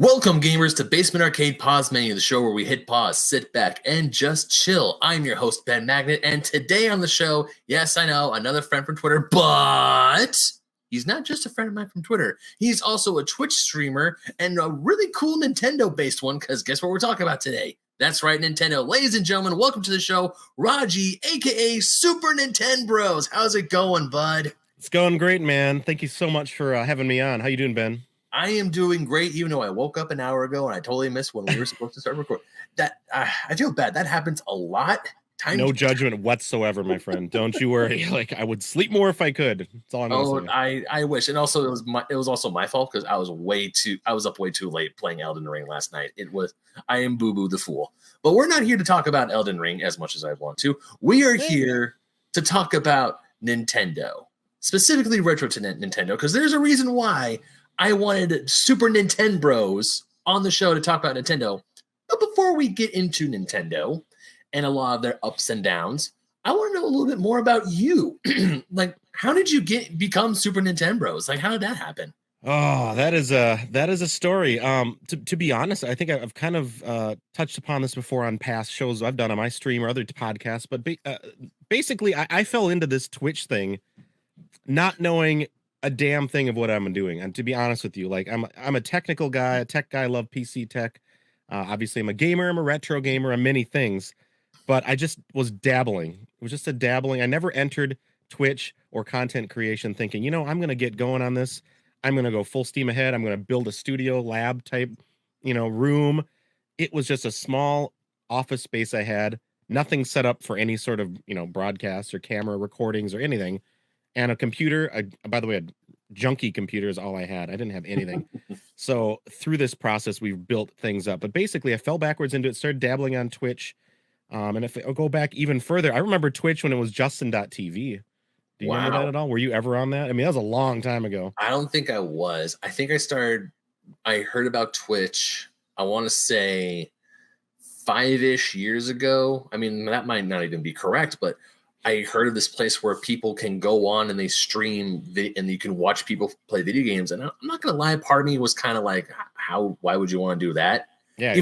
Welcome, gamers, to Basement Arcade Pause Menu, the show where we hit pause, sit back, and just chill. I'm your host, Ben Magnet, and today on the show, yes, I know, another friend from Twitter, but he's not just a friend of mine from Twitter. He's also a Twitch streamer and a really cool Nintendo-based one, because guess what we're talking about today? That's right, Nintendo. Ladies and gentlemen, welcome to the show, Raji, a.k.a. Super Nin10Bros. How's it going, bud? It's going great, man. Thank you so much for having me on. How you doing, Ben? I am doing great, even though I woke up an hour ago and I totally missed when we were supposed to start recording. That I feel bad. That happens a lot. No judgment whatsoever, my friend. Don't you worry. Like, I would sleep more if I could. That's all I'm gonna say. I wish. And also it was also my fault because I was up way too late playing Elden Ring last night. I am Boo-Boo the Fool. But we're not here to talk about Elden Ring as much as I want to. We are here to talk about Nintendo. Specifically retro to Nintendo, because there's a reason why I wanted Super Nin10Bros on the show to talk about Nintendo. But before we get into Nintendo and a lot of their ups and downs, I want to know a little bit more about you. Like, how did you become Super Nin10Bros? Like, how did that happen? Oh, that is a story. To be honest, I think I've kind of touched upon this before on past shows I've done on my stream or other podcasts. But basically, I fell into this Twitch thing not knowing a damn thing of what I'm doing. And to be honest with you, like I'm a technical guy, a tech guy. I love PC tech. Obviously, I'm a gamer. I'm a retro gamer. I'm many things, but I just was dabbling. It was just a dabbling. I never entered Twitch or content creation thinking, I'm going to get going on this. I'm going to go full steam ahead. I'm going to build a studio lab type, room. It was just a small office space I had. Nothing set up for any sort of, broadcasts or camera recordings or anything. And a computer, by the way, a junky computer is all I had. I didn't have anything. So through this process, we've built things up. But basically, I fell backwards into it, started dabbling on Twitch. And if I go back even further, I remember Twitch when it was Justin.tv. Do you remember that at all? Were you ever on that? I mean, that was a long time ago. I don't think I was. I think I heard about Twitch, I want to say 5-ish years ago. I mean, that might not even be correct, but I heard of this place where people can go on and they stream and you can watch people play video games. And I'm not going to lie, part of me was kind of like, why would you want to do that? Yeah.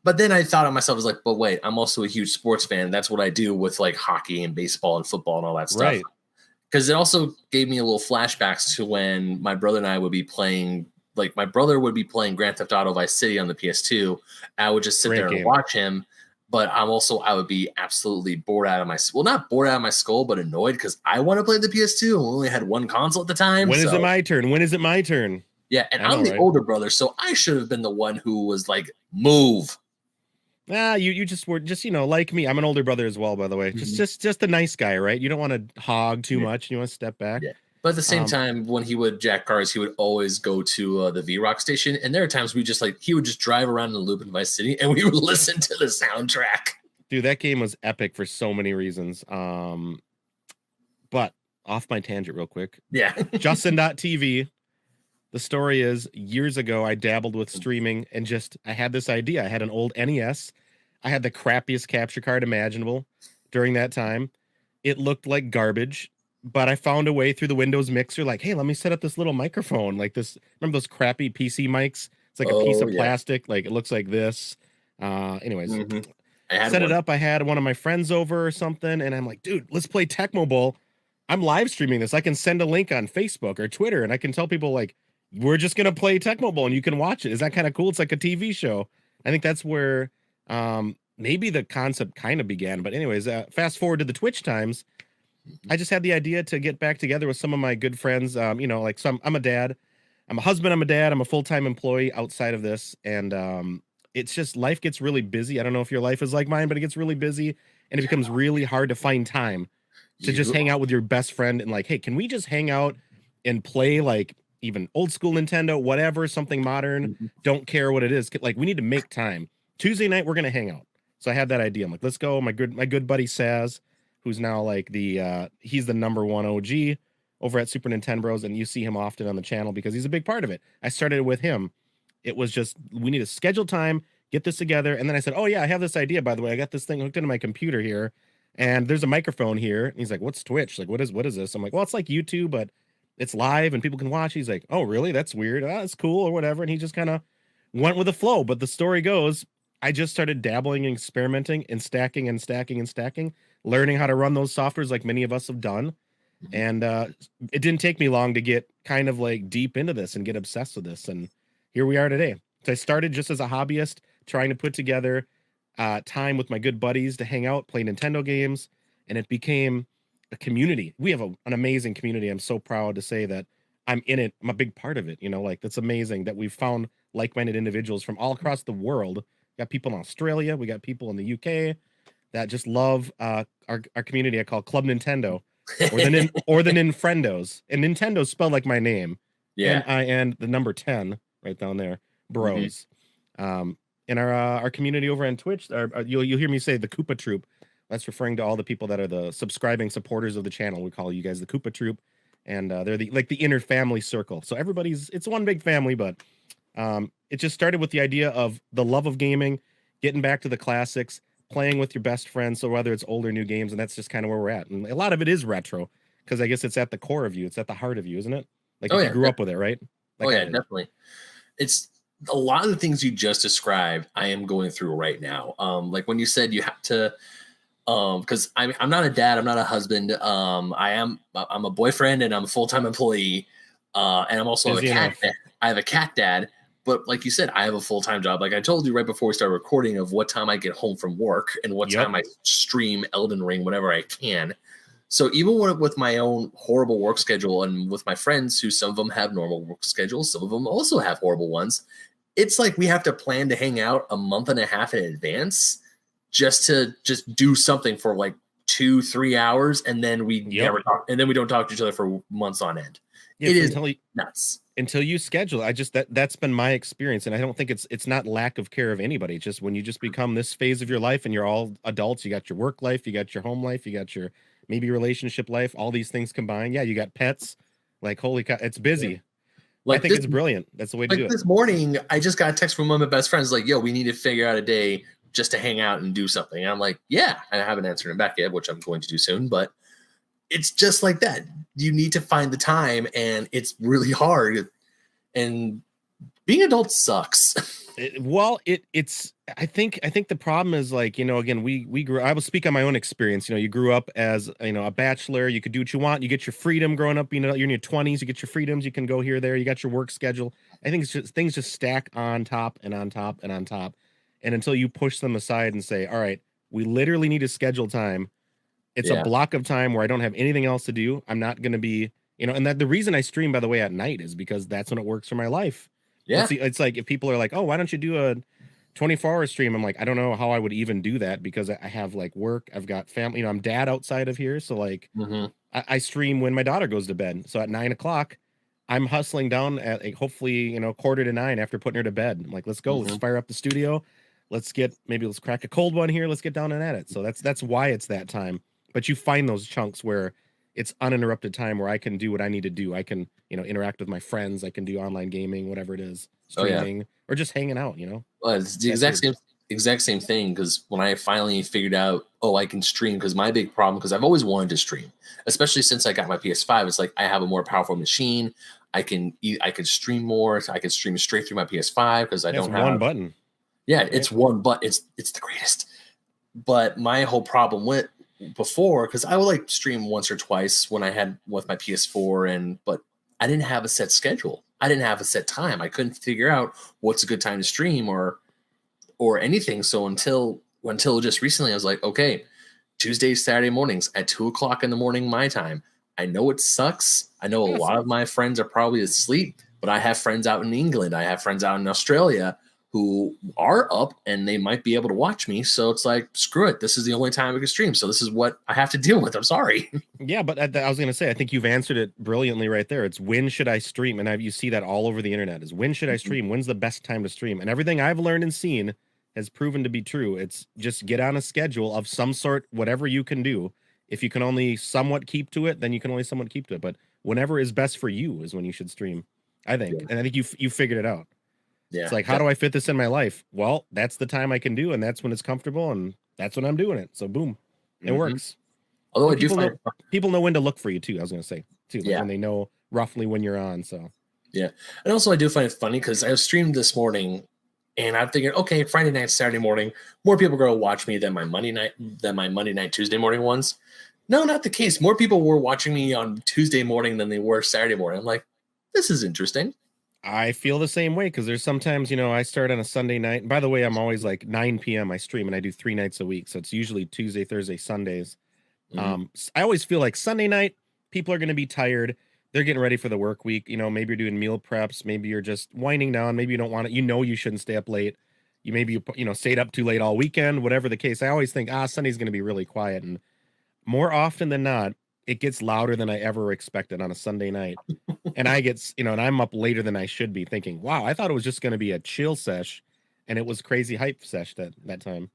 But then I thought to myself, I was like, but wait, I'm also a huge sports fan. That's what I do with like hockey and baseball and football and all that stuff. Right. Because it also gave me a little flashbacks to when my brother and I would be playing, like my brother would be playing Grand Theft Auto Vice City on the PS2. I would just sit there and watch him. But I would be absolutely bored out of my, not bored out of my skull, but annoyed because I want to play the PS2 and we only had one console at the time. When is it my turn? When is it my turn? Yeah, and I'm the older brother, so I should have been the one who was like, move. You just were just, like me. I'm an older brother as well, by the way. Just a nice guy, right? You don't want to hog too much. You want to step back. Yeah. But at the same time, when he would jack cars, he would always go to the V-Rock station. And there are times he would just drive around in the loop in Vice City and we would listen to the soundtrack. Dude, that game was epic for so many reasons. But off my tangent real quick. Yeah. Justin.tv. The story is years ago, I dabbled with streaming and I had this idea. I had an old NES. I had the crappiest capture card imaginable during that time. It looked like garbage. But I found a way through the Windows mixer, like, hey, let me set up this little microphone, like this. Remember those crappy PC mics? It's like a piece of plastic, like it looks like this. Anyways, I set it up. I had one of my friends over or something, and I'm like, dude, let's play Tecmo Bowl. I'm live streaming this. I can send a link on Facebook or Twitter, and I can tell people, like, we're just going to play Tecmo Bowl, and you can watch it. Is that kind of cool? It's like a TV show. I think that's where maybe the concept kind of began. But anyways, fast forward to the Twitch times. I just had the idea to get back together with some of my good friends. I'm a dad, I'm a husband, I'm a dad, I'm a full-time employee outside of this. And it's just life gets really busy. I don't know if your life is like mine, but it gets really busy and it becomes really hard to find time to just hang out with your best friend and like, hey, can we just hang out and play like even old school Nintendo, whatever, something modern, don't care what it is. Like we need to make time. Tuesday night, we're going to hang out. So I had that idea. I'm like, let's go. My good buddy Saz, who's now like he's the #1 OG over at Super Nin10Bros, and you see him often on the channel because he's a big part of it. I started with him. It was just, we need to schedule time, get this together. And then I said, oh yeah, I have this idea, by the way. I got this thing hooked into my computer here and there's a microphone here. And he's like, what's Twitch? Like, what is this? I'm like, well, it's like YouTube, but it's live and people can watch. He's like, oh really? That's weird. Oh, that's cool or whatever. And he just kind of went with the flow. But the story goes, I just started dabbling and experimenting and stacking and stacking and stacking, learning how to run those softwares like many of us have done. And it didn't take me long to get kind of like deep into this and get obsessed with this. And here we are today. So I started just as a hobbyist, trying to put together time with my good buddies to hang out, play Nintendo games, and it became a community. We have an amazing community. I'm so proud to say that I'm in it. I'm a big part of it. You know, like that's amazing that we've found like-minded individuals from all across the world. We got people in Australia. We got people in the UK that just love our community. I call Club Nintendo. Or the Ninfrendos. And Nintendo's spelled like my name. Yeah. N-I-N, the number 10 right down there. Bros. In our community over on Twitch, you'll hear me say the Koopa Troop. That's referring to all the people that are the subscribing supporters of the channel. We call you guys the Koopa Troop. And they're the inner family circle. So it's one big family, but it just started with the idea of the love of gaming, getting back to the classics, playing with your best friends. So whether it's old or new games, and that's just kind of where we're at. And a lot of it is retro because I guess it's at the core of you. It's at the heart of you, isn't it? Like if you grew up with it, right? Like definitely. It's a lot of the things you just described. I am going through right now. Like when you said you have to, because I'm not a dad, I'm not a husband. I'm a boyfriend and I'm a full-time employee. And I'm also a cat dad. I have a cat dad. But like you said, I have a full-time job. Like I told you right before we started recording of what time I get home from work and what time I stream Elden Ring whenever I can. So even with my own horrible work schedule and with my friends who some of them have normal work schedules, some of them also have horrible ones, it's like we have to plan to hang out a month and a half in advance just to do something for like 2-3 hours. And then we never talk, and then we don't talk to each other for months on end. It is nuts. Until you schedule. That's been my experience. And I don't think it's not lack of care of anybody. It's just when you just become this phase of your life and you're all adults, you got your work life, you got your home life, you got your maybe relationship life, all these things combined. Yeah, you got pets. Like, holy cow, it's busy. Yeah. Like I think it's brilliant. That's the way to do it. This morning, I just got a text from one of my best friends like, yo, we need to figure out a day just to hang out and do something. And I'm like, yeah, I haven't answered him back yet, which I'm going to do soon. But it's just like that. You need to find the time, and it's really hard. And being an adult sucks. It's I think the problem is like, you know, again, we grew, I will speak on my own experience. You know, you grew up as, you know, a bachelor, you could do what you want, you get your freedom growing up, you know, you're in your 20s, you get your freedoms, you can go here, there, you got your work schedule. I think it's just things just stack on top and on top and on top. And until you push them aside and say, all right, we literally need to schedule time. It's a block of time where I don't have anything else to do. I'm not going to be, you know, and that the reason I stream, by the way, at night is because that's when it works for my life. Yeah. It's like if people are like, oh, why don't you do a 24-hour stream? I'm like, I don't know how I would even do that because I have like work. I've got family, you know, I'm dad outside of here. So like I stream when my daughter goes to bed. So at 9 o'clock, I'm hustling down at like, hopefully, you know, 8:45 after putting her to bed. I'm like, let's go. Let's fire up the studio. Let's crack a cold one here. Let's get down and at it. So that's why it's that time. But you find those chunks where it's uninterrupted time where I can do what I need to do. I can, you know, interact with my friends. I can do online gaming, whatever it is, streaming, or just hanging out, you know? Well, it's the exact same thing. Because when I finally figured out, I can stream, because my big problem, because I've always wanted to stream, especially since I got my PS5, it's like I have a more powerful machine. I can stream more. I can stream straight through my PS5 because I don't have one button. Yeah, right? It's one button. It's the greatest. But my whole problem with before, because I would like stream once or twice when I had with my PS4, but I didn't have a set schedule. I didn't have a set time. I couldn't figure out what's a good time to stream or anything. So until just recently, I was like, okay, Tuesdays, Saturday mornings at 2:00 in the morning, my time. I know it sucks. I know a lot of my friends are probably asleep, but I have friends out in England. I have friends out in Australia who are up and they might be able to watch me. So it's like, screw it. This is the only time I can stream. So this is what I have to deal with. I'm sorry. Yeah, but I was going to say, I think you've answered it brilliantly right there. It's when should I stream? And you see that all over the internet is when should I stream? When's the best time to stream? And everything I've learned and seen has proven to be true. It's just get on a schedule of some sort, whatever you can do. If you can only somewhat keep to it, then you can only somewhat keep to it. But whenever is best for you is when you should stream, I think. Yeah. And I think you figured it out. Yeah, it's like, how do I fit this in my life? Well, that's the time I can do, and that's when it's comfortable, and that's when I'm doing it. So boom, it works. Although people know when to look for you too. I was going to say too, like when they know roughly when you're on. So yeah, and also I do find it funny because I streamed this morning And I'm thinking, okay, Friday night, Saturday morning, more people are going to watch me than my Monday night, Tuesday morning ones. No, not the case. More people were watching me on Tuesday morning than they were Saturday morning. I'm like, this is interesting. I feel the same way because there's sometimes, I start on a Sunday night. And by the way, I'm always like 9 p.m. I stream and I do 3 nights a week. So it's usually Tuesday, Thursday, Sundays. I always feel like Sunday night, people are going to be tired. They're getting ready for the work week. Maybe you're doing meal preps. Maybe you're just winding down. Maybe you don't want it. You shouldn't stay up late. You stayed up too late all weekend, whatever the case. I always think, Sunday's going to be really quiet. And more often than not, it gets louder than I ever expected on a Sunday night. And I get, and I'm up later than I should be thinking, wow, I thought it was just going to be a chill sesh. And it was crazy hype sesh that time.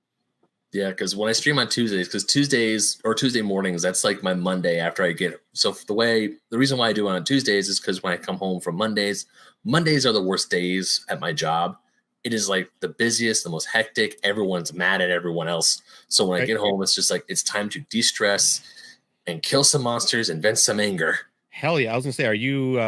Yeah, because when I stream on Tuesdays, because Tuesdays or Tuesday mornings, that's like my Monday after I get. So the reason why I do it on Tuesdays is because when I come home from Mondays are the worst days at my job. It is like the busiest, the most hectic. Everyone's mad at everyone else. So when I get home, it's just like it's time to de-stress and kill some monsters and vent some anger. Hell yeah. I was going to say, are you,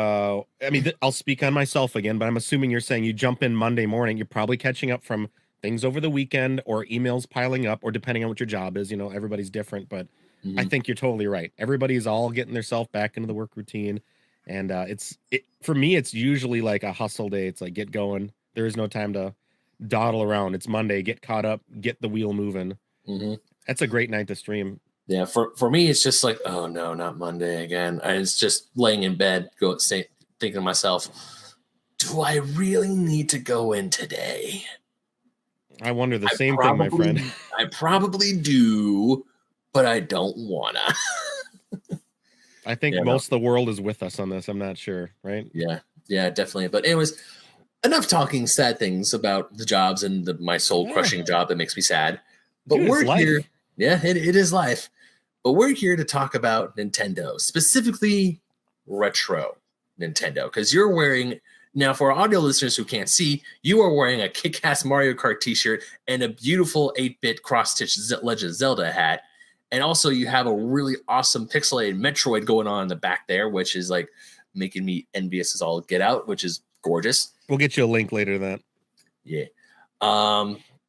I'll speak on myself again, but I'm assuming you're saying you jump in Monday morning. You're probably catching up from things over the weekend or emails piling up, or depending on what your job is, everybody's different, but I think you're totally right. Everybody's all getting themselves back into the work routine. And for me, it's usually like a hustle day. It's like, get going. There is no time to dawdle around. It's Monday, get caught up, get the wheel moving. That's a great night to stream. Yeah, for me, it's just like, oh no, not Monday again. I was just laying in bed, thinking to myself, do I really need to go in today? I wonder the same thing, my friend. I probably do, but I don't wanna. I think most of the world is with us on this. I'm not sure, right? Yeah, definitely. But anyways, enough talking sad things about the jobs and my soul-crushing job that makes me sad. But we're here. Yeah, it is life. But we're here to talk about Nintendo, specifically retro Nintendo, because you're wearing. Now, for our audio listeners who can't see, you are wearing a kick-ass Mario Kart t-shirt and a beautiful 8-bit cross-stitch Legend of Zelda hat. And also you have a really awesome pixelated Metroid going on in the back there, which is like making me envious as all get out, which is gorgeous. We'll get you a link later to that. Yeah.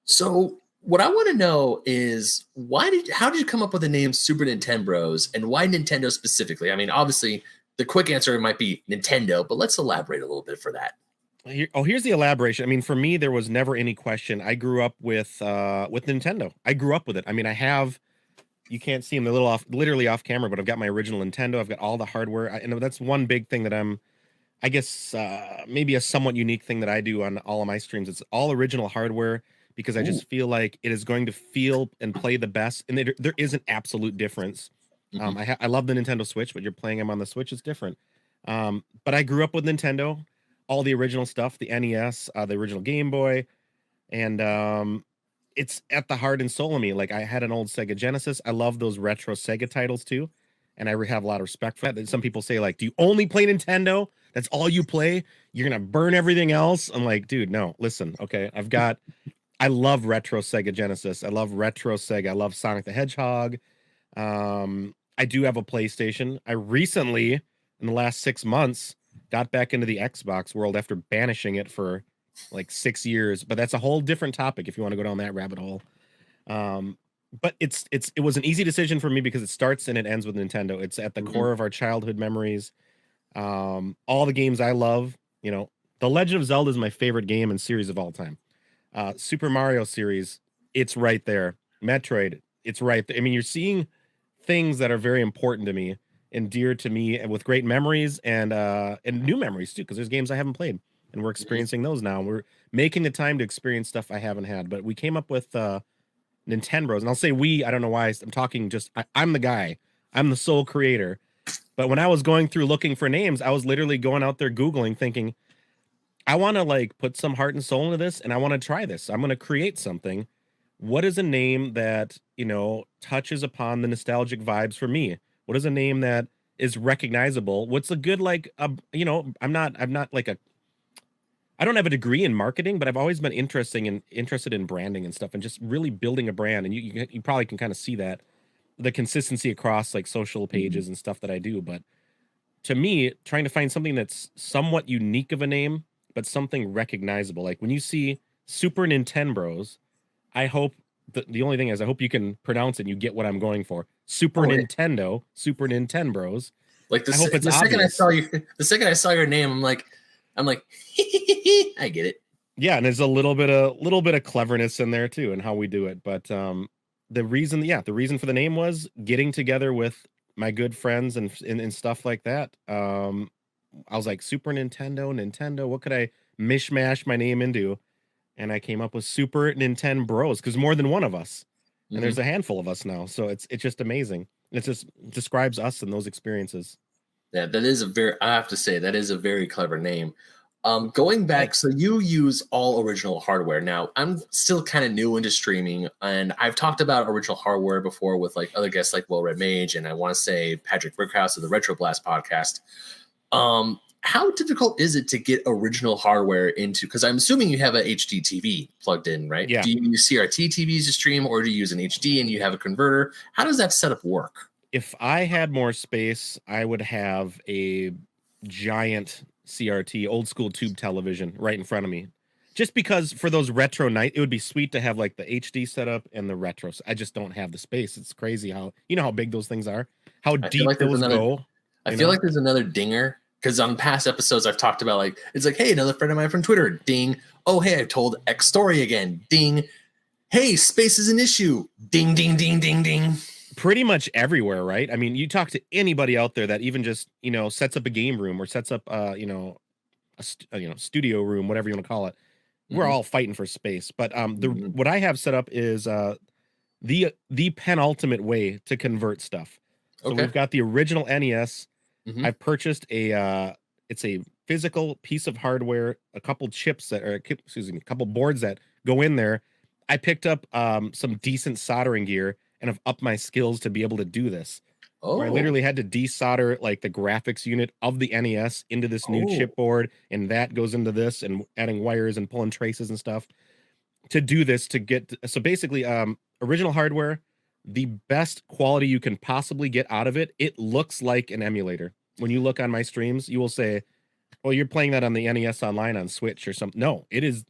So what I want to know is how did you come up with the name Super Nin10Bros and why Nintendo specifically? I mean, obviously the quick answer might be Nintendo, but let's elaborate a little bit for that. Here's the elaboration. I mean, for me, there was never any question. I grew up with Nintendo. I grew up with it. I mean, you can't see them, they're literally off camera, but I've got my original Nintendo. I've got all the hardware. And that's one big thing that I guess, maybe a somewhat unique thing that I do on all of my streams. It's all original hardware because I just feel like it is going to feel and play the best. And there is an absolute difference. I love the Nintendo Switch, but you're playing them on the Switch is different. But I grew up with Nintendo, all the original stuff, the NES, the original Game Boy, and it's at the heart and soul of me. Like, I had an old Sega Genesis. I love those retro Sega titles too, and I have a lot of respect for that. Some people say, like, do you only play Nintendo? That's all you play? You're gonna burn everything else? I'm like, dude, no. Listen, okay, I love retro Sega Genesis. I love retro Sega. I love Sonic the Hedgehog. I do have a PlayStation. I recently, in the last 6 months, got back into the Xbox world after banishing it for like 6 years. But that's a whole different topic if you want to go down that rabbit hole. But it was an easy decision for me because it starts and it ends with Nintendo. It's at the core of our childhood memories. All the games I love, The Legend of Zelda is my favorite game and series of all time. Super Mario series, it's right there. Metroid, it's right there. I mean, you're seeing things that are very important to me and dear to me, and with great memories and new memories too, because there's games I haven't played and we're experiencing those now. We're making the time to experience stuff I haven't had. But we came up with Nin10Bros, and I'll say we. I don't know why I'm talking. I'm the guy. I'm the sole creator. But when I was going through looking for names, I was literally going out there Googling, thinking, I want to like put some heart and soul into this, and I want to try this. I'm going to create something. What is a name that, touches upon the nostalgic vibes for me? What is a name that is recognizable? What's a good, I'm not like I don't have a degree in marketing, but I've always been interested in branding and stuff and just really building a brand. And you probably can kind of see that, the consistency across like social pages and stuff that I do. But to me, trying to find something that's somewhat unique of a name, but something recognizable. Like when you see Super Nin10Bros. I hope the only thing is I hope you can pronounce it and you get what I'm going for. Super Nintendo, Super Nin10Bros. Like I hope it's the second obvious. the second I saw your name, I'm like, I get it. Yeah, and there's a little bit of cleverness in there too, and how we do it. But the reason for the name was getting together with my good friends and stuff like that. I was like Super Nintendo. What could I mishmash my name into? And I came up with Super Nin10Bros because more than one of us, and there's a handful of us now. So it's just amazing. It just describes us and those experiences. Yeah, I have to say, that is a very clever name. Going back, so you use all original hardware. Now, I'm still kind of new into streaming, and I've talked about original hardware before with like other guests like Well Red Mage, and I want to say Patrick Brickhouse of the Retro Blast podcast. How difficult is it to get original hardware into? Because I'm assuming you have a HD TV plugged in, right? Yeah. Do you use CRT TVs to stream, or do you use an HD and you have a converter? How does that setup work? If I had more space, I would have a giant CRT, old school tube television right in front of me. Just because for those retro night, it would be sweet to have like the HD setup and the retro. I just don't have the space. It's crazy how how big those things are, how deep those go. I feel like there's another dinger because on past episodes I've talked about like it's like, hey, another friend of mine from Twitter, ding. Oh, hey, I told X story again, ding. Hey, space is an issue, ding, ding, ding, ding, ding. Pretty much everywhere, right? I mean, you talk to anybody out there that even just sets up a game room or sets up a studio room, whatever you want to call it. We're all fighting for space. But what I have set up is the penultimate way to convert stuff. So we've got the original NES. I've purchased it's a physical piece of hardware, a couple chips a couple boards that go in there. I picked up some decent soldering gear and have upped my skills to be able to do this. Where I literally had to desolder like the graphics unit of the NES into this new chipboard, and that goes into this, and adding wires and pulling traces and stuff to do this to get. So basically, original hardware, the best quality you can possibly get out of it. It looks like an emulator. When you look on my streams, you will say, "Well, you're playing that on the NES Online on Switch or something." No, it is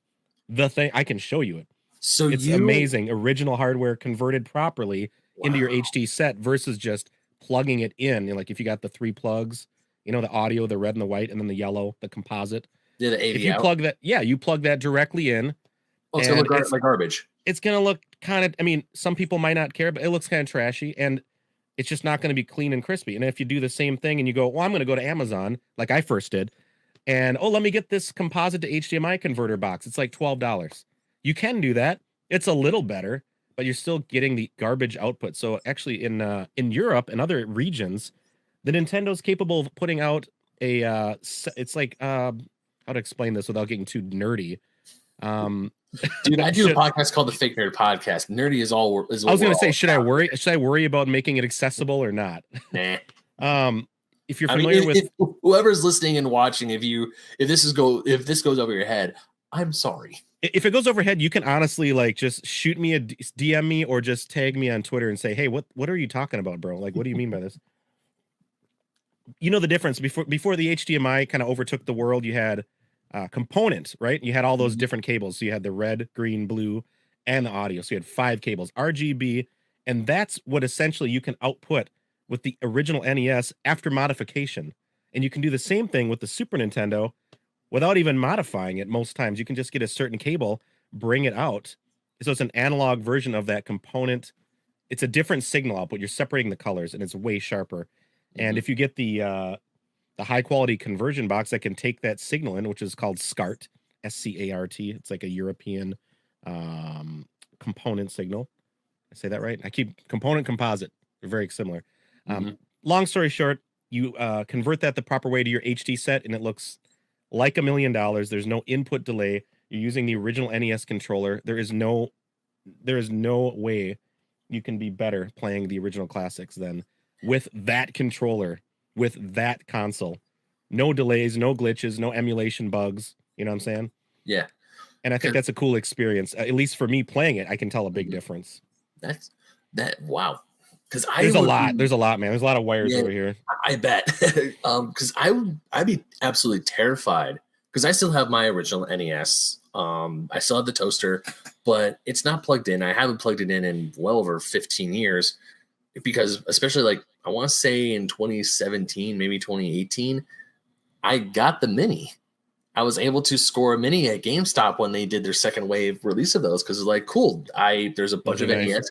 the thing. I can show you it. So it's amazing. Original hardware converted properly into your HD set versus just plugging it in. Like if you got the 3 plugs, the audio, the red and the white, and then the yellow, the composite. Yeah, the AV if you out. plug that, you plug that directly in. Oh, it's gonna look like garbage. It's gonna look kind of. I mean, some people might not care, but it looks kind of trashy, and it's just not going to be clean and crispy. And if you do the same thing and you go, well, I'm going to go to Amazon, like I first did, and let me get this composite to HDMI converter box. It's like $12. You can do that. It's a little better, but you're still getting the garbage output. So actually in Europe and other regions, the Nintendo's capable of putting out a it's like how to explain this without getting too nerdy. Dude, I do a podcast called the Fake Nerd Podcast. Nerdy is all. I was going to say, should I worry about making it accessible or not? Nah. If you're familiar with whoever's listening and watching, if this goes over your head, I'm sorry. If it goes overhead, you can honestly like just shoot me DM me or just tag me on Twitter and say, hey, what are you talking about, bro? Like, what do you mean by this? You know the difference before the HDMI kind of overtook the world. You had component, right? You had all those different cables. So you had the red, green, blue, and the audio. So you had 5 cables, RGB, and that's what essentially you can output with the original NES after modification. And you can do the same thing with the Super Nintendo without even modifying it. Most times you can just get a certain cable, bring it out. So it's an analog version of that component. It's a different signal output. You're separating the colors and it's way sharper. And if you get the high quality conversion box that can take that signal in, which is called SCART, SCART. It's like a European component signal. I say that right? I keep component composite. They're very similar. Long story short, you convert that the proper way to your HD set, and it looks like $1 million. There's no input delay. You're using the original NES controller. There is no way you can be better playing the original classics than with that controller, with that console. No delays, no glitches, no emulation bugs. You know what I'm saying? Yeah. And I think that's a cool experience. At least for me playing it, I can tell a big difference. Wow. Because there's a lot, man. There's a lot of wires over here. I bet. Because I'd be absolutely terrified because I still have my original NES. I still have the toaster, but it's not plugged in. I haven't plugged it in well over 15 years because, especially like I want to say in 2017, maybe 2018, I got the Mini. I was able to score a Mini at GameStop when they did their second wave release of those because it's like cool. There's a bunch of NES.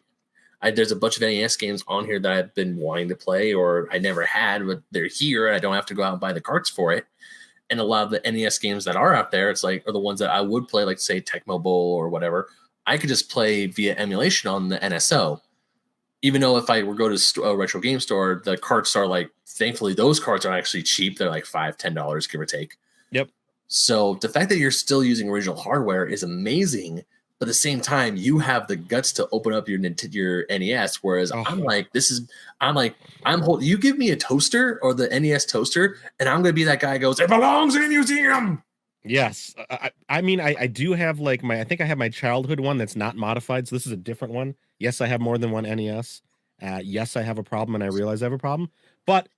There's a bunch of NES games on here that I've been wanting to play or I never had, but they're here. And I don't have to go out and buy the carts for it. And a lot of the NES games that are out there, it's like, are the ones that I would play, like say Tecmo Bowl or whatever. I could just play via emulation on the NSO. Even though if I were go to a retro game store, the carts are like, thankfully those carts are actually cheap. They're like $5-10, give or take. Yep. So the fact that you're still using original hardware is amazing. But at the same time, you have the guts to open up your NES. Whereas you give me a toaster or the NES toaster, and I'm going to be that guy who goes, it belongs in a museum. Yes. I mean, I do have like I think I have my childhood one that's not modified. So this is a different one. Yes, I have more than one NES. Yes, I have a problem and I realize I have a problem, but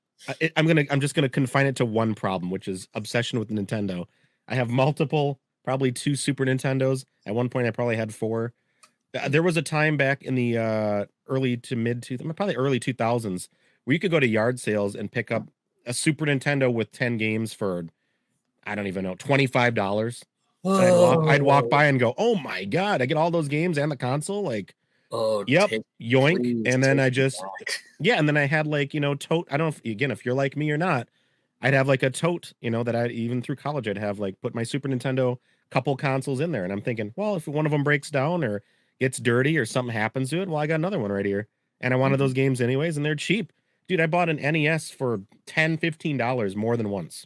I'm just going to confine it to one problem, which is obsession with Nintendo. I have multiple, probably 2 Super Nintendos. At one point, I probably had 4. There was a time back in the early 2000s, where you could go to yard sales and pick up a Super Nintendo with 10 games for, I don't even know, $25. I'd walk by and go, oh my God, I get all those games and the console. Like, yep, yoink. And then and then I had like, tote. I don't know if you're like me or not. I'd have like a tote, that I even through college, I'd have like put my Super Nintendo couple consoles in there. And I'm thinking, well, if one of them breaks down or gets dirty or something happens to it, well, I got another one right here. And I wanted those games anyways, and they're cheap. Dude, I bought an NES for $10-15 more than once.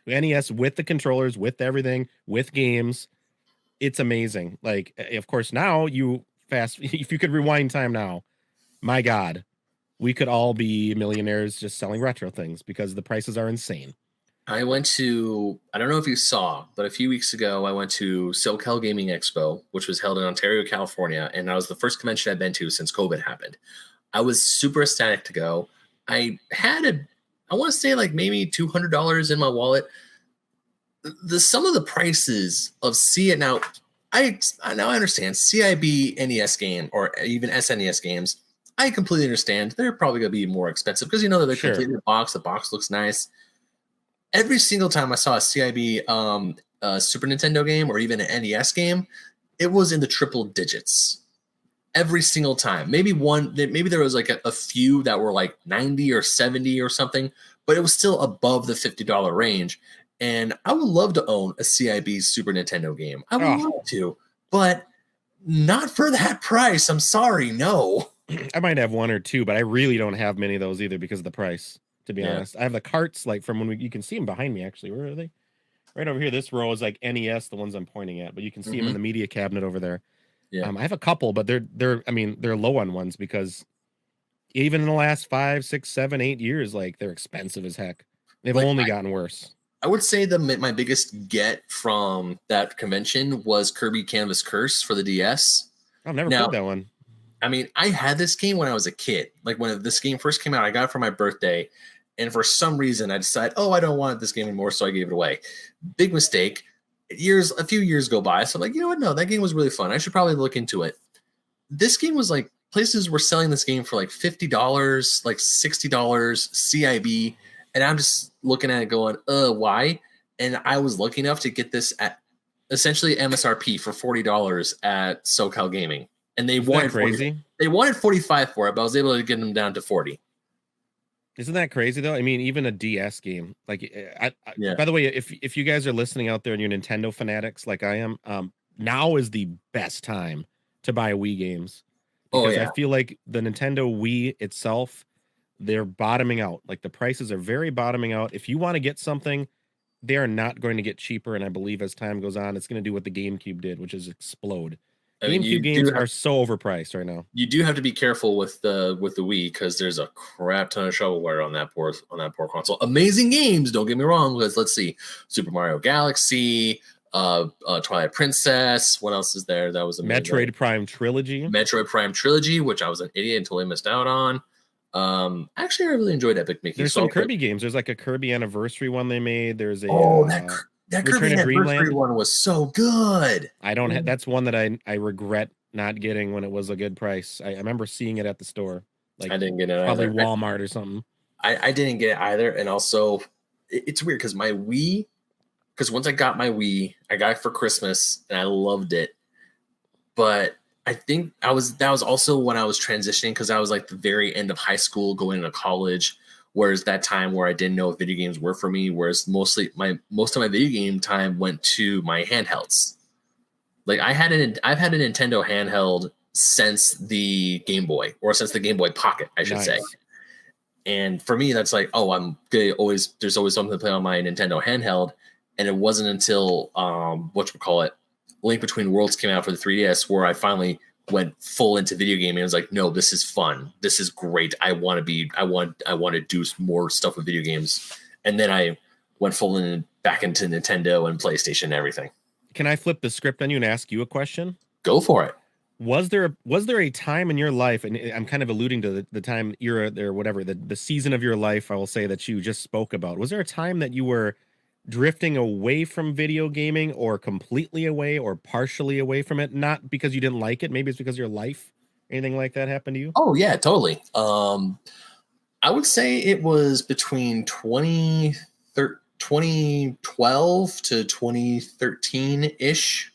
NES with the controllers, with everything, with games. It's amazing. Like, of course, now if you could rewind time now, my God, we could all be millionaires just selling retro things because the prices are insane. I don't know if you saw, but a few weeks ago, I went to SoCal Gaming Expo, which was held in Ontario, California. And that was the first convention I've been to since COVID happened. I was super ecstatic to go. I had I want to say like maybe $200 in my wallet. Some of the prices of now I understand CIB NES game or even SNES games. I completely understand. They're probably going to be more expensive because they're completely the box. The box looks nice. Every single time I saw a CIB Super Nintendo game or even an NES game, it was in the triple digits. Every single time. Maybe there was like a few that were like 90 or 70 or something, but it was still above the $50 range. And I would love to own a CIB Super Nintendo game. I would love to, but not for that price. I'm sorry, no. I might have 1 or 2, but I really don't have many of those either because of the price, to be honest. I have the carts like from when you can see them behind me, actually. Where are they? Right over here. This row is like NES, the ones I'm pointing at, but you can see them in the media cabinet over there. Yeah. I have a couple, but they're low on ones because even in the last 5, 6, 7, 8 years, like they're expensive as heck. They've only gotten worse. I would say my biggest get from that convention was Kirby Canvas Curse for the DS. I've never played that one. I mean, I had this game when I was a kid. Like when this game first came out, I got it for my birthday. And for some reason, I decided, I don't want this game anymore, so I gave it away. Big mistake. A few years go by, so I'm like, you know what? No, that game was really fun. I should probably look into it. This game was like, places were selling this game for like $50, like $60 CIB. And I'm just looking at it going, why? And I was lucky enough to get this at essentially MSRP for $40 at SoCal Gaming. And they wanted crazy. They wanted 45 for it, but I was able to get them down to 40. Isn't that crazy though? I mean, even a DS game. Like, by the way, if you guys are listening out there and you're Nintendo fanatics like I am, now is the best time to buy Wii games because I feel like the Nintendo Wii itself, they're bottoming out. Like the prices are very bottoming out. If you want to get something, they are not going to get cheaper. And I believe as time goes on, it's going to do what the GameCube did, which is explode. GameCube games are so overpriced right now. You do have to be careful with the Wii because there's a crap ton of shovelware on that poor console. Amazing games, don't get me wrong. Let's see, Super Mario Galaxy, Twilight Princess. What else is there? That was amazing. Metroid Prime Trilogy, which I was an idiot until I missed out on. Actually, I really enjoyed Epic Mickey. There's some Kirby games. There's like a Kirby Anniversary one they made. There's a That Return Kirby to Anniversary Dreamland. one was so good. I don't have. That's one that I regret not getting when it was a good price. I remember seeing it at the store, like I didn't get it probably either. Walmart or something. I didn't get it either. And also, it's weird because my Wii, because once I got my Wii, I got it for Christmas and I loved it. But I think that was also when I was transitioning because I was like the very end of high school going into college. Whereas that time where I didn't know if video games were for me, whereas most of my video game time went to my handhelds. Like I've had a Nintendo handheld since the Game Boy, or since the Game Boy Pocket, I should say. And for me, that's like, oh, there's always something to play on my Nintendo handheld. And it wasn't until whatchamacallit, Link Between Worlds came out for the 3DS where I finally went full into video gaming. I was like, no, this is fun. This is great. I want to do more stuff with video games. And then I went back into Nintendo and PlayStation and everything. Can I flip the script on you and ask you a question? Go for it. Was there a time in your life, and I'm kind of alluding to the time you're there, whatever, the season of your life, I will say, that you just spoke about. Was there a time that you were drifting away from video gaming, or completely away, or partially away from it? Not because you didn't like it. Maybe it's because your life, anything like that happened to you? Oh yeah, totally. I would say it was between 2012 to 2013-ish,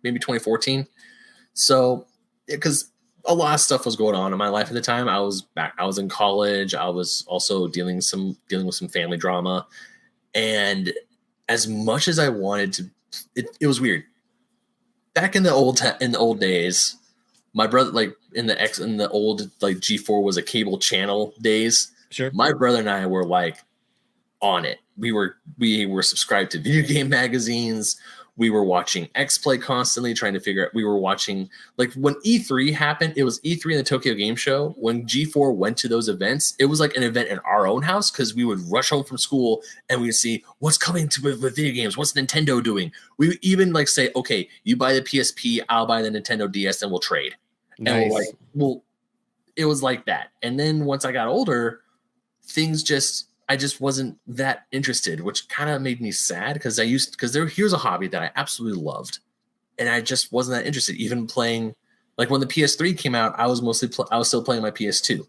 maybe 2014. So, because a lot of stuff was going on in my life at the time. I was in college. I was also dealing with some family drama. And as much as I wanted to, it was weird. Back in the old days, my brother, like in the old like G4 was a cable channel days. Sure. My brother and I were like on it. We were subscribed to video game magazines. We were watching X-Play constantly, trying to figure out. We were watching, like, when E3 happened, it was E3 and the Tokyo Game Show. When G4 went to those events, it was like an event in our own house because we would rush home from school and we'd see what's coming with video games. What's Nintendo doing? We would even like say, okay, you buy the PSP, I'll buy the Nintendo DS, and we'll trade. Nice. And we're like, well, it was like that. And then once I got older, I just wasn't that interested, which kind of made me sad because here's a hobby that I absolutely loved, and I just wasn't that interested. Even playing, like when the PS3 came out, I was still playing my PS2,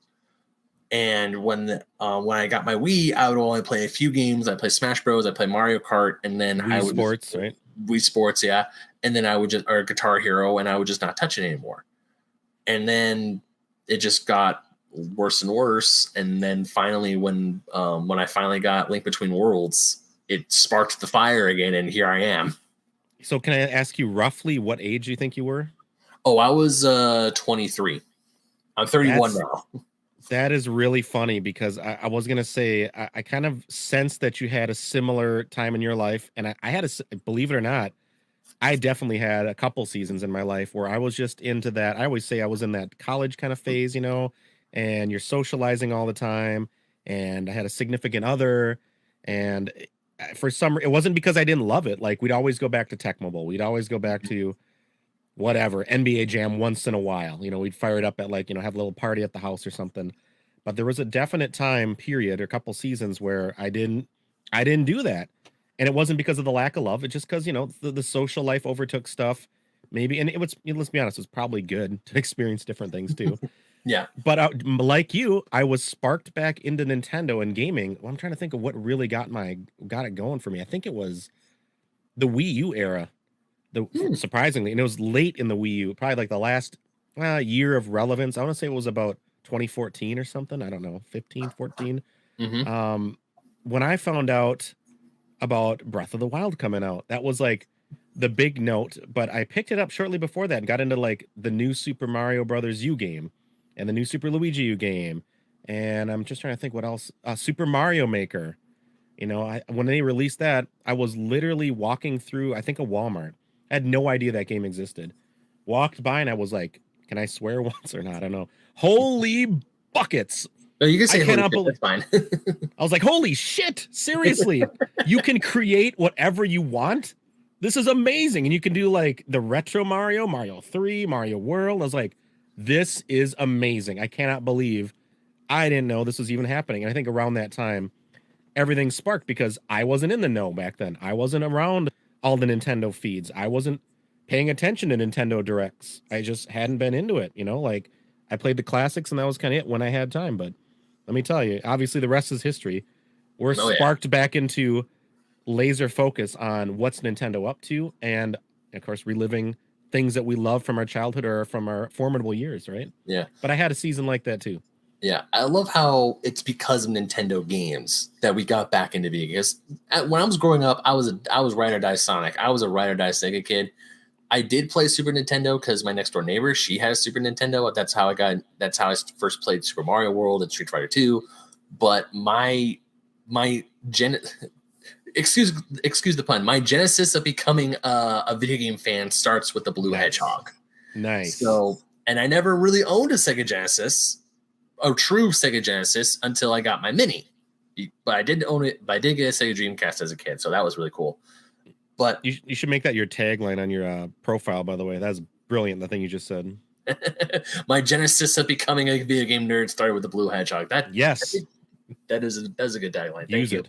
and when I got my Wii, I would only play a few games. I play Smash Bros, I play Mario Kart, and then Wii Sports, yeah, and then I would or Guitar Hero, and I would just not touch it anymore, and then it just got worse and worse. And then finally, when I finally got Link Between Worlds, it sparked the fire again, and here I am. So can I ask you roughly what age you think you were? Oh, I was 23. I'm 31 now. That is really funny because I was going to say, I kind of sensed that you had a similar time in your life. And I had believe it or not, I definitely had a couple seasons in my life where I was just into that. I always say I was in that college kind of phase, and you're socializing all the time. And I had a significant other, and it wasn't because I didn't love it. Like, we'd always go back to Tech Mobile. We'd always go back to whatever, NBA Jam once in a while. We'd fire it up at have a little party at the house or something. But there was a definite time period or a couple seasons where I didn't do that. And it wasn't because of the lack of love. It's just because, the social life overtook stuff. Maybe, and it was, let's be honest, it was probably good to experience different things too. Yeah. But like you, I was sparked back into Nintendo and gaming. Well, I'm trying to think of what really got it going for me. I think it was the Wii U era. Surprisingly, and it was late in the Wii U, probably like the last year of relevance. I want to say it was about 2014 or something. I don't know, 15, 14. Mm-hmm. When I found out about Breath of the Wild coming out, that was like the big note. But I picked it up shortly before that and got into like the new Super Mario Brothers U game and the new Super Luigi U game. And I'm just trying to think what else. Super Mario Maker. When they released that, I was literally walking through, I think, a Walmart. I had no idea that game existed. Walked by and I was like, can I swear once or not? I don't know. Holy buckets. No, you can say holy shit, that's fine. I was like, holy shit. Seriously. You can create whatever you want. This is amazing. And you can do like the retro Mario 3, Mario World. I was like, this is amazing. I cannot believe I didn't know this was even happening. And I think around that time, everything sparked because I wasn't in the know back then. I wasn't around all the Nintendo feeds. I wasn't paying attention to Nintendo Directs. I just hadn't been into it, like I played the classics and that was kind of it when I had time. But let me tell you, obviously the rest is history. We're sparked back into laser focus on what's Nintendo up to, and of course reliving things that we love from our childhood or from our formidable years, right? Yeah. But I had a season like that too. Yeah, I love how it's because of Nintendo games that we got back into video games. When I was growing up, I was ride or die Sonic. I was a ride or die Sega kid. I did play Super Nintendo because my next door neighbor, she had a Super Nintendo. That's how I first played Super Mario World and Street Fighter 2. But excuse the pun, my genesis of becoming a video game fan starts with the Blue Hedgehog. Nice. So, and I never really owned a Sega Genesis, a true Sega Genesis, until I got my Mini. But I did own it. But I did get a Sega Dreamcast as a kid, so that was really cool. But you should make that your tagline on your profile. By the way, that's brilliant. The thing you just said. My genesis of becoming a video game nerd started with the Blue Hedgehog. That is a good tagline. Thank you.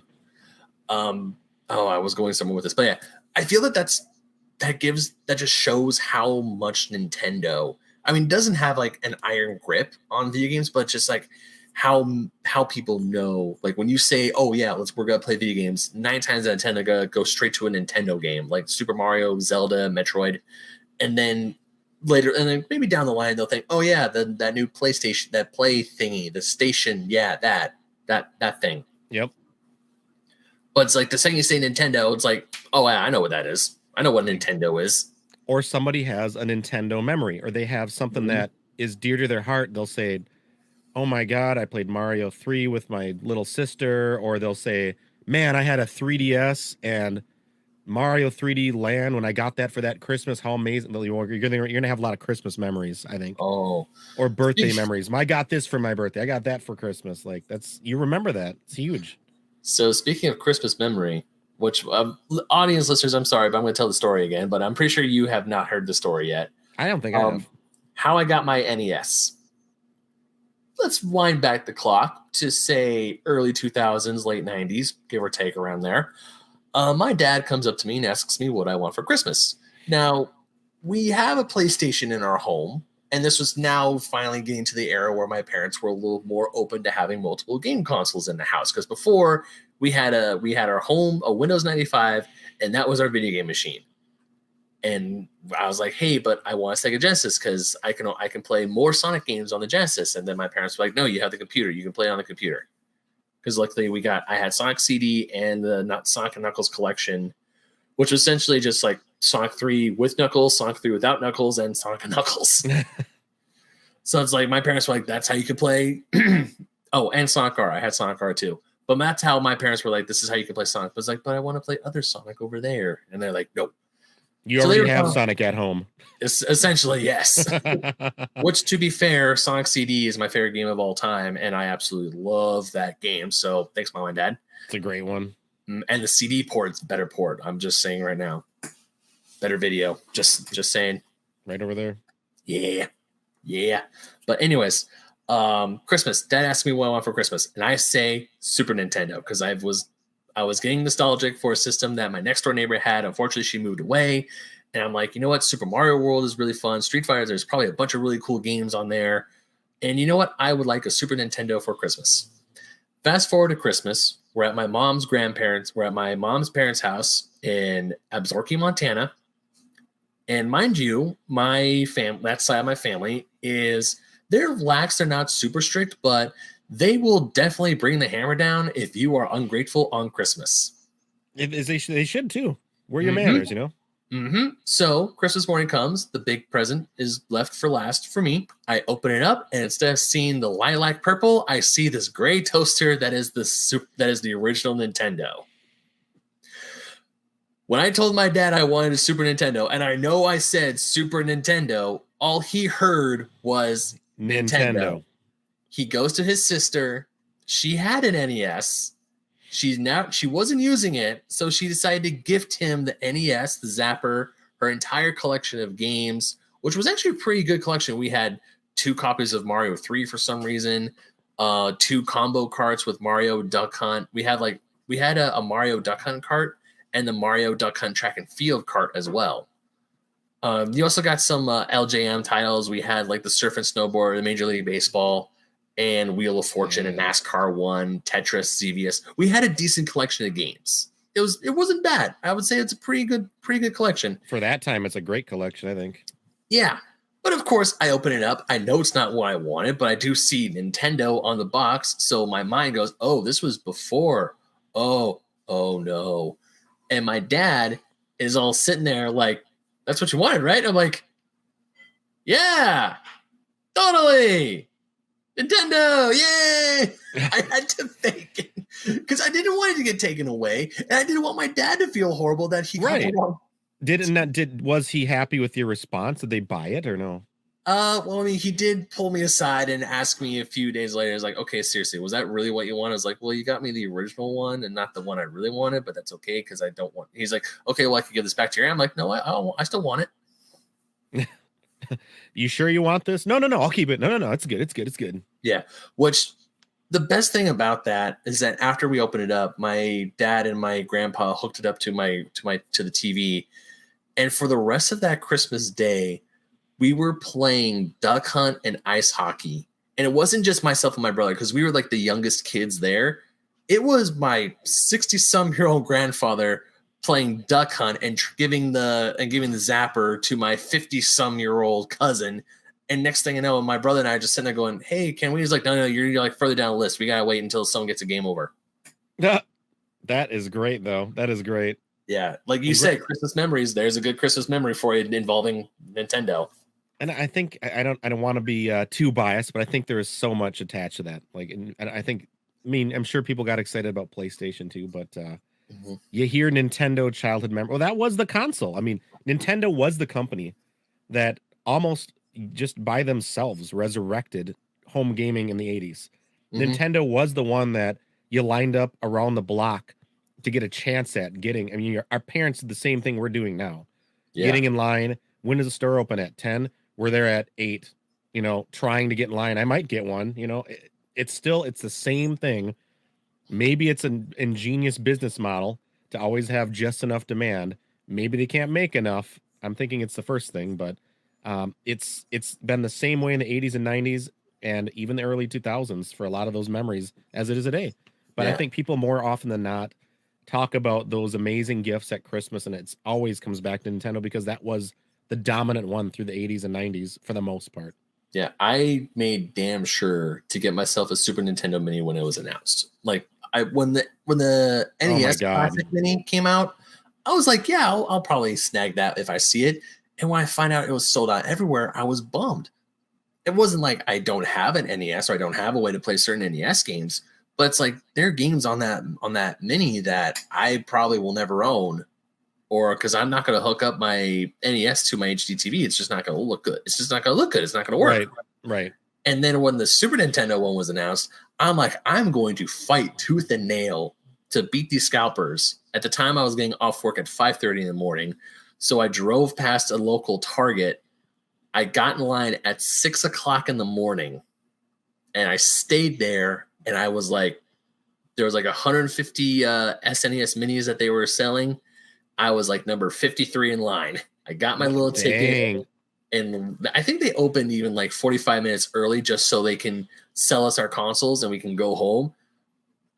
I was going somewhere with this, but yeah, I feel that that just shows how much Nintendo, I mean, doesn't have like an iron grip on video games, but just like how people know, like when you say, oh yeah, we're gonna play video games, 9 times out of 10 they're gonna go straight to a Nintendo game like Super Mario, Zelda, Metroid, and then later, and then maybe down the line they'll think, oh yeah, that new PlayStation, that play thingy, the station, yeah, that thing. Yep. But it's like the second you say Nintendo, it's like, oh, I know what that is. I know what Nintendo is. Or somebody has a Nintendo memory, or they have something that is dear to their heart. They'll say, oh my God, I played Mario 3 with my little sister. Or they'll say, man, I had a 3DS and Mario 3D Land when I got that for that Christmas. How amazing. You're going to have a lot of Christmas memories, I think. Oh. Or birthday memories. I got this for my birthday. I got that for Christmas. Like, you remember that. It's huge. So speaking of Christmas memory, which audience listeners, I'm sorry, but I'm going to tell the story again, but I'm pretty sure you have not heard the story yet. I don't think I have. How I got my NES. Let's wind back the clock to say early 2000s, late 90s, give or take around there. My dad comes up to me and asks me what I want for Christmas. Now, we have a PlayStation in our home, and this was now finally getting to the era where my parents were a little more open to having multiple game consoles in the house. Because before we had our home, a Windows 95, and that was our video game machine. And I was like, hey, but I want a Sega Genesis because I can play more Sonic games on the Genesis. And then my parents were like, no, you have the computer. You can play it on the computer. Because luckily I had Sonic CD and the Sonic and Knuckles collection, which was essentially just like Sonic 3 with Knuckles, Sonic 3 without Knuckles, and Sonic and Knuckles. So it's like my parents were like, that's how you can play. Oh, and Sonic R. I had Sonic R too. But that's how my parents were like, this is how you can play Sonic. But it's like, but I want to play other Sonic over there. And they're like, nope. You already have Sonic at home. Essentially, yes. Which, to be fair, Sonic CD is my favorite game of all time, and I absolutely love that game. So thanks, Mom and Dad. It's a great one. And the CD port's better port. I'm just saying right now. Better video. Just saying. Right over there. Yeah. But anyways, Christmas. Dad asked me what I want for Christmas, and I say Super Nintendo because I was getting nostalgic for a system that my next door neighbor had. Unfortunately, she moved away. And I'm like, you know what? Super Mario World is really fun. Street Fighter, there's probably a bunch of really cool games on there. And you know what? I would like a Super Nintendo for Christmas. Fast forward to Christmas. We're at my mom's parents' house in Absaroka, Montana. And mind you, that side of my family they're lax. They're not super strict, but they will definitely bring the hammer down if you are ungrateful on Christmas. They should too. Wear your manners, So Christmas morning comes. The big present is left for last for me. I open it up, and instead of seeing the lilac purple, I see this gray toaster that is the original Nintendo. When I told my dad I wanted a Super Nintendo, and I know I said Super Nintendo, all he heard was Nintendo. He goes to his sister. She had an NES. She wasn't using it, so she decided to gift him the NES, the Zapper, her entire collection of games, which was actually a pretty good collection. We had 2 copies of Mario 3 for some reason, 2 combo carts with Mario Duck Hunt. We had like we had a Mario Duck Hunt cart and the Mario Duck Hunt Track and Field cart as well. You also got some LJM titles. We had like the Surf and Snowboard, the Major League Baseball, and Wheel of Fortune and NASCAR 1, Tetris, CVS. We had a decent collection of games. It wasn't bad. I would say it's a pretty good collection. For that time, it's a great collection, I think. Yeah. But of course, I open it up. I know it's not what I wanted, but I do see Nintendo on the box. So my mind goes, oh, this was before. Oh no. And my dad is all sitting there like, that's what you wanted, right? I'm like, yeah, totally. Nintendo, yay! I had to fake it because I didn't want it to get taken away, and I didn't want my dad to feel horrible that he got the wrong. Was he happy with your response? Did they buy it or no? Well, I mean, he did pull me aside and ask me a few days later. He's like, okay, seriously, was that really what you wanted? I was like, well, you got me the original one and not the one I really wanted, but that's okay because I don't want. He's like, okay, well, I can give this back to you. I'm like, no, I still want it. You sure you want this? No, I'll keep it. No, it's good. Yeah, which the best thing about that is that after we opened it up, my dad and my grandpa hooked it up to the TV, and for the rest of that Christmas day, we were playing duck hunt and ice hockey. And it wasn't just myself and my brother because we were like the youngest kids there. It was my 60-some-year-old grandfather playing duck hunt and giving the zapper to my 50-some-year-old cousin. And next thing you know, my brother and I are just sitting there going, hey, can we? He's like, no, you're like further down the list. We got to wait until someone gets a game over. That is great, though. That is great. Yeah. Like you said, Christmas memories. There's a good Christmas memory for you involving Nintendo. And I think I don't want to be too biased, but I think there is so much attached to that. Like, and I think, I'm sure people got excited about PlayStation too, but you hear Nintendo childhood memory. Well, that was the console. I mean, Nintendo was the company that almost just by themselves resurrected home gaming in the 80s. Nintendo was the one that you lined up around the block to get a chance at getting. I mean, our parents did the same thing we're doing now. Yeah. Getting in line. When does the store open? At 10? We're there at 8, trying to get in line. I might get one, it's the same thing. Maybe it's an ingenious business model to always have just enough demand. Maybe they can't make enough. I'm thinking it's the first thing, but it's been the same way in the 80s and 90s and even the early 2000s for a lot of those memories as it is today. But I think people more often than not talk about those amazing gifts at Christmas, and it always comes back to Nintendo because that was the dominant one through the 80s and 90s for the most part. Yeah, I made damn sure to get myself a Super Nintendo Mini when it was announced. Like, when the NES Classic Mini came out, I was like, yeah, I'll probably snag that if I see it. And when I find out it was sold out everywhere, I was bummed. It wasn't like I don't have an NES or I don't have a way to play certain NES games, but it's like there are games on that Mini that I probably will never own. Or because I'm not going to hook up my NES to my HD TV. It's just not going to look good. It's just not going to look good. It's not going to work. Right. And then when the Super Nintendo one was announced, I'm like, I'm going to fight tooth and nail to beat these scalpers. At the time, I was getting off work at 5:30 in the morning. So I drove past a local Target. I got in line at 6 o'clock in the morning. And I stayed there. And I was like, there was like 150 SNES minis that they were selling. I was like number 53 in line. I got my little ticket, and I think they opened even like 45 minutes early just so they can sell us our consoles and we can go home.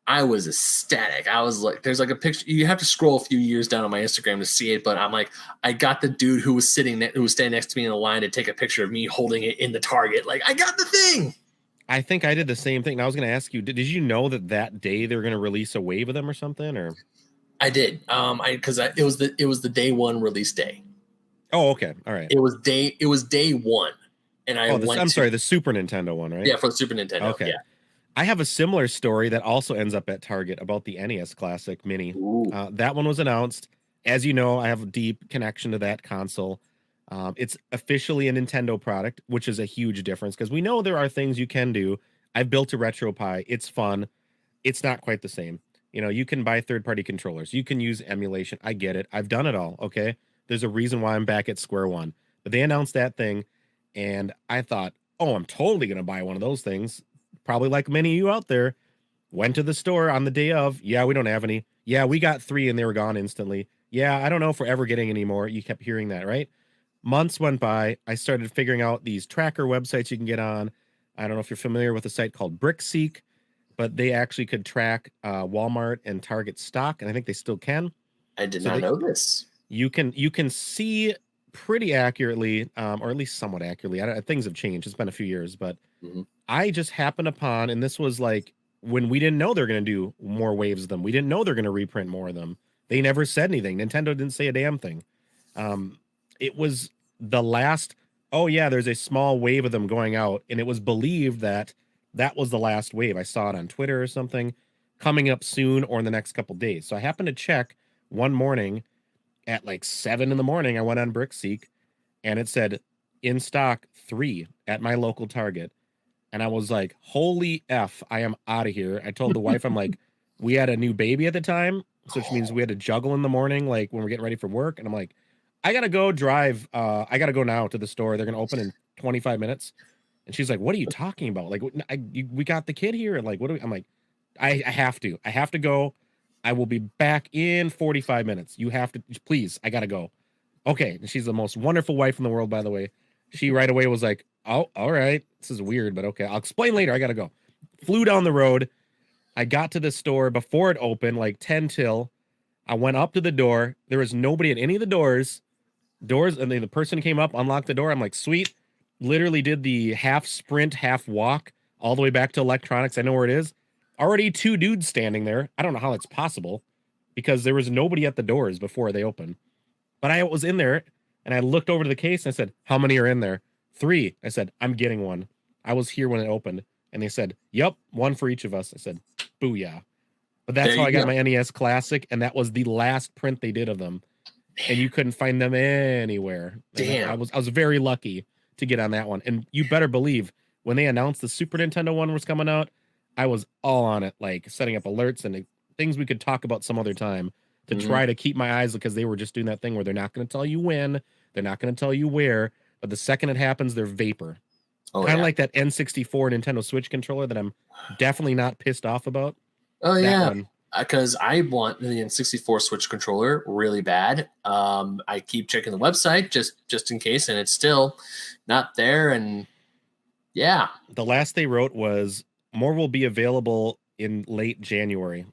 I was ecstatic. I was like, there's like a picture. You have to scroll a few years down on my Instagram to see it, but I'm like, I got the dude who was standing next to me in the line to take a picture of me holding it in the Target. Like, I got the thing. I think I did the same thing. And I was going to ask you, did you know that day they were going to release a wave of them or something, or? I did. It was the day one release day. Oh, okay. All right. It was day one. And the Super Nintendo one, right? Yeah, for the Super Nintendo. Okay. Yeah. I have a similar story that also ends up at Target about the NES Classic Mini. That one was announced. As you know, I have a deep connection to that console. It's officially a Nintendo product, which is a huge difference because we know there are things you can do. I've built a RetroPie. It's fun. It's not quite the same. You can buy third-party controllers. You can use emulation. I get it. I've done it all, okay? There's a reason why I'm back at square one. But they announced that thing, and I thought, oh, I'm totally going to buy one of those things. Probably like many of you out there. Went to the store on the day of. Yeah, we don't have any. Yeah, we got 3 and they were gone instantly. Yeah, I don't know if we're ever getting any more. You kept hearing that, right? Months went by. I started figuring out these tracker websites you can get on. I don't know if you're familiar with a site called BrickSeek, but they actually could track Walmart and Target stock, and I think they still can. I did not know this. You can see pretty accurately, or at least somewhat accurately. Things have changed. It's been a few years, but I just happened upon, and this was like when we didn't know they're going to do more waves of them. We didn't know they're going to reprint more of them. They never said anything. Nintendo didn't say a damn thing. It was the last. Oh yeah, there's a small wave of them going out, and it was believed that that was the last wave. I saw it on Twitter or something, coming up soon or in the next couple days. So I happened to check one morning at like 7 in the morning. I went on BrickSeek, and it said in stock 3 at my local Target. And I was like, holy F, I am out of here. I told the wife, I'm like, we had a new baby at the time, which means we had to juggle in the morning, like when we're getting ready for work. And I'm like, I got to go drive. I got to go now to the store. They're going to open in 25 minutes. And she's like, what are you talking about? Like, we got the kid here. Like, what do we? I'm like, I have to. I have to go. I will be back in 45 minutes. You have to, please. I got to go. Okay. And she's the most wonderful wife in the world, by the way. She right away was like, oh, all right. This is weird, but okay. I'll explain later. I got to go. Flew down the road. I got to the store before it opened, like 10 till. I went up to the door. There was nobody at any of the doors. And then the person came up, unlocked the door. I'm like, sweet. Literally did the half sprint, half walk all the way back to electronics. I know where it is. Already 2 dudes standing there. I don't know how that's possible because there was nobody at the doors before they opened. But I was in there and I looked over to the case and I said, how many are in there? 3. I said, I'm getting one. I was here when it opened. And they said, yep, 1 for each of us. I said, booyah. But that's how I got my NES Classic. And that was the last print they did of them. And you couldn't find them anywhere. Damn. I was very lucky to get on that one. And you better believe when they announced the Super Nintendo one was coming out, I was all on it, like setting up alerts and things we could talk about some other time to try to keep my eyes, because they were just doing that thing where they're not going to tell you when, they're not going to tell you where, but the second it happens, they're vapor. Kind of like that N64 Nintendo Switch controller that I'm definitely not pissed off about. Oh, yeah. Because I want the N64 Switch controller really bad. I keep checking the website just in case, and it's still not there. And yeah, the last they wrote was more will be available in late January,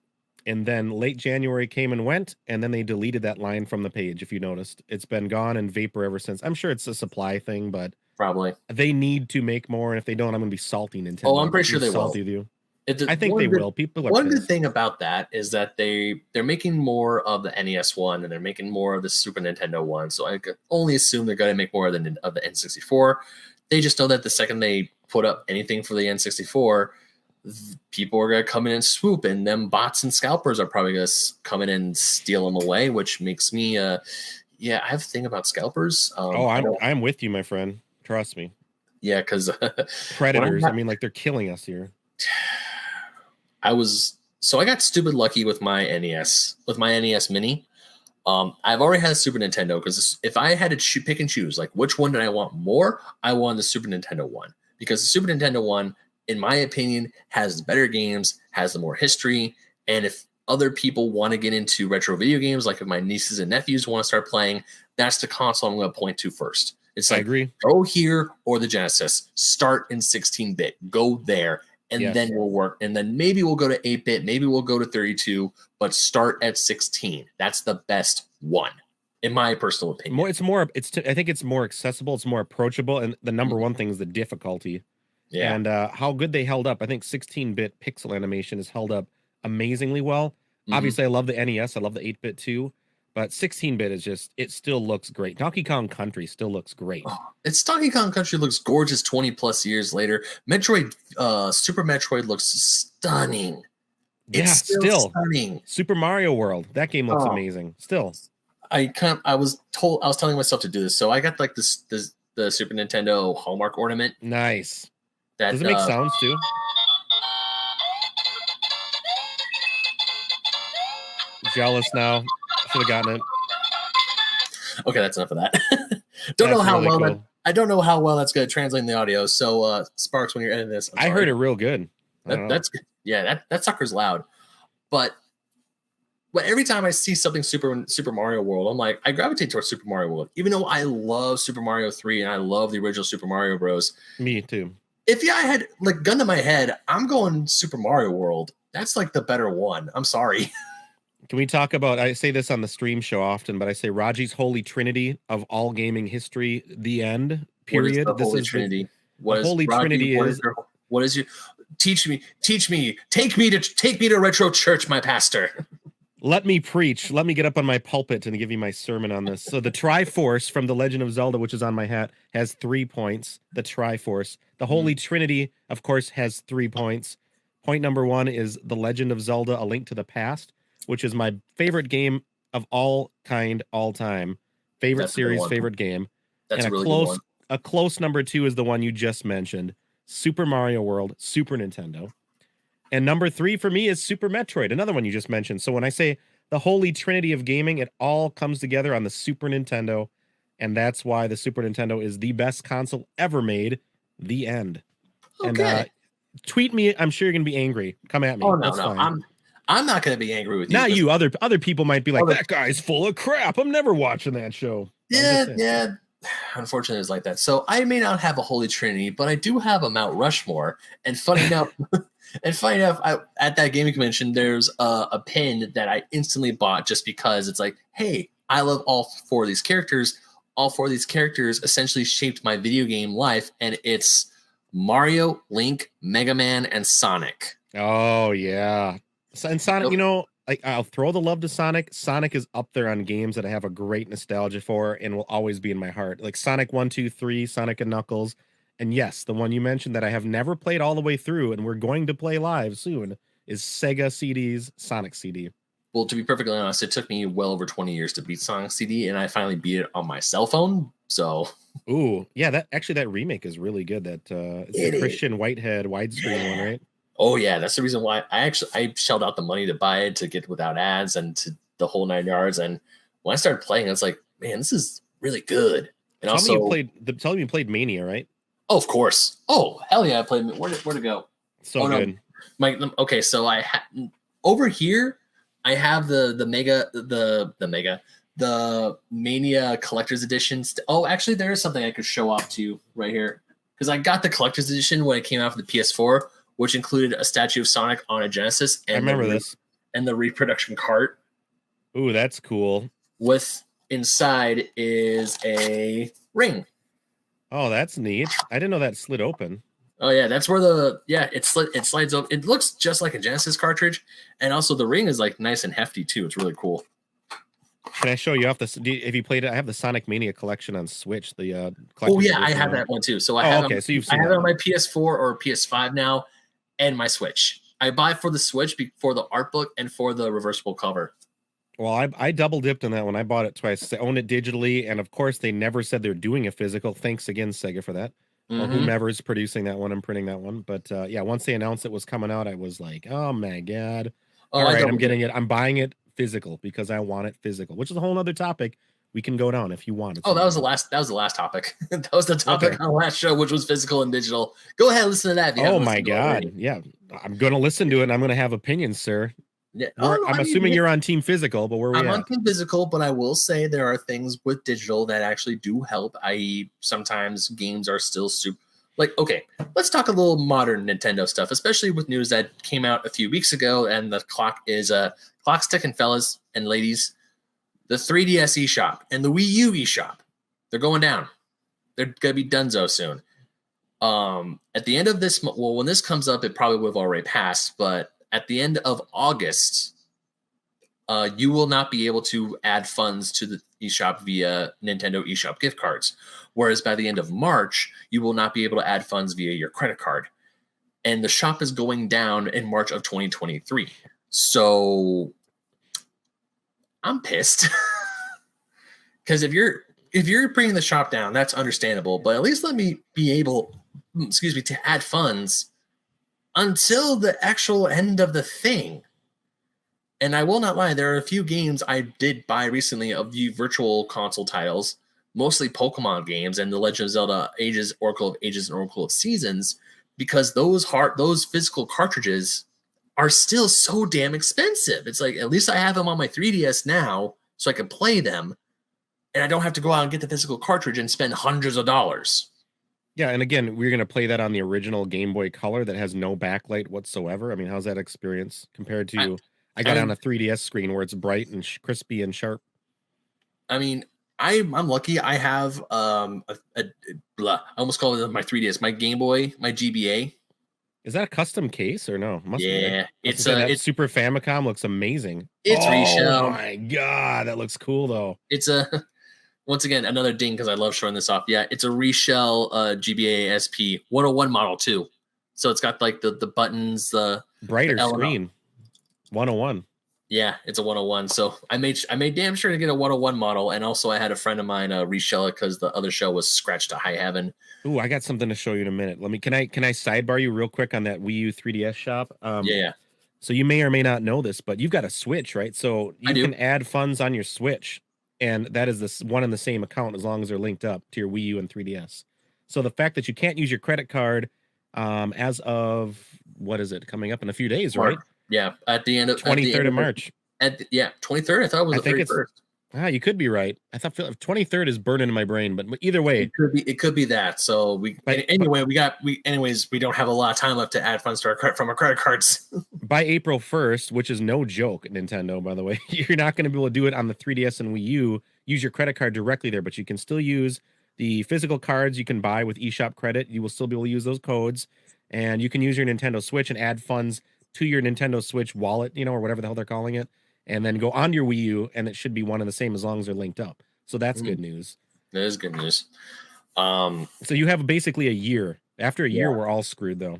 and then late January came and went, and then they deleted that line from the page. If you noticed, it's been gone and vapor ever since. I'm sure it's a supply thing, but probably they need to make more. And if they don't, I'm going to be salty Nintendo. Oh, I'm pretty sure they will. With you. I think they will. People are one good thing about that is that they're making more of the NES one and they're making more of the Super Nintendo one. So I could only assume they're going to make more of the N64. They just know that the second they put up anything for the N64, people are going to come in and swoop, and them bots and scalpers are probably going to come in and steal them away, which makes me I have a thing about scalpers. I'm with you, my friend. Trust me. Yeah, because predators. I mean, like, they're killing us here. I got stupid lucky with my NES, Mini. I've already had a Super Nintendo, because if I had to pick and choose, like, which one did I want more, I wanted the Super Nintendo one, because the Super Nintendo one, in my opinion, has the better games, has the more history, and if other people want to get into retro video games, like if my nieces and nephews want to start playing, that's the console I'm going to point to first. It's like, I agree. Go here or the Genesis. Start in 16-bit. Go there. And then we'll work. And then maybe we'll go to 8-bit. Maybe we'll go to 32. But start at 16. That's the best one, in my personal opinion. I think it's more accessible. It's more approachable. And the number one thing is the difficulty. Yeah. And how good they held up. I think 16-bit pixel animation has held up amazingly well. Obviously, I love the NES. I love the 8-bit too. But 16-bit is just, it still looks great. Donkey Kong Country still looks great. Donkey Kong Country looks gorgeous 20 plus years later. Metroid, Super Metroid looks stunning. It's still stunning. Super Mario World, that game looks amazing. Still. I was telling myself to do this. So I got like the Super Nintendo Hallmark ornament. Nice. Does it make sounds too? Jealous now. Should have gotten it. Okay, that's enough of that. I don't know how well that's going to translate in the audio. So, Sparks, when you're editing this, I heard it real good. That's good. Yeah, that sucker's loud. But every time I see something Super Mario World, I'm like, I gravitate towards Super Mario World, even though I love Super Mario 3 and I love the original Super Mario Bros. Me too. If I had like gun to my head, I'm going Super Mario World. That's like the better one. I'm sorry. Can we talk about, I say this on the stream show often, but I say Raji's holy trinity of all gaming history, the end, period. What is the Holy Trinity? The Holy Trinity is what is your teach me, take me to retro church, my pastor. Let me preach. Let me get up on my pulpit and give you my sermon on this. So the Triforce from The Legend of Zelda, which is on my hat, has 3 points. The Triforce. The Holy Trinity, of course, has 3 points. Point number 1 is The Legend of Zelda: A Link to the Past, which is my favorite game of all time. Favorite series, favorite game. That's and a really good one. A close number 2 is the one you just mentioned, Super Mario World, Super Nintendo. And number 3 for me is Super Metroid, another one you just mentioned. So when I say the holy trinity of gaming, it all comes together on the Super Nintendo. And that's why the Super Nintendo is the best console ever made. The end. Okay. And tweet me. I'm sure you're going to be angry. Come at me. Oh, no, fine. I'm not going to be angry with you. Not you. Other people might be like, that guy's full of crap. I'm never watching that show. Yeah. Unfortunately, it's like that. So I may not have a holy trinity, but I do have a Mount Rushmore. And funny enough, at that gaming convention, there's a pin that I instantly bought just because it's like, hey, I love all 4 of these characters. All 4 of these characters essentially shaped my video game life, and it's Mario, Link, Mega Man, and Sonic. Oh, yeah. And Sonic, I'll throw the love to Sonic. Sonic is up there on games that I have a great nostalgia for and will always be in my heart. Like Sonic 1, 2, 3, Sonic and Knuckles. And yes, the one you mentioned that I have never played all the way through and we're going to play live soon is Sega CD's Sonic CD. Well, to be perfectly honest, it took me well over 20 years to beat Sonic CD, and I finally beat it on my cell phone. So, ooh, yeah, that remake is really good. It's the Christian Whitehead widescreen one, right? Oh yeah, that's the reason why I shelled out the money to buy it, to get without ads and to the whole 9 yards. And when I started playing, I was like, man, this is really good. And tell me you played Mania, right? Oh, of course. Oh, hell yeah, I played. Where to go? So good. Okay, so over here, I have the Mania Collector's Edition. Oh, actually, there is something I could show off to you right here, because I got the Collector's Edition when it came out for the PS4, which included a statue of Sonic on a Genesis. And I remember this. And the reproduction cart. Ooh, that's cool. With inside is a ring. Oh, that's neat. I didn't know that slid open. Oh yeah, that's where it slides open. It looks just like a Genesis cartridge, and also the ring is like nice and hefty too. It's really cool. Can I show you off this? If you played it, I have the Sonic Mania collection on Switch. Oh yeah, I have that one too. So I have it on my PS4 or PS5 now, and my Switch. I buy for the Switch for the art book and for the reversible cover. Well, I double dipped on that one. I bought it twice. I own it digitally, and of course, they never said they're doing a physical. Thanks again, Sega, for that. Or whomever's producing that one and printing that one. But yeah, once they announced it was coming out, I was like, oh my god! All right, I'm getting it. I'm buying it physical because I want it physical, which is a whole other topic we can go down if you want it. Oh, that was the last topic. That was the topic on the last show, which was physical and digital. Go ahead, listen to that. Oh my god! Yeah, I'm going to listen to it, and I'm going to have opinions, sir. Yeah. I'm assuming you're on team physical, but where are we I'm on team physical, but I will say there are things with digital that actually do help, i.e. sometimes games are still super. Like, okay, let's talk a little modern Nintendo stuff, especially with news that came out a few weeks ago, and the clock's ticking, fellas and ladies. The 3DS eShop and the Wii U eShop, they're going down. They're going to be donezo soon. At the end of this, well, when this comes up, it probably would have already passed, but at the end of August, you will not be able to add funds to the eShop via Nintendo eShop gift cards. Whereas by the end of March, you will not be able to add funds via your credit card. And the shop is going down in March of 2023. So I'm pissed. Because if you're bringing the shop down, that's understandable. But at least let me be able, to add funds until the actual end of the thing. And I will not lie, there are a few games I did buy recently of the virtual console titles, mostly Pokemon games and The Legend of Zelda Ages, Oracle of Ages, and Oracle of Seasons, because those physical cartridges are still so damn expensive. It's like, at least I have them on my 3DS now so I can play them, and I don't have to go out and get the physical cartridge and spend hundreds of dollars. Yeah, and again, we're going to play that on the original Game Boy Color that has no backlight whatsoever. I mean, how's that experience compared to I got on a 3DS screen where it's bright and crispy and sharp? I mean, I'm lucky. I have I almost called it my 3DS, my Game Boy, my GBA. Is that a custom case or no? Must be. It's that Super Famicom looks amazing. It's reshell. Oh my god, that looks cool though. It's a once again another ding because I love showing this off. Yeah, it's a reshell GBA SP 101 model too. So it's got like the buttons, the brighter screen. 101. Yeah, it's a 101. So I made damn sure to get a 101 model, and also I had a friend of mine reshell it because the other shell was scratched to high heaven. Ooh, I got something to show you in a minute. Can I sidebar you real quick on that Wii U 3DS shop? Yeah. So you may or may not know this, but you've got a Switch, right? So you can add funds on your Switch, and that is this one in the same account as long as they're linked up to your Wii U and 3DS. So the fact that you can't use your credit card as of, what is it, coming up in a few days, right? Yeah, at the end of 23rd of March. 23rd. I thought it was the 31st. You could be right. I thought 23rd is burning in my brain, but either way, it could be that. So we don't have a lot of time left to add funds to from our credit cards. By April 1st, which is no joke, Nintendo, by the way, you're not going to be able to do it on the 3DS and Wii U. Use your credit card directly there, but you can still use the physical cards you can buy with eShop credit. You will still be able to use those codes, and you can use your Nintendo Switch and add funds to your Nintendo Switch wallet, or whatever the hell they're calling it, and then go on your Wii U, and it should be one and the same as long as they're linked up. So that's good news. That is good news. So you have basically a year. After a year, we're all screwed, though.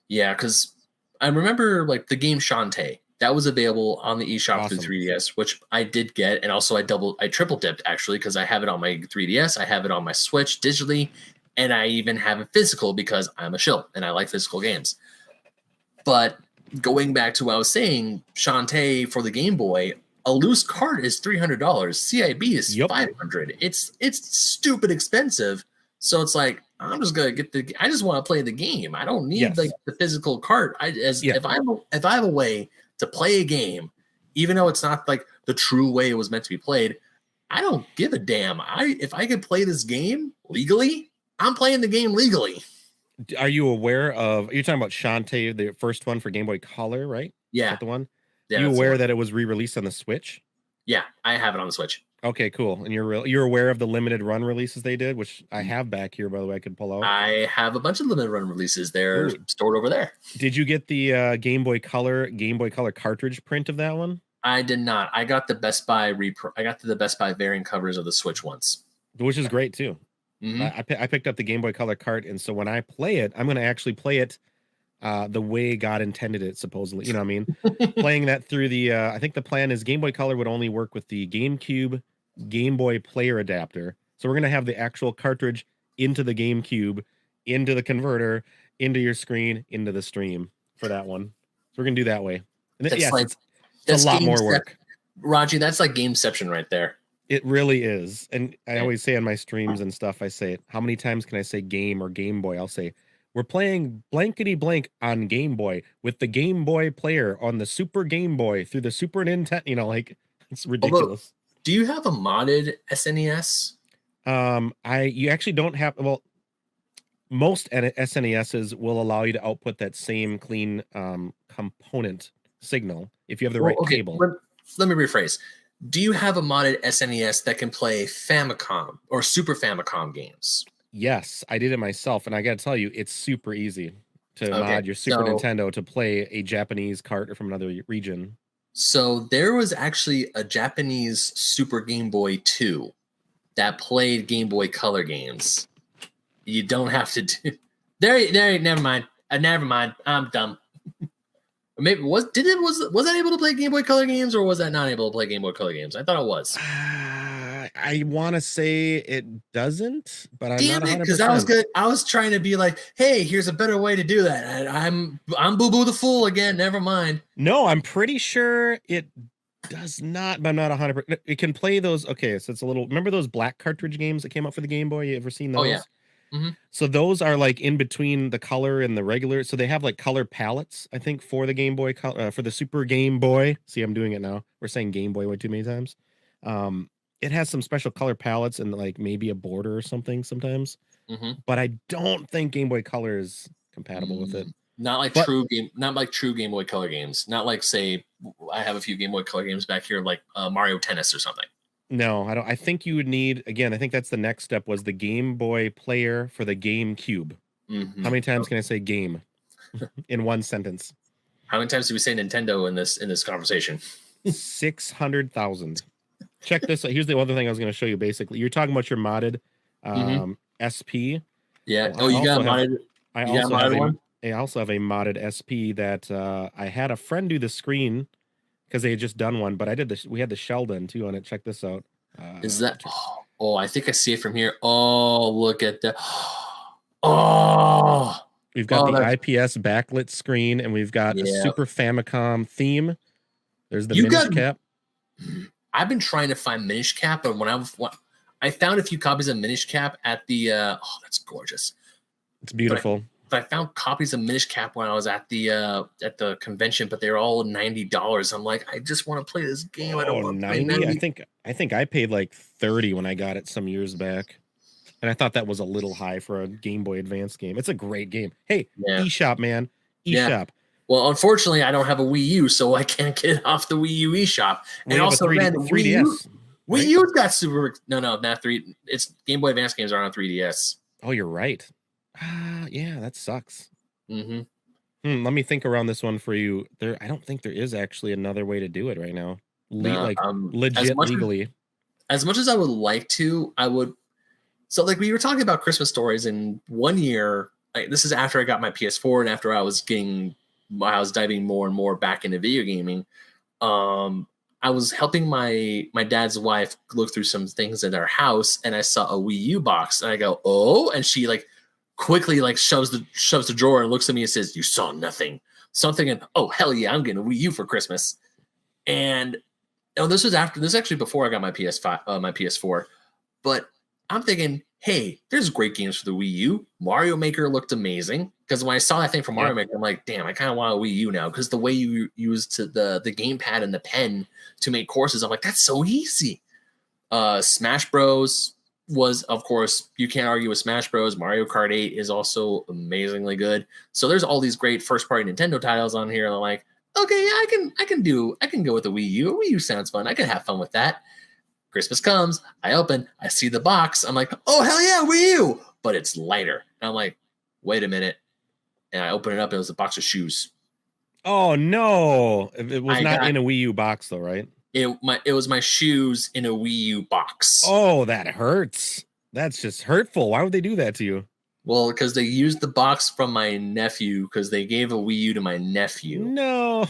Yeah, because I remember like the game Shantae. That was available on the eShop through 3DS, which I did get, and also I triple dipped actually because I have it on my 3DS, I have it on my Switch digitally, and I even have it physical because I'm a shill and I like physical games. But going back to what I was saying, Shantae for the Game Boy, a loose card is $300. CIB is $500. It's stupid expensive. So it's like, I'm just gonna I just want to play the game. I don't need like the physical card. If I have a way to play a game, even though it's not like the true way it was meant to be played, I don't give a damn. If I could play this game legally, I'm playing the game legally. Are you aware of? You're talking about Shantae, the first one for Game Boy Color, right? Yeah, is that the one. Yeah, you aware that it was re-released on the Switch? Yeah, I have it on the Switch. Okay, cool. And you're aware of the limited run releases they did, which I have back here, by the way. I could pull out. I have a bunch of limited run releases. They're stored over there. Did you get the Game Boy Color cartridge print of that one? I did not. I got the Best Buy variant covers of the Switch once, which is great too. Mm-hmm. I picked up the Game Boy Color cart, and so when I play it, I'm going to actually play it the way God intended it, supposedly. You know what I mean? Playing that through the, I think the plan is Game Boy Color would only work with the GameCube Game Boy player adapter. So we're going to have the actual cartridge into the GameCube, into the converter, into your screen, into the stream for that one. So we're going to do that way. And it's a lot more work. Raji, that's like Gameception right there. It really is. And I always say on my streams and stuff, I say, how many times can I say game or Game Boy? I'll say, we're playing blankety blank on Game Boy with the Game Boy player on the Super Game Boy through the Super Nintendo. Like, it's ridiculous. Although, do you have a modded SNES? You actually don't have, well, most SNESs will allow you to output that same clean component signal if you have the right cable. Let me rephrase. Do you have a modded SNES that can play Famicom or Super Famicom games? Yes, I did it myself, and I got to tell you, it's super easy to mod your Super Nintendo to play a Japanese cart from another region. So there was actually a Japanese Super Game Boy 2 that played Game Boy Color games. You don't have to do there. Never mind. Never mind. I'm dumb. Maybe was that able to play Game Boy Color games, or was that not able to play Game Boy Color games? I thought it was. I want to say it doesn't, but I'm not 100%. Because I was trying to be like, hey, here's a better way to do that. I'm Boo Boo the Fool again. Never mind. No, I'm pretty sure it does not, but I'm not 100%. It can play those. Okay, so it's a little. Remember those black cartridge games that came out for the Game Boy? You ever seen those? Oh yeah. Mm-hmm. So those are like in between the color and the regular. So they have like color palettes, I think, for the Game Boy, for the Super Game Boy. See, I'm doing it now. We're saying Game Boy way too many times. It has some special color palettes and like maybe a border or something sometimes. Mm-hmm. But I don't think Game Boy Color is compatible with it. Not like true Game Boy Color games. Not like, say, I have a few Game Boy Color games back here, like Mario Tennis or something. No, I don't. I think you would need, again, I think that's the next step, was the Game Boy player for the GameCube. Mm-hmm. How many times can I say game in one sentence? How many times do we say Nintendo in this conversation? 600,000. Check this out. Here's the other thing I was going to show you. Basically, you're talking about your modded SP. Yeah. Well, you got modded. I also have a modded SP that I had a friend do the screen because they had just done one, but I did this. We had the shell done too on it. Check this out. Is that? Oh, I think I see it from here. Oh, look at that. Oh, we've got the IPS backlit screen, and we've got a Super Famicom theme. There's the Minish Cap. I've been trying to find Minish Cap, but when I found a few copies of Minish Cap at the that's gorgeous. It's beautiful. But I found copies of Minish Cap when I was at the convention, but they were all $90. I'm like, I just want to play this game. I don't want to play 90. I think I paid like 30 when I got it some years back. And I thought that was a little high for a Game Boy Advance game. It's a great game. Hey, eShop, man. eShop. Yeah. Well, unfortunately, I don't have a Wii U, so I can't get it off the Wii U eShop. And also, 3DS. Wii U's got super... No, not 3... It's Game Boy Advance games are on 3DS. Oh, you're right. Yeah, that sucks. Mm-hmm. Let me think around this one for you. I don't think there is actually another way to do it right now. Legit legally. As much as I would like to, I would... So, like, we were talking about Christmas stories, and one year... this is after I got my PS4 and after I was diving more and more back into video gaming. I was helping my dad's wife look through some things in our house, and I saw a Wii U box, and I go, "Oh!" And she like quickly like shoves the drawer and looks at me and says, "You saw nothing." Something, and oh hell yeah, I'm getting a Wii U for Christmas. And this was actually before I got my PS4, but I'm thinking, hey, there's great games for the Wii U. Mario Maker looked amazing. Because when I saw that thing from Mario Maker, I'm like, damn, I kind of want a Wii U now. Because the way you use the gamepad and the pen to make courses, I'm like, that's so easy. Smash Bros. Was, of course, you can't argue with Smash Bros. Mario Kart 8 is also amazingly good. So there's all these great first-party Nintendo titles on here. And I'm like, okay, yeah, I can go with the Wii U. A Wii U sounds fun. I can have fun with that. Christmas comes, I open, I see the box. I'm like, oh, hell yeah, Wii U. But it's lighter. And I'm like, wait a minute. And I open it up, and it was a box of shoes. Oh, no. It was not in a Wii U box, though, right? It was my shoes in a Wii U box. Oh, that hurts. That's just hurtful. Why would they do that to you? Well, because they used the box from my nephew, because they gave a Wii U to my nephew. No.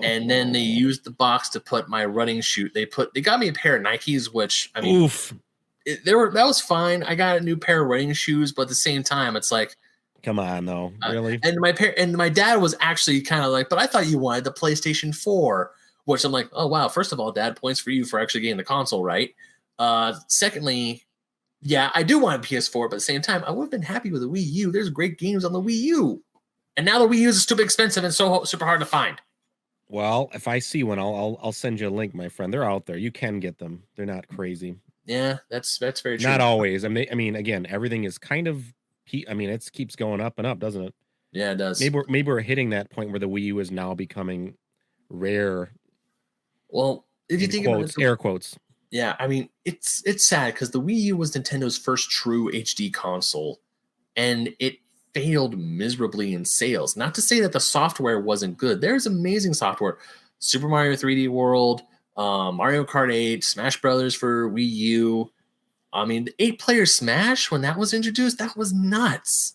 And then they used the box to put my running shoe. They got me a pair of Nikes, which, I mean, oof. That was fine. I got a new pair of running shoes, but at the same time, it's like, come on, though, really. And my dad was actually kind of like, but I thought you wanted the PlayStation 4, which I'm like, oh wow. First of all, Dad, points for you for actually getting the console right. Secondly, yeah, I do want a PS4, but at the same time, I would have been happy with a Wii U. There's great games on the Wii U, and now the Wii U is stupid expensive and so super hard to find. Well, if I see one, I'll send you a link, my friend. They're out there. You can get them. They're not crazy. Yeah, that's very true. Not always. I mean, again, everything is kind of. I mean, it keeps going up and up, doesn't it? Yeah, it does. Maybe we're hitting that point where the Wii U is now becoming rare. Well, if you think about it, air quotes. Yeah, I mean, it's sad because the Wii U was Nintendo's first true HD console, and it failed miserably in sales. Not to say that the software wasn't good. There's amazing software. Super Mario 3D World, Mario Kart 8, Smash Brothers for Wii U. I mean, the 8-player Smash, when that was introduced, that was nuts.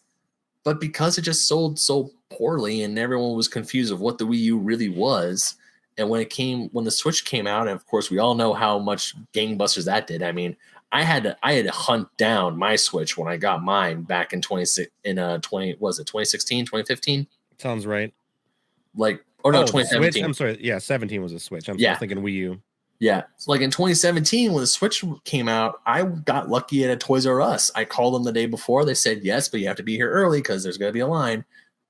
But because it just sold so poorly and everyone was confused of what the Wii U really was, and when the Switch came out, and of course we all know how much gangbusters that did. I mean, I had to hunt down my Switch when I got mine back in 2016, 2015? Sounds right. Like, or no, 2017. Switch? I'm sorry. Yeah, 17 was a Switch. I was thinking Wii U. Yeah. So like in 2017, when the Switch came out, I got lucky at a Toys R Us. I called them the day before. They said, yes, but you have to be here early because there's going to be a line.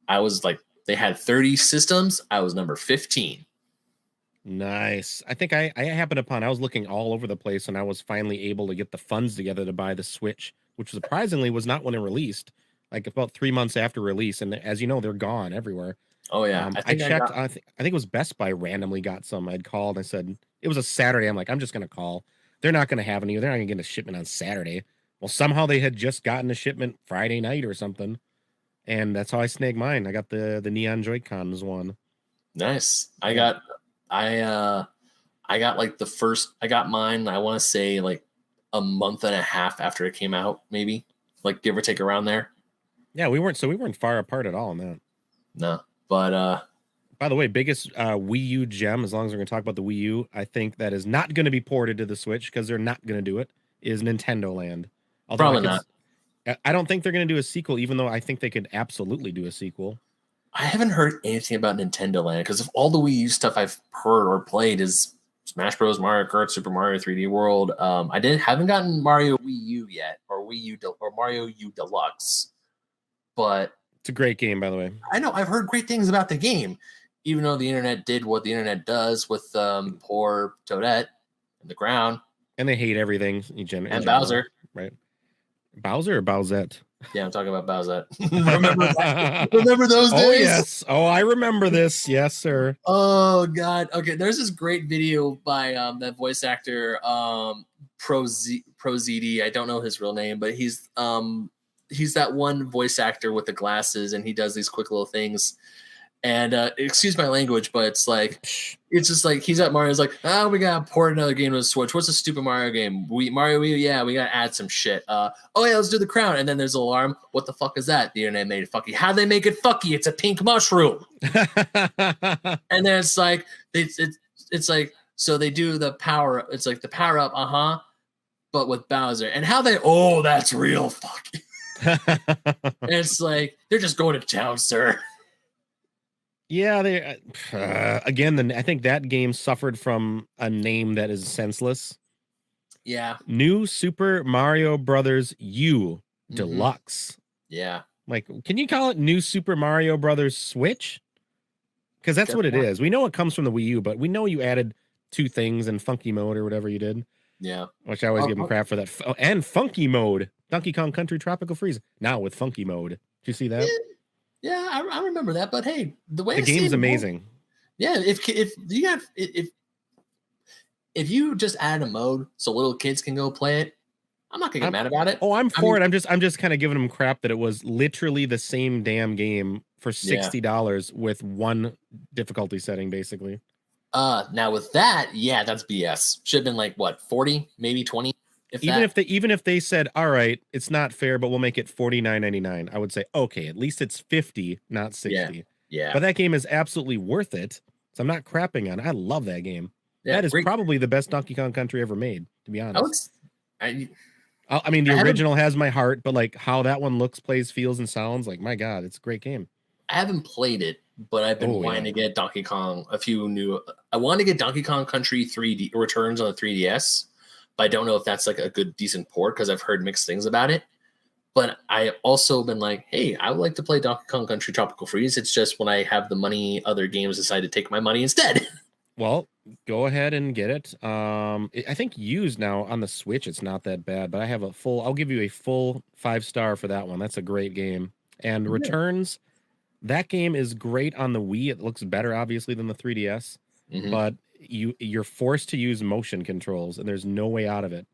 I was like, they had 30 systems. I was number 15. Nice. I think I happened upon, I was looking all over the place and I was finally able to get the funds together to buy the Switch, which surprisingly was not when it released, like about 3 months after release. And as you know, they're gone everywhere. Oh, yeah. I checked. I think it was Best Buy randomly got some. I'd called. I said it was a Saturday. I'm like, I'm just gonna call. They're not gonna have any. They're not gonna get a shipment on Saturday. Well, somehow they had just gotten a shipment Friday night or something, and that's how I snagged mine. I got the Neon Joy-Cons one. Nice. I got like the first. I got mine. I want to say like a month and a half after it came out, maybe like give or take around there. Yeah, we weren't far apart at all on that. No. But by the way, biggest Wii U gem, as long as we're going to talk about the Wii U, I think that is not going to be ported to the Switch because they're not going to do it, is Nintendo Land. Although probably not. I don't think they're going to do a sequel, even though I think they could absolutely do a sequel. I haven't heard anything about Nintendo Land because of all the Wii U stuff I've heard or played is Smash Bros, Mario Kart, Super Mario 3D World. I haven't gotten Mario Wii U yet, or Mario U Deluxe, but it's a great game, by the way. I know I've heard great things about the game, even though the internet did what the internet does with poor Toadette and the ground, and they hate everything and Bowser, right? Bowser or Bowsette? Yeah, I'm talking about Bowsette. Remember those days? Oh yes. Oh, I remember this. Yes, sir. Oh God. Okay, there's this great video by that voice actor ProZD. I don't know his real name, but he's that one voice actor with the glasses, and he does these quick little things. And excuse my language, but it's just like he's at Mario's like, we gotta port another game to the Switch. What's a stupid Mario game? Mario Wii U, yeah, we gotta add some shit. Oh yeah, let's do the crown. And then there's an alarm. What the fuck is that? The internet made it fucky. How'd they make it fucky? It's a pink mushroom. And then it's like it's like, so they do the power. It's like the power up, but with Bowser. And how that's real fucky. And it's like they're just going to town, sir. Yeah, they again. I think that game suffered from a name that is senseless. Yeah, New Super Mario Brothers U Deluxe. Yeah, like, can you call it New Super Mario Brothers Switch? Because that's what it is. We know it comes from the Wii U, but we know you added 2 things in Funky Mode or whatever you did. Yeah, which I always give them crap for that. And Funky Mode, Donkey Kong Country Tropical Freeze. Now with Funky Mode, did you see that? Yeah, I remember that. But hey, the game's amazing. Yeah, if you just add a mode so little kids can go play it, I'm not gonna get mad about it. Oh, I'm for it. I'm just kind of giving them crap that it was literally the same damn game for $60 with 1 difficulty setting, basically. Now with that, yeah, that's BS. Should have been like what, 40, maybe 20. Even if they said, all right, it's not fair, but we'll make it $49.99, I would say, okay, at least it's 50, not 60. Yeah. But that game is absolutely worth it. So I'm not crapping on it. I love that game. Yeah, that is probably the best Donkey Kong Country ever made, to be honest. I mean, the original has my heart, but like how that one looks, plays, feels, and sounds, like, my God, it's a great game. I haven't played it, but I've been wanting to get Donkey Kong I want to get Donkey Kong Country 3D Returns on the 3DS. But I don't know if that's like a good, decent port because I've heard mixed things about it. But I also been like, hey, I would like to play Donkey Kong Country Tropical Freeze. It's just when I have the money, other games decide to take my money instead. Well, go ahead and get it. I think used now on the Switch, it's not that bad. But I have I'll give you a full 5-star for that one. That's a great game. And Returns, that game is great on the Wii. It looks better, obviously, than the 3DS. But you're forced to use motion controls, and there's no way out of it.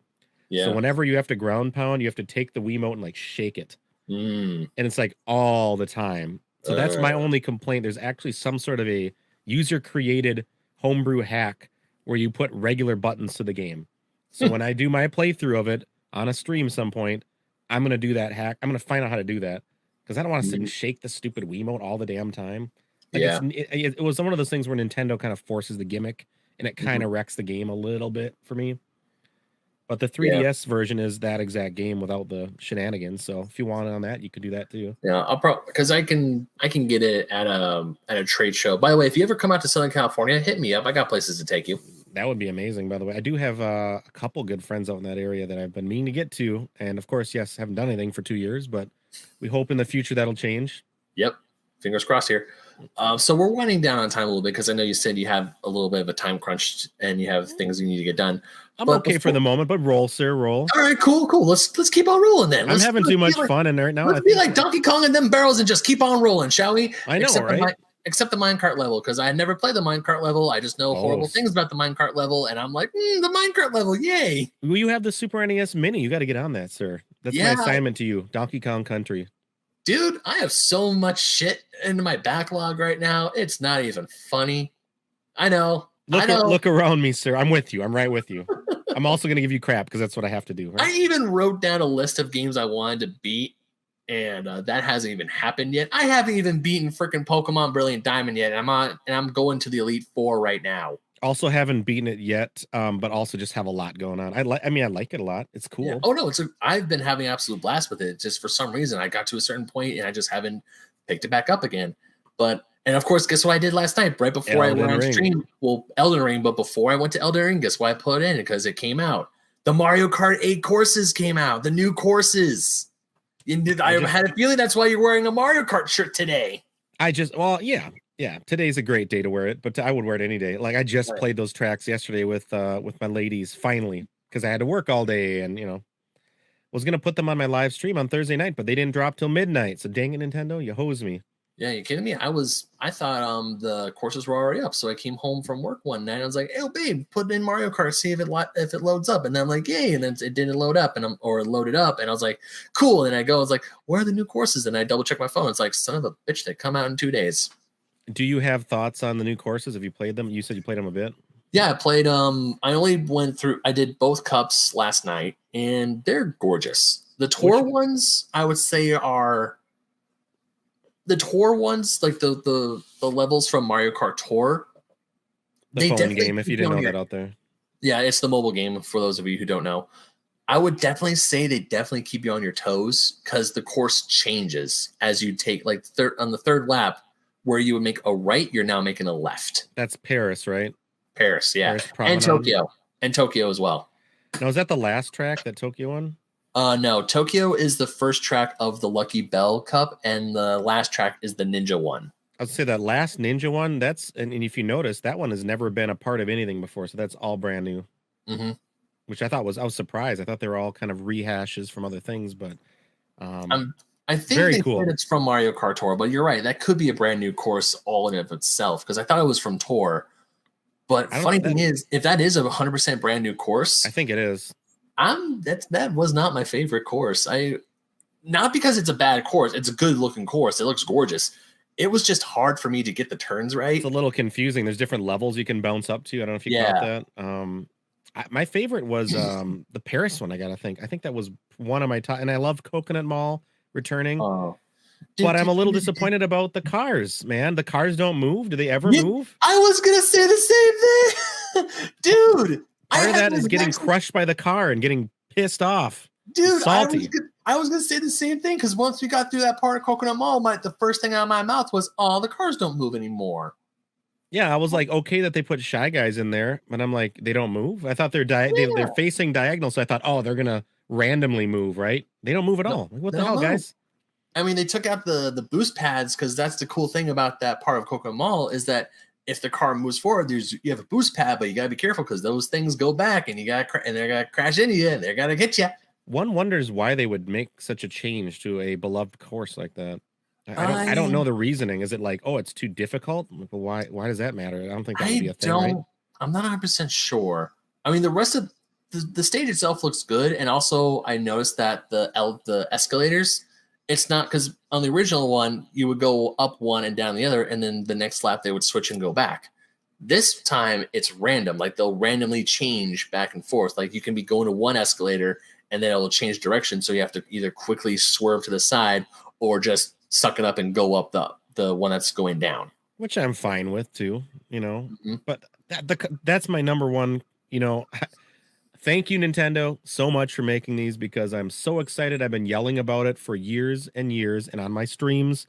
Yeah. So whenever you have to ground pound, you have to take the Wiimote and like shake it. And it's like all the time. So that's my only complaint. There's actually some sort of a user-created homebrew hack where you put regular buttons to the game. So when I do my playthrough of it on a stream some point, I'm going to do that hack. I'm going to find out how to do that because I don't want to sit and shake the stupid Wiimote all the damn time. Like it was one of those things where Nintendo kind of forces the gimmick, and it kind of wrecks the game a little bit for me. But the 3DS version is that exact game without the shenanigans. So if you want it on that, you could do that too. Yeah, I'll because I can get it at a trade show. By the way, if you ever come out to Southern California, hit me up. I got places to take you. That would be amazing, by the way. I do have a couple good friends out in that area that I've been meaning to get to. And of course, yes, haven't done anything for 2 years, but we hope in the future that'll change. Yep. Fingers crossed here. So we're winding down on time a little bit because I know you said you have a little bit of a time crunch and you have things you need to get done. I'm okay for the moment, but roll, sir, roll. All right, cool. Let's keep on rolling then. I'm having too much fun in there now. Let's be like Donkey Kong and them barrels and just keep on rolling, shall we? I know, right? Except the minecart level, because I never played the minecart level. I just know horrible things about the minecart level, and I'm like, the minecart level, yay! Well, you have the Super NES Mini. You got to get on that, sir. That's my assignment to you, Donkey Kong Country. Dude, I have so much shit into my backlog right now. It's not even funny. I know. Look around me, sir. I'm with you. I'm right with you. I'm also going to give you crap because that's what I have to do. Right? I even wrote down a list of games I wanted to beat, and that hasn't even happened yet. I haven't even beaten freaking Pokemon Brilliant Diamond yet. I'm going to the Elite Four right now. Also haven't beaten it yet, but also just have a lot going on. I like it a lot. It's cool. Yeah. Oh no, I've been having an absolute blast with it. Just for some reason, I got to a certain point and I just haven't picked it back up again. And of course, guess what I did last night? Right before I went on stream. Well, Elden Ring, but before I went to Elden Ring, guess what I put in? Because it came out. The Mario Kart 8 courses came out. The new courses. I had a feeling that's why you're wearing a Mario Kart shirt today. Yeah, today's a great day to wear it, but I would wear it any day. Like I just played those tracks yesterday with my ladies finally because I had to work all day and was gonna put them on my live stream on Thursday night, but they didn't drop till midnight. So dang it, Nintendo, you hose me. Yeah, you kidding me? I thought the courses were already up, so I came home from work one night. And I was like, "Hey, babe, put in Mario Kart, see if it loads up." And then I'm like, "Yay!" And then it didn't load up, or it loaded up, and I was like, "Cool." And I was like, "Where are the new courses?" And I double check my phone. It's like, son of a bitch, they come out in 2 days. Do you have thoughts on the new courses? Have you played them? You said you played them a bit. Yeah, I played. I only went through. I did both cups last night, and they're gorgeous. The tour ones, I would say, are. The tour ones, like the levels from Mario Kart Tour, the phone game. If you didn't know that out there, yeah, it's the mobile game. For those of you who don't know, I would definitely say they definitely keep you on your toes because the course changes as you take on the third lap, where you would make a right, you're now making a left. That's Paris, right? Paris, yeah, and Tokyo as well. Now, is that the last track, that Tokyo one? No, Tokyo is the first track of the Lucky Bell Cup, and the last track is the Ninja one. I'd say that last Ninja one, and if you notice, that one has never been a part of anything before, so that's all brand new. Mm-hmm. Which I was surprised. I thought they were all kind of rehashes from other things, but I think they said it's from Mario Kart Tour, but you're right. That could be a brand new course all in of itself, because I thought it was from Tour. But funny thing is, if that is a 100% brand new course, I think it is. That was not my favorite course. Not because it's a bad course. It's a good looking course. It looks gorgeous. It was just hard for me to get the turns right. It's a little confusing. There's different levels you can bounce up to. I don't know if you got that. My favorite was the Paris one. I think that was one of my top. And I love Coconut Mall returning. But I'm a little disappointed about the cars, man. The cars don't move. Do they ever move? I was gonna say the same thing, dude. Part of that is getting crushed by the car and getting pissed off. Dude, salty. I was going to say the same thing because once we got through that part of Coconut Mall, the first thing out of my mouth was, "Oh, the cars don't move anymore." Yeah, I was like, okay that they put Shy Guys in there, but I'm like, they don't move. I thought they're facing diagonal, so I thought, oh, they're going to randomly move, right? They don't move at all. Like, what the hell, guys? I mean, they took out the boost pads because that's the cool thing about that part of Coconut Mall is that if the car moves forward, you have a boost pad, but you gotta be careful because those things go back and they're gonna crash into you and they're gonna get you. One wonders why they would make such a change to a beloved course like that. I don't know the reasoning. Is it like, oh, it's too difficult? But why does that matter? I don't think that would be a thing. Right? I'm not 100% sure. I mean, the rest of the stage itself looks good, and also I noticed that the escalators. It's not because on the original one, you would go up one and down the other, and then the next lap they would switch and go back. This time it's random. Like they'll randomly change back and forth. Like you can be going to one escalator and then it'll change direction. So you have to either quickly swerve to the side or just suck it up and go up the one that's going down. Which I'm fine with too, But that's my number one, Thank you, Nintendo, so much for making these because I'm so excited. I've been yelling about it for years and years and on my streams,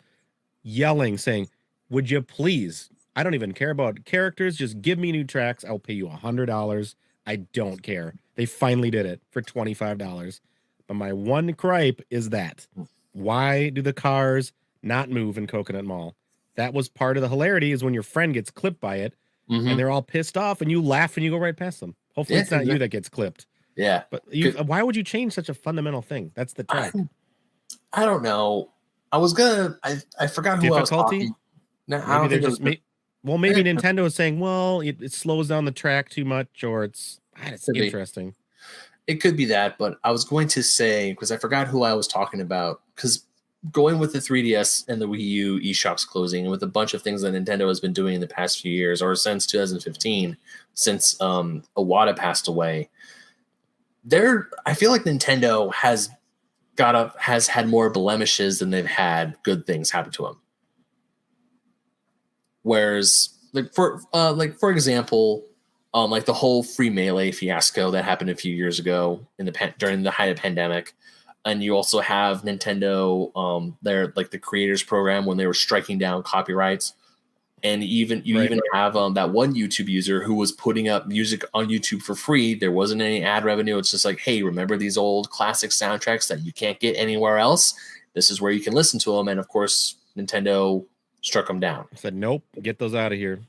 saying, would you please? I don't even care about characters. Just give me new tracks. I'll pay you $100. I don't care. They finally did it for $25. But my one gripe is that why do the cars not move in Coconut Mall? That was part of the hilarity, is when your friend gets clipped by it and they're all pissed off and you laugh and you go right past them. Hopefully it's not you that gets clipped. Yeah. But why would you change such a fundamental thing? That's the track. I don't know. I forgot who I was talking. No, I don't think it was. Maybe Nintendo is saying, well, it slows down the track too much, or it's interesting. It could be that, but I was going to say, because I forgot who I was talking about, because going with the 3DS and the Wii U eShops closing, and with a bunch of things that Nintendo has been doing in the past few years, or since 2015, since Iwata passed away, I feel like Nintendo has had more blemishes than they've had good things happen to them. Whereas, for example, like the whole free Melee fiasco that happened a few years ago during the height of pandemic, and you also have Nintendo, their like the creators program when they were striking down copyrights, and even have that one YouTube user who was putting up music on YouTube for free. There wasn't any ad revenue. It's just like, hey, remember these old classic soundtracks that you can't get anywhere else? This is where you can listen to them. And of course, Nintendo struck them down. Said, nope, get those out of here.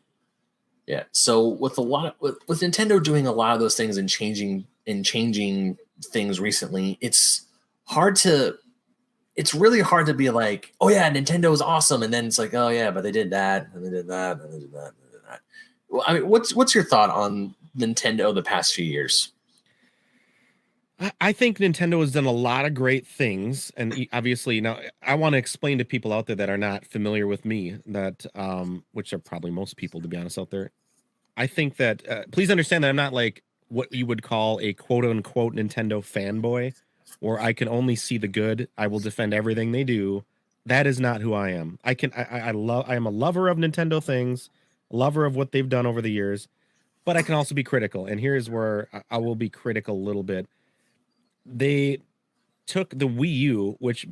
Yeah. So with Nintendo doing a lot of those things and changing things recently, it's really hard to be like, oh yeah, Nintendo is awesome, and then it's like, oh yeah, but they did that, and they did that, and they did that, and they did that. Well, I mean, what's your thought on Nintendo the past few years? I think Nintendo has done a lot of great things, and obviously now I want to explain to people out there that are not familiar with me, that which are probably most people, to be honest, out there. I think that please understand that I'm not like what you would call a quote unquote Nintendo fanboy, where I can only see the good. I will defend everything they do. That is not who I am. I am a lover of Nintendo things, a lover of what they've done over the years, but I can also be critical. And here's where I will be critical a little bit. They took the Wii U, which,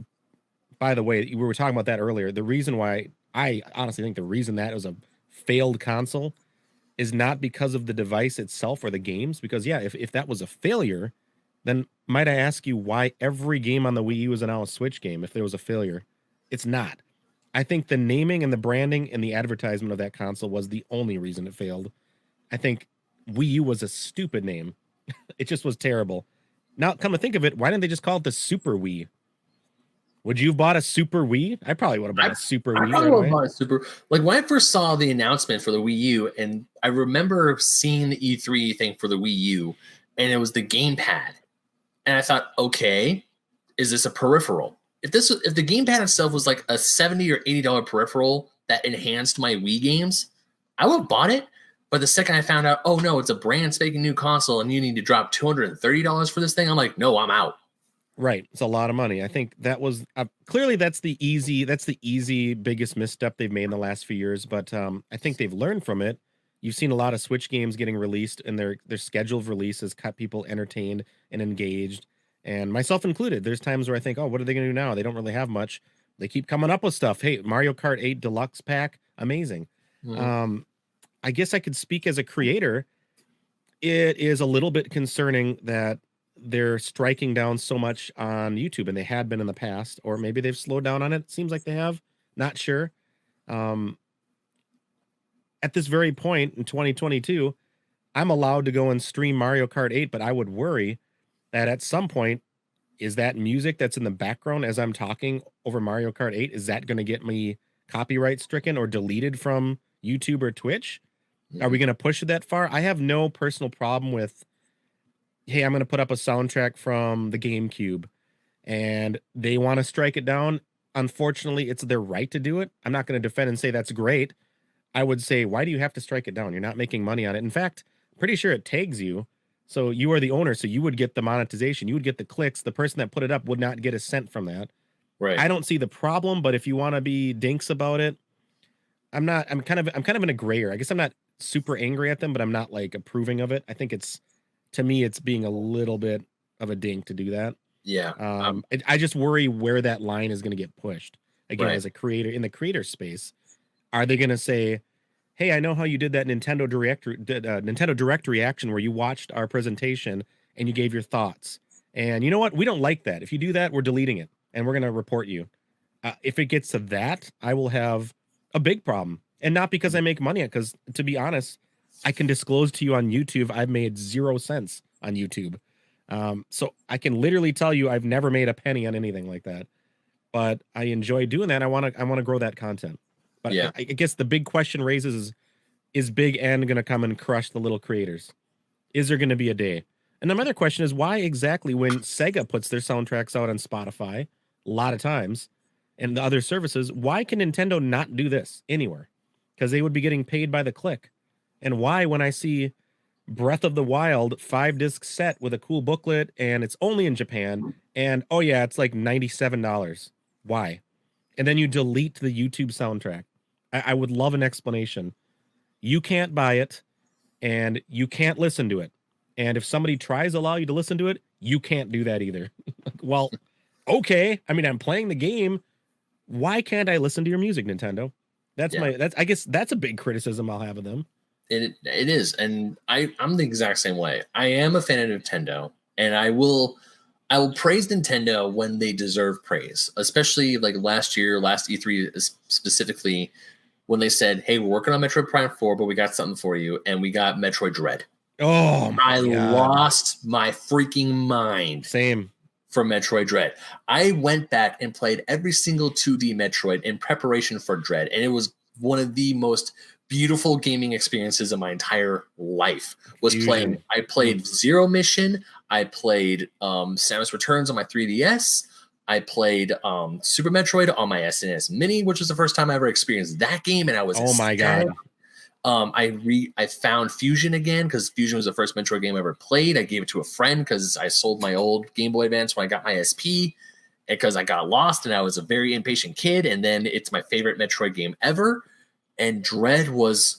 by the way, we were talking about that earlier. The reason why I honestly think the reason that it was a failed console is not because of the device itself or the games. Because yeah, if that was a failure, then might I ask you why every game on the Wii U is now a Switch game if there was a failure? It's not. I think the naming and the branding and the advertisement of that console was the only reason it failed. I think Wii U was a stupid name. It just was terrible. Now, come to think of it, why didn't they just call it the Super Wii? Would you have bought a Super Wii? I probably would have bought a Super Wii. I probably would have bought a Super. Like when I first saw the announcement for the Wii U, and I remember seeing the E3 thing for the Wii U, and it was the gamepad, and I thought, okay, is this a peripheral? If the gamepad itself was like a $70 or $80 peripheral that enhanced my Wii games, I would have bought it. But the second I found out, oh no, it's a brand spanking new console, and you need to drop $230 for this thing, I'm like, no, I'm out. Right. It's a lot of money. I think that was clearly that's the easy biggest misstep they've made in the last few years. But I think they've learned from it. You've seen a lot of Switch games getting released, and their scheduled releases cut people entertained and engaged, and myself included. There's times where I think, oh, what are they going to do now? They don't really have much. They keep coming up with stuff. Hey, Mario Kart 8 Deluxe Pack, amazing. I guess I could speak as a creator. It is a little bit concerning that they're striking down so much on YouTube, and they had been in the past, or maybe they've slowed down on it. Seems like they have. Not sure. At this very point in 2022, I'm allowed to go and stream Mario Kart 8, but I would worry that at some point, is that music that's in the background as I'm talking over Mario Kart 8, is that going to get me copyright stricken or deleted from YouTube or Twitch? Are we going to push it that far? I have no personal problem with, hey, I'm going to put up a soundtrack from the GameCube, and they want to strike it down. Unfortunately, it's their right to do it. I'm not going to defend and say that's great. I would say, why do you have to strike it down? You're not making money on it. In fact, I'm pretty sure it tags you. So you are the owner, so you would get the monetization. You would get the clicks. The person that put it up would not get a cent from that. Right. I don't see the problem, but if you want to be dinks about it, I'm kind of in a gray area. I guess I'm not super angry at them, but I'm not like approving of it. I think to me, it's being a little bit of a dink to do that. Yeah. I just worry where that line is going to get pushed. Again, right. As a creator in the creator space, are they going to say, hey, I know how you did that Nintendo Direct reaction where you watched our presentation and you gave your thoughts. And you know what? We don't like that. If you do that, we're deleting it and we're going to report you. If it gets to that, I will have a big problem. And not because I make money, because to be honest, I can disclose to you on YouTube, I've made 0 cents on YouTube. So I can literally tell you I've never made a penny on anything like that. But I enjoy doing that. I want to grow that content. But Yeah. I guess the big question raises is Big N going to come and crush the little creators? Is there going to be a day? And another question is why exactly when Sega puts their soundtracks out on Spotify a lot of times and the other services, why can Nintendo not do this anywhere? Because they would be getting paid by the click. And why when I see Breath of the Wild 5-disc set with a cool booklet and it's only in Japan and oh yeah, it's like $97. Why? And then you delete the YouTube soundtrack. I would love an explanation. You can't buy it and you can't listen to it. And if somebody tries to allow you to listen to it, you can't do that either. Well, okay. I mean, I'm playing the game. Why can't I listen to your music, Nintendo? I guess that's a big criticism I'll have of them. It is, and I'm the exact same way. I am a fan of Nintendo, and I will praise Nintendo when they deserve praise, especially like last E3 specifically, when they said, "Hey, we're working on Metroid Prime 4, but we got something for you," and we got Metroid Dread. Oh my God. Lost my freaking mind. Same. For Metroid Dread. I went back and played every single 2D Metroid in preparation for Dread, and it was one of the most beautiful gaming experiences of my entire life. I played Zero Mission, I played Samus Returns on my 3DS, I played Super Metroid on my SNES Mini, which was the first time I ever experienced that game, and I was my God. I found Fusion again because Fusion was the first Metroid game I ever played. I gave it to a friend because I sold my old Game Boy Advance when I got my SP because I got lost and I was a very impatient kid. And then it's my favorite Metroid game ever. And Dread was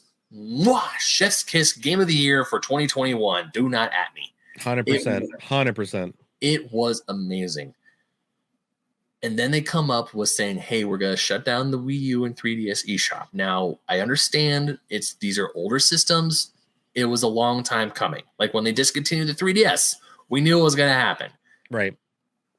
chef's kiss game of the year for 2021. Do not at me. 100%. 100%. It was amazing. And then they come up with saying, hey, we're going to shut down the Wii U and 3DS eShop. Now, I understand these are older systems. It was a long time coming. Like when they discontinued the 3DS, we knew it was going to happen. Right.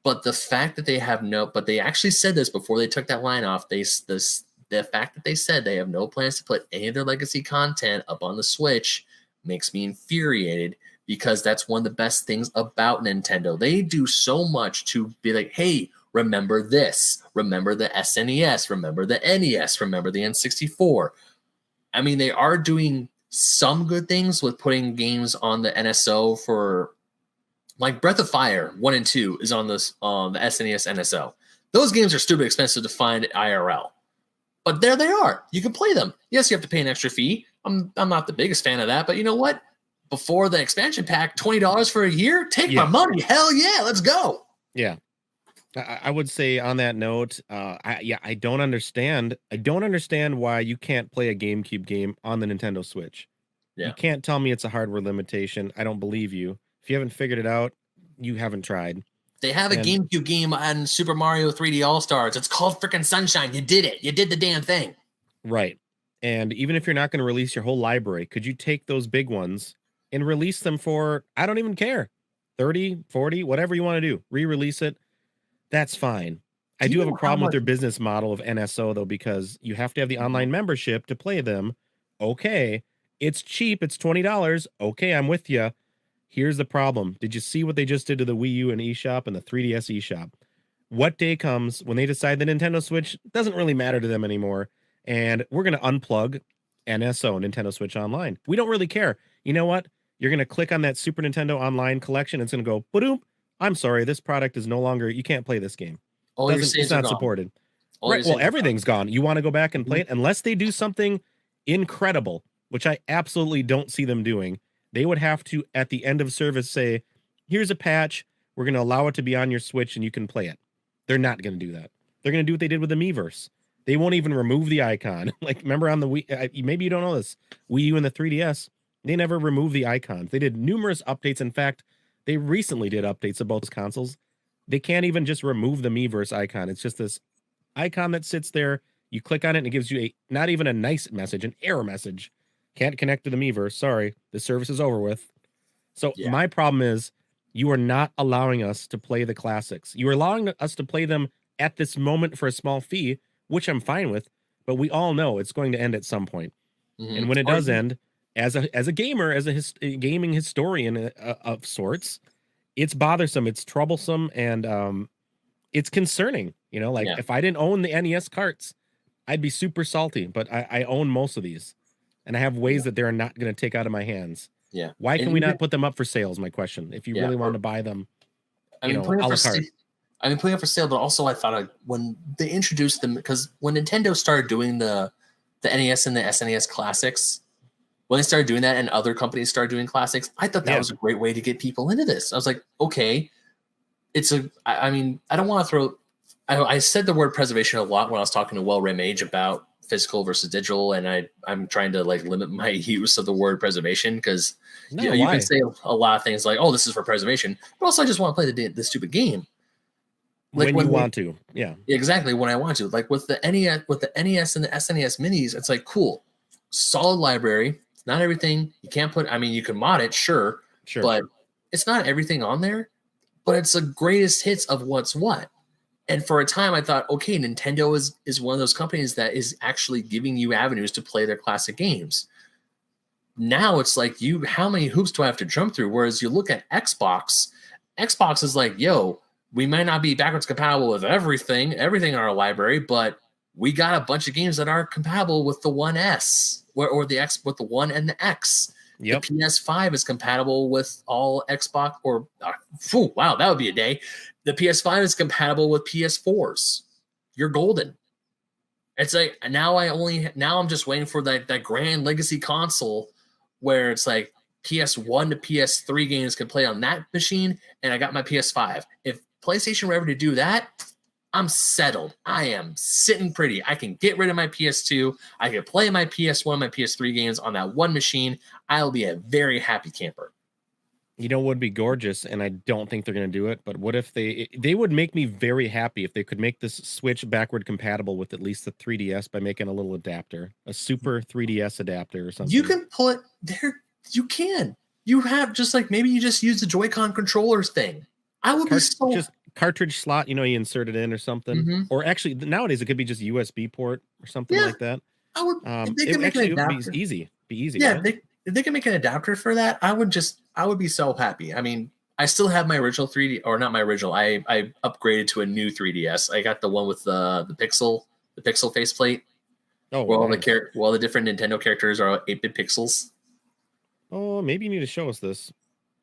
But the fact that but they actually said this before they took that line off. The fact that they said they have no plans to put any of their legacy content up on the Switch makes me infuriated because that's one of the best things about Nintendo. They do so much to be like, hey, remember this, remember the SNES, remember the NES, remember the N64. I mean, they are doing some good things with putting games on the NSO for, like Breath of Fire 1 and 2 is on the SNES NSO. Those games are stupid expensive to find at IRL. But there they are. You can play them. Yes, you have to pay an extra fee. I'm not the biggest fan of that, but you know what? Before the expansion pack, $20 for a year? Take my money. Hell yeah, let's go. Yeah. I would say on that note, I don't understand. I don't understand why you can't play a GameCube game on the Nintendo Switch. Yeah. You can't tell me it's a hardware limitation. I don't believe you. If you haven't figured it out, you haven't tried. They have a GameCube game on Super Mario 3D All-Stars. It's called freaking Sunshine. You did it. You did the damn thing. Right. And even if you're not going to release your whole library, could you take those big ones and release them for, I don't even care, 30, 40, whatever you want to do. Re-release it. That's fine. I do have a problem with their business model of NSO, though, because you have to have the online membership to play them. Okay. It's cheap. It's $20. Okay, I'm with you. Here's the problem. Did you see what they just did to the Wii U and eShop and the 3DS eShop? What day comes when they decide the Nintendo Switch doesn't really matter to them anymore, and we're going to unplug NSO, Nintendo Switch Online? We don't really care. You know what? You're going to click on that Super Nintendo Online collection. It's going to go, ba-doom. I'm sorry, this product is no longer, you can't play this game. It's not supported. Right. Well, everything's gone. You want to go back and play it? Unless they do something incredible, which I absolutely don't see them doing. They would have to, at the end of service, say, here's a patch. We're going to allow it to be on your Switch and you can play it. They're not going to do that. They're going to do what they did with the Miiverse. They won't even remove the icon. Like, remember on the Wii, maybe you don't know this, Wii U and the 3DS, they never removed the icons. They did numerous updates. In fact, they recently did updates of both consoles. They can't even just remove the Miiverse icon. It's just this icon that sits there. You click on it and it gives you not even a nice message, an error message. Can't connect to the Miiverse. Sorry, the service is over with. So my problem is you are not allowing us to play the classics. You are allowing us to play them at this moment for a small fee, which I'm fine with, but we all know it's going to end at some point. And when it does end, as a gamer, as a gaming historian of sorts, it's bothersome, it's troublesome, and it's concerning. Like if I didn't own the NES carts, I'd be super salty, but I own most of these, and I have ways that they're not going to take out of my hands. Yeah. Why can we not put them up for sale is my question. If you really want to buy them, a la carte. I mean, putting up for sale, but also I thought when they introduced them, because when Nintendo started doing the NES and the SNES classics, when they started doing that and other companies started doing classics, I thought that was a great way to get people into this. I was like, okay, I mean, I don't want to throw, I said the word preservation a lot when I was talking to Well Remage about physical versus digital, and I'm trying to like limit my use of the word preservation because you can say a lot of things like, oh, this is for preservation, but also I just want to play the stupid game. Like when you want to, exactly, when I want to. Like with the NES and the SNES minis, it's like cool, solid library. It's not everything. You can't put. I mean, you can mod it, sure, but it's not everything on there. But it's the greatest hits of what's what. And for a time, I thought, okay, Nintendo is one of those companies that is actually giving you avenues to play their classic games. Now it's like, how many hoops do I have to jump through? Whereas you look at Xbox is like, yo, we might not be backwards compatible with everything in our library, but we got a bunch of games that are compatible with the One S or the X, with the One and the X. Yep. The PS5 is compatible with all Xbox wow, that would be a day. The PS5 is compatible with PS4s. You're golden. It's like now I'm just waiting for that grand legacy console where it's like PS1 to PS3 games can play on that machine, and I got my PS5. If PlayStation were ever to do that, I'm settled. I am sitting pretty. I can get rid of my PS2. I can play my PS1, my PS3 games on that one machine. I'll be a very happy camper. Would be gorgeous, and I don't think they're going to do it, but what if they would make me very happy if they could make this Switch backward compatible with at least the 3DS by making a little adapter, a super 3DS adapter or something. You can put there, you can. You have just like, maybe you just use the Joy-Con controllers thing. I would be so... Just cartridge slot, you insert it in or something. Or actually, nowadays, it could be just USB port or something like that. I would... it would be easy. Yeah, right? If they can make an adapter for that, I would be so happy. I mean, I still have my original 3D, or not my original. I upgraded to a new 3DS. I got the one with the pixel faceplate. Oh, where all the different Nintendo characters are 8-bit pixels. Oh, maybe you need to show us this.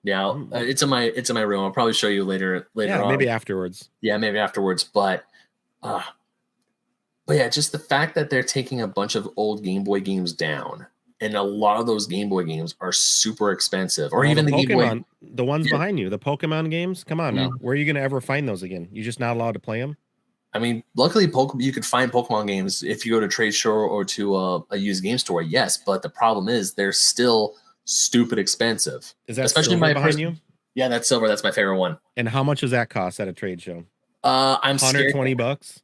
Yeah, it's in my room. I'll probably show you later on. Maybe afterwards. Yeah, maybe afterwards. But yeah, just the fact that they're taking a bunch of old Game Boy games down. And a lot of those Game Boy games are super expensive. Or even the Game Boy. The ones behind you, the Pokemon games. Come on now. Where are you going to ever find those again? You're just not allowed to play them? I mean, luckily, you could find Pokemon games if you go to a trade show or to a used game store, yes. But the problem is they're still stupid expensive. Is that especially behind you? Yeah, that's silver. That's my favorite one. And how much does that cost at a trade show? I'm $120.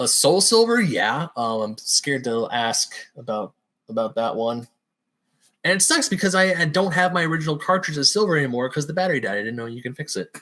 Soul Silver, yeah. I'm scared to ask about that one. And it sucks because I don't have my original cartridge of silver anymore because the battery died. I didn't know you can fix it.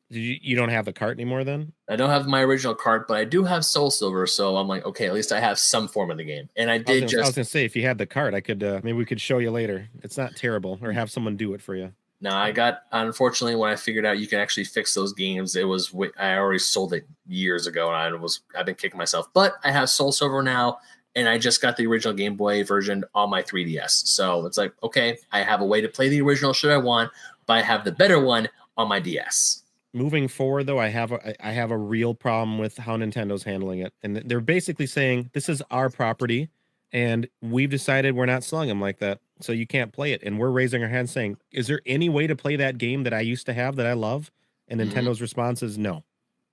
You don't have the cart anymore then? I don't have my original cart, but I do have Soul Silver, so I'm like, okay, at least I have some form of the game. And I was going to say, if you had the cart, I could maybe we could show you later. It's not terrible, or have someone do it for you. No, unfortunately, when I figured out you can actually fix those games, I already sold it years ago, and I've been kicking myself. But I have Soul Silver now, and I just got the original Game Boy version on my 3DS. So it's like, okay, I have a way to play the original should I want, but I have the better one on my DS. Moving forward, though, I have a real problem with how Nintendo's handling it. And they're basically saying, this is our property, and we've decided we're not selling them like that, so you can't play it. And we're raising our hands saying, is there any way to play that game that I used to have that I love? And Nintendo's response is no.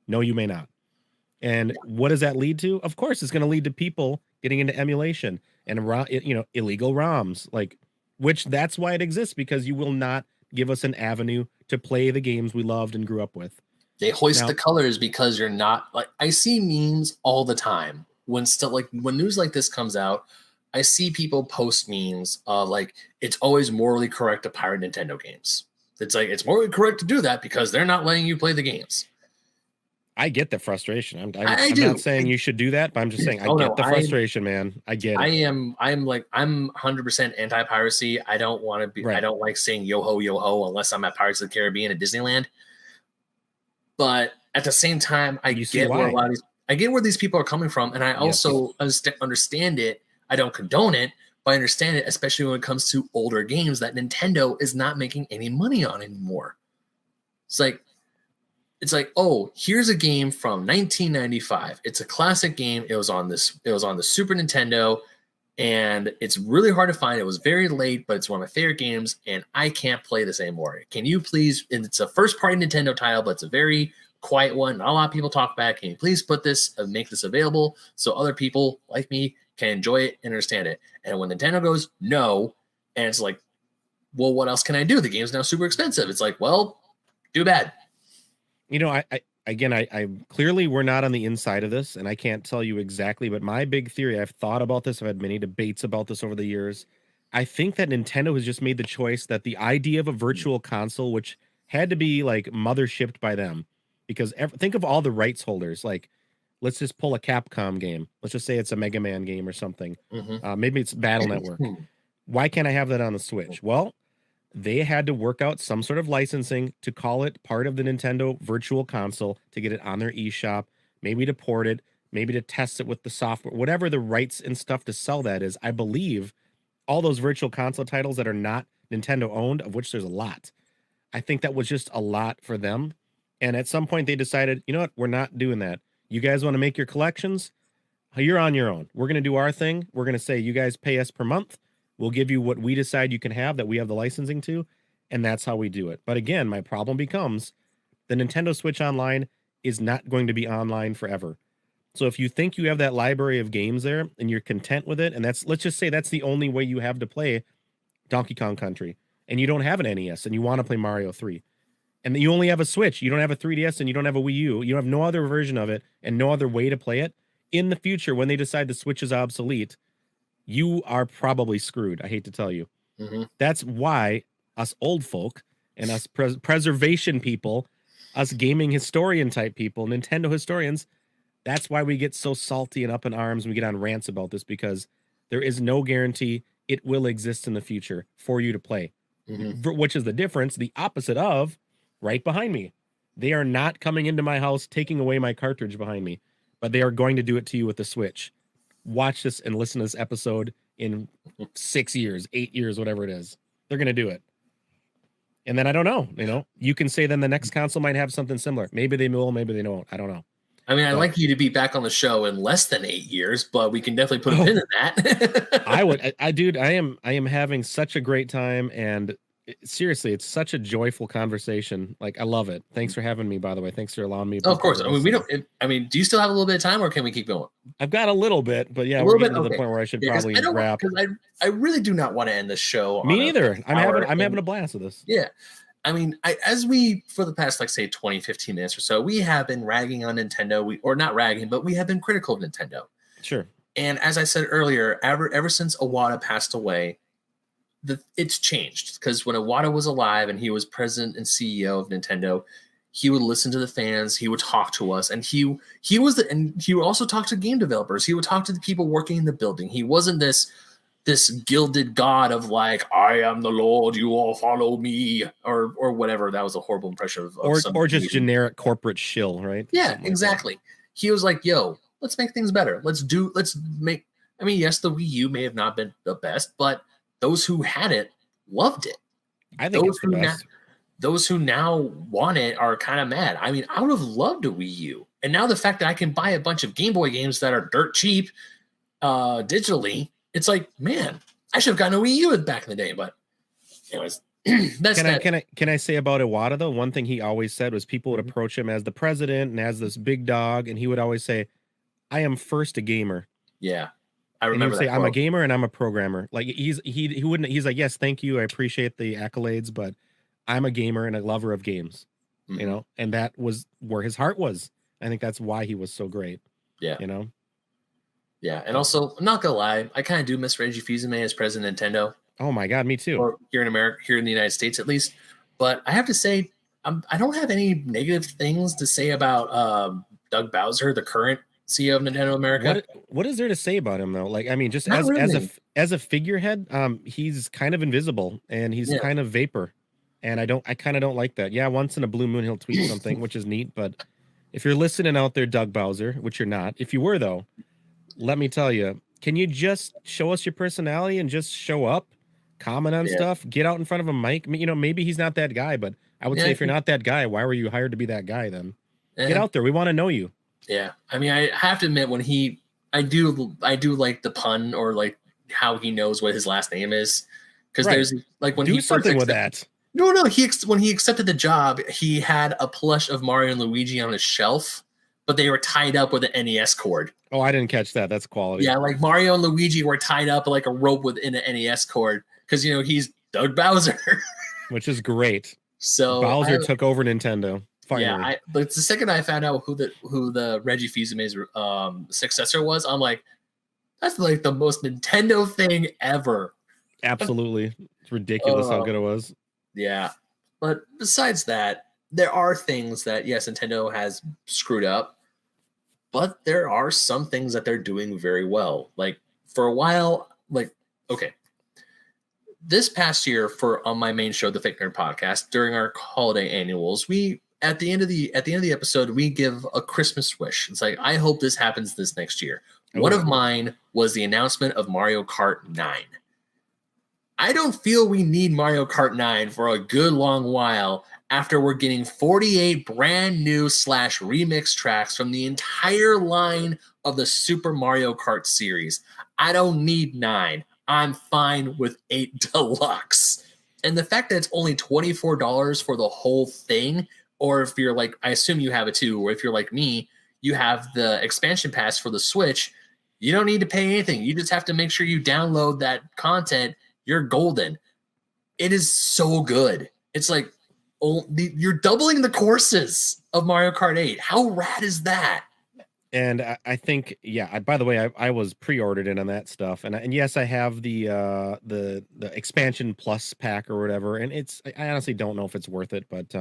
No, you may not. And what does that lead to? Of course, it's going to lead to people getting into emulation and illegal ROMs, which that's why it exists, because you will not give us an avenue to play the games we loved and grew up with. They hoist the colors because you're not I see memes all the time when news like this comes out, I see people post memes of like, it's always morally correct to pirate Nintendo games. It's like, it's morally correct to do that because they're not letting you play the games. I get the frustration. I'm do. not saying you should do that, but I'm just saying I get the frustration, man. I get it. I'm 100% anti-piracy. I don't want to be. Right. I don't like saying yo ho unless I'm at Pirates of the Caribbean at Disneyland. But at the same time, I get where these people are coming from, and I also understand it. I don't condone it, but I understand it, especially when it comes to older games that Nintendo is not making any money on anymore. It's like, oh, here's a game from 1995. It's a classic game. It was on the Super Nintendo, and it's really hard to find. It was very late, but it's one of my favorite games, and I can't play this anymore. Can you please? And it's a first-party Nintendo title, but it's a very quiet one. Not a lot of people talk about it. Can you please put this and make this available so other people like me can enjoy it and understand it? And when Nintendo goes no, and it's like, well, what else can I do? The game's now super expensive. It's like, well, too bad. You know, I clearly we're not on the inside of this, and I can't tell you exactly, but my big theory, I've thought about this, I've had many debates about this over the years. I think that Nintendo has just made the choice that the idea of a virtual console, which had to be like mothershipped by them, because think of all the rights holders. Like, let's just pull a Capcom game. Let's just say it's a Mega Man game or something. Maybe it's Battle Network. Why can't I have that on the Switch? Well, they had to work out some sort of licensing to call it part of the Nintendo Virtual Console, to get it on their eShop, maybe to port it, maybe to test it with the software, whatever the rights and stuff to sell that is. I believe all those Virtual Console titles that are not Nintendo owned, of which there's a lot, I think that was just a lot for them. And at some point they decided, you know what, we're not doing that. You guys want to make your collections? You're on your own. We're going to do our thing. We're going to say, you guys pay us per month. We'll give you what we decide you can have, that we have the licensing to, and that's how we do it. But again, my problem becomes the Nintendo Switch Online is not going to be online forever. So if you think you have that library of games there and you're content with it, and let's just say that's the only way you have to play Donkey Kong Country, and you don't have an NES and you want to play Mario 3, and you only have a Switch, you don't have a 3DS, and you don't have a Wii U, you have no other version of it and no other way to play it, in the future when they decide the Switch is obsolete, you are probably screwed. I hate to tell you. That's why us old folk and us preservation people, us gaming historian type people, Nintendo historians, that's why we get so salty and up in arms and we get on rants about this, because there is no guarantee it will exist in the future for you to play, which is the difference, the opposite of right behind me. They are not coming into my house, taking away my cartridge behind me, but they are going to do it to you with the Switch. Watch this and listen to this episode in 6 years, 8 years, whatever it is. They're going to do it. And then I don't know, you can say then the next console might have something similar. Maybe they will, maybe they don't. I don't know. I mean, I'd like you to be back on the show in less than 8 years, but we can definitely put a pin in that. I would. Dude, I am having such a great time, and seriously, it's such a joyful conversation. Like, I love it. Thanks for having me, by the way. Thanks for allowing me. Oh, of course. I mean, do you still have a little bit of time, or can we keep going? I've got a little bit, but yeah, we're getting to the point where I should probably wrap. Because I really do not want to end the show. Me neither. I'm having a blast with this. Yeah. I mean, for the past, like, say, 20, 15 minutes or so, we have been ragging on Nintendo. Or not ragging, but we have been critical of Nintendo. Sure. And as I said earlier, ever since Iwata passed away, it's changed. Because when Iwata was alive and he was president and CEO of Nintendo, he would listen to the fans. He would talk to us, and he would also talk to game developers. He would talk to the people working in the building. He wasn't this gilded god of like, I am the Lord, you all follow me, or whatever. That was a horrible impression of or just generic corporate shill, right? Yeah, exactly. He was like, yo, let's make things better. I mean, yes, the Wii U may have not been the best, but those who had it loved it. I think it's the best. Those who now want it are kind of mad. I mean, I would have loved a Wii U. And now the fact that I can buy a bunch of Game Boy games that are dirt cheap digitally, it's like, man, I should have gotten a Wii U back in the day. But anyways, can I say about Iwata, though? One thing he always said was people would approach him as the president and as this big dog, and he would always say, I am first a gamer. Yeah. I remember that. I'm a gamer and I'm a programmer. Like he's like, yes, thank you. I appreciate the accolades, but I'm a gamer and a lover of games, and that was where his heart was. I think that's why he was so great. Yeah. Yeah, and also, I'm not gonna lie, I kind of do miss Reggie Fils-Aimé as president of Nintendo. Oh my God, me too. Or here in America, here in the United States at least. But I have to say, I don't have any negative things to say about Doug Bowser, the current CEO of Nintendo America. What is there to say about him though? Like, I mean, just Not really. as a figurehead, he's kind of invisible and he's Yeah. kind of vapor, and I kind of don't like that. Yeah, once in a blue moon he'll tweet something, which is neat. But if you're listening out there, Doug Bowser, which you're not, if you were though, let me tell you, can you just show us your personality and just show up, comment on Yeah. stuff, get out in front of a mic? You know, maybe he's not that guy, but I would say if you're not that guy, why were you hired to be that guy then? Get out there. We want to know you. Yeah. I mean, I have to admit when I do like the pun or like how he knows what his last name is. Because there's like when do something with that. No, when he accepted the job, he had a plush of Mario and Luigi on his shelf, but they were tied up with an NES cord. Oh, I didn't catch that. That's quality. Yeah, like Mario and Luigi were tied up like a rope within an NES cord because he's Doug Bowser, which is great. So Bowser took over Nintendo. Finally. Yeah, but the second I found out who the Reggie Fils-Aimé's successor was, I'm like, that's like the most Nintendo thing ever. Absolutely, it's ridiculous how good it was. Yeah, but besides that, there are things that yes, Nintendo has screwed up, but there are some things that they're doing very well. Like for a while, like okay, this past year on my main show, the Fake Nerd Podcast, during our holiday annuals, we at the end of the episode we give a Christmas wish. It's like I hope this happens this next year. Oh. One of mine was the announcement of Mario Kart 9. I don't feel we need Mario Kart 9 for a good long while after we're getting 48 brand new / remix tracks from the entire line of the Super Mario Kart series. I don't need 9. I'm fine with 8 Deluxe. And the fact that it's only $24 for the whole thing, or if you're like, I assume you have it too, or if you're like me, you have the expansion pass for the Switch, you don't need to pay anything. You just have to make sure you download that content. You're golden. It is so good. It's like, you're doubling the courses of Mario Kart 8. How rad is that? And I think, yeah. By the way, I was pre-ordered in on that stuff, and yes, I have the expansion plus pack or whatever. And I honestly don't know if it's worth it, but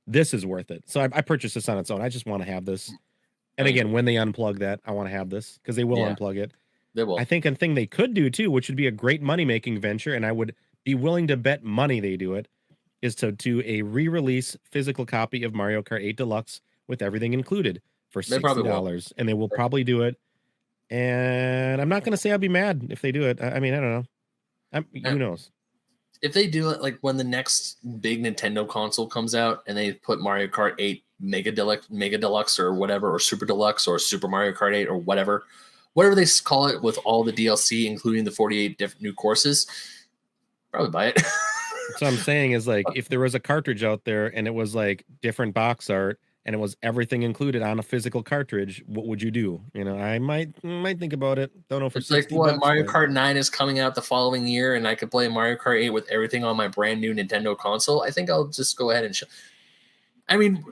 this is worth it. So I purchased this on its own. I just want to have this. And again, when they unplug that, I want to have this because they will unplug it. They will. I think a thing they could do too, which would be a great money-making venture, and I would be willing to bet money they do it, is to do a re-release physical copy of Mario Kart 8 Deluxe with everything included for $60, and they will probably do it. And I'm not going to say I'll be mad if they do it. I mean, I don't know. Who knows? If they do it, like when the next big Nintendo console comes out and they put Mario Kart 8 Mega Deluxe or whatever, or Super Deluxe or Super Mario Kart 8 or whatever they call it, with all the DLC, including the 48 different new courses, probably buy it. So I'm saying is like, if there was a cartridge out there and it was like different box art and it was everything included on a physical cartridge, what would you do? I might think about it. Don't know for it's like what Mario Kart 9 is coming out the following year, and I could play Mario Kart 8 with everything on my brand new Nintendo console. I think I'll just go ahead and I mean,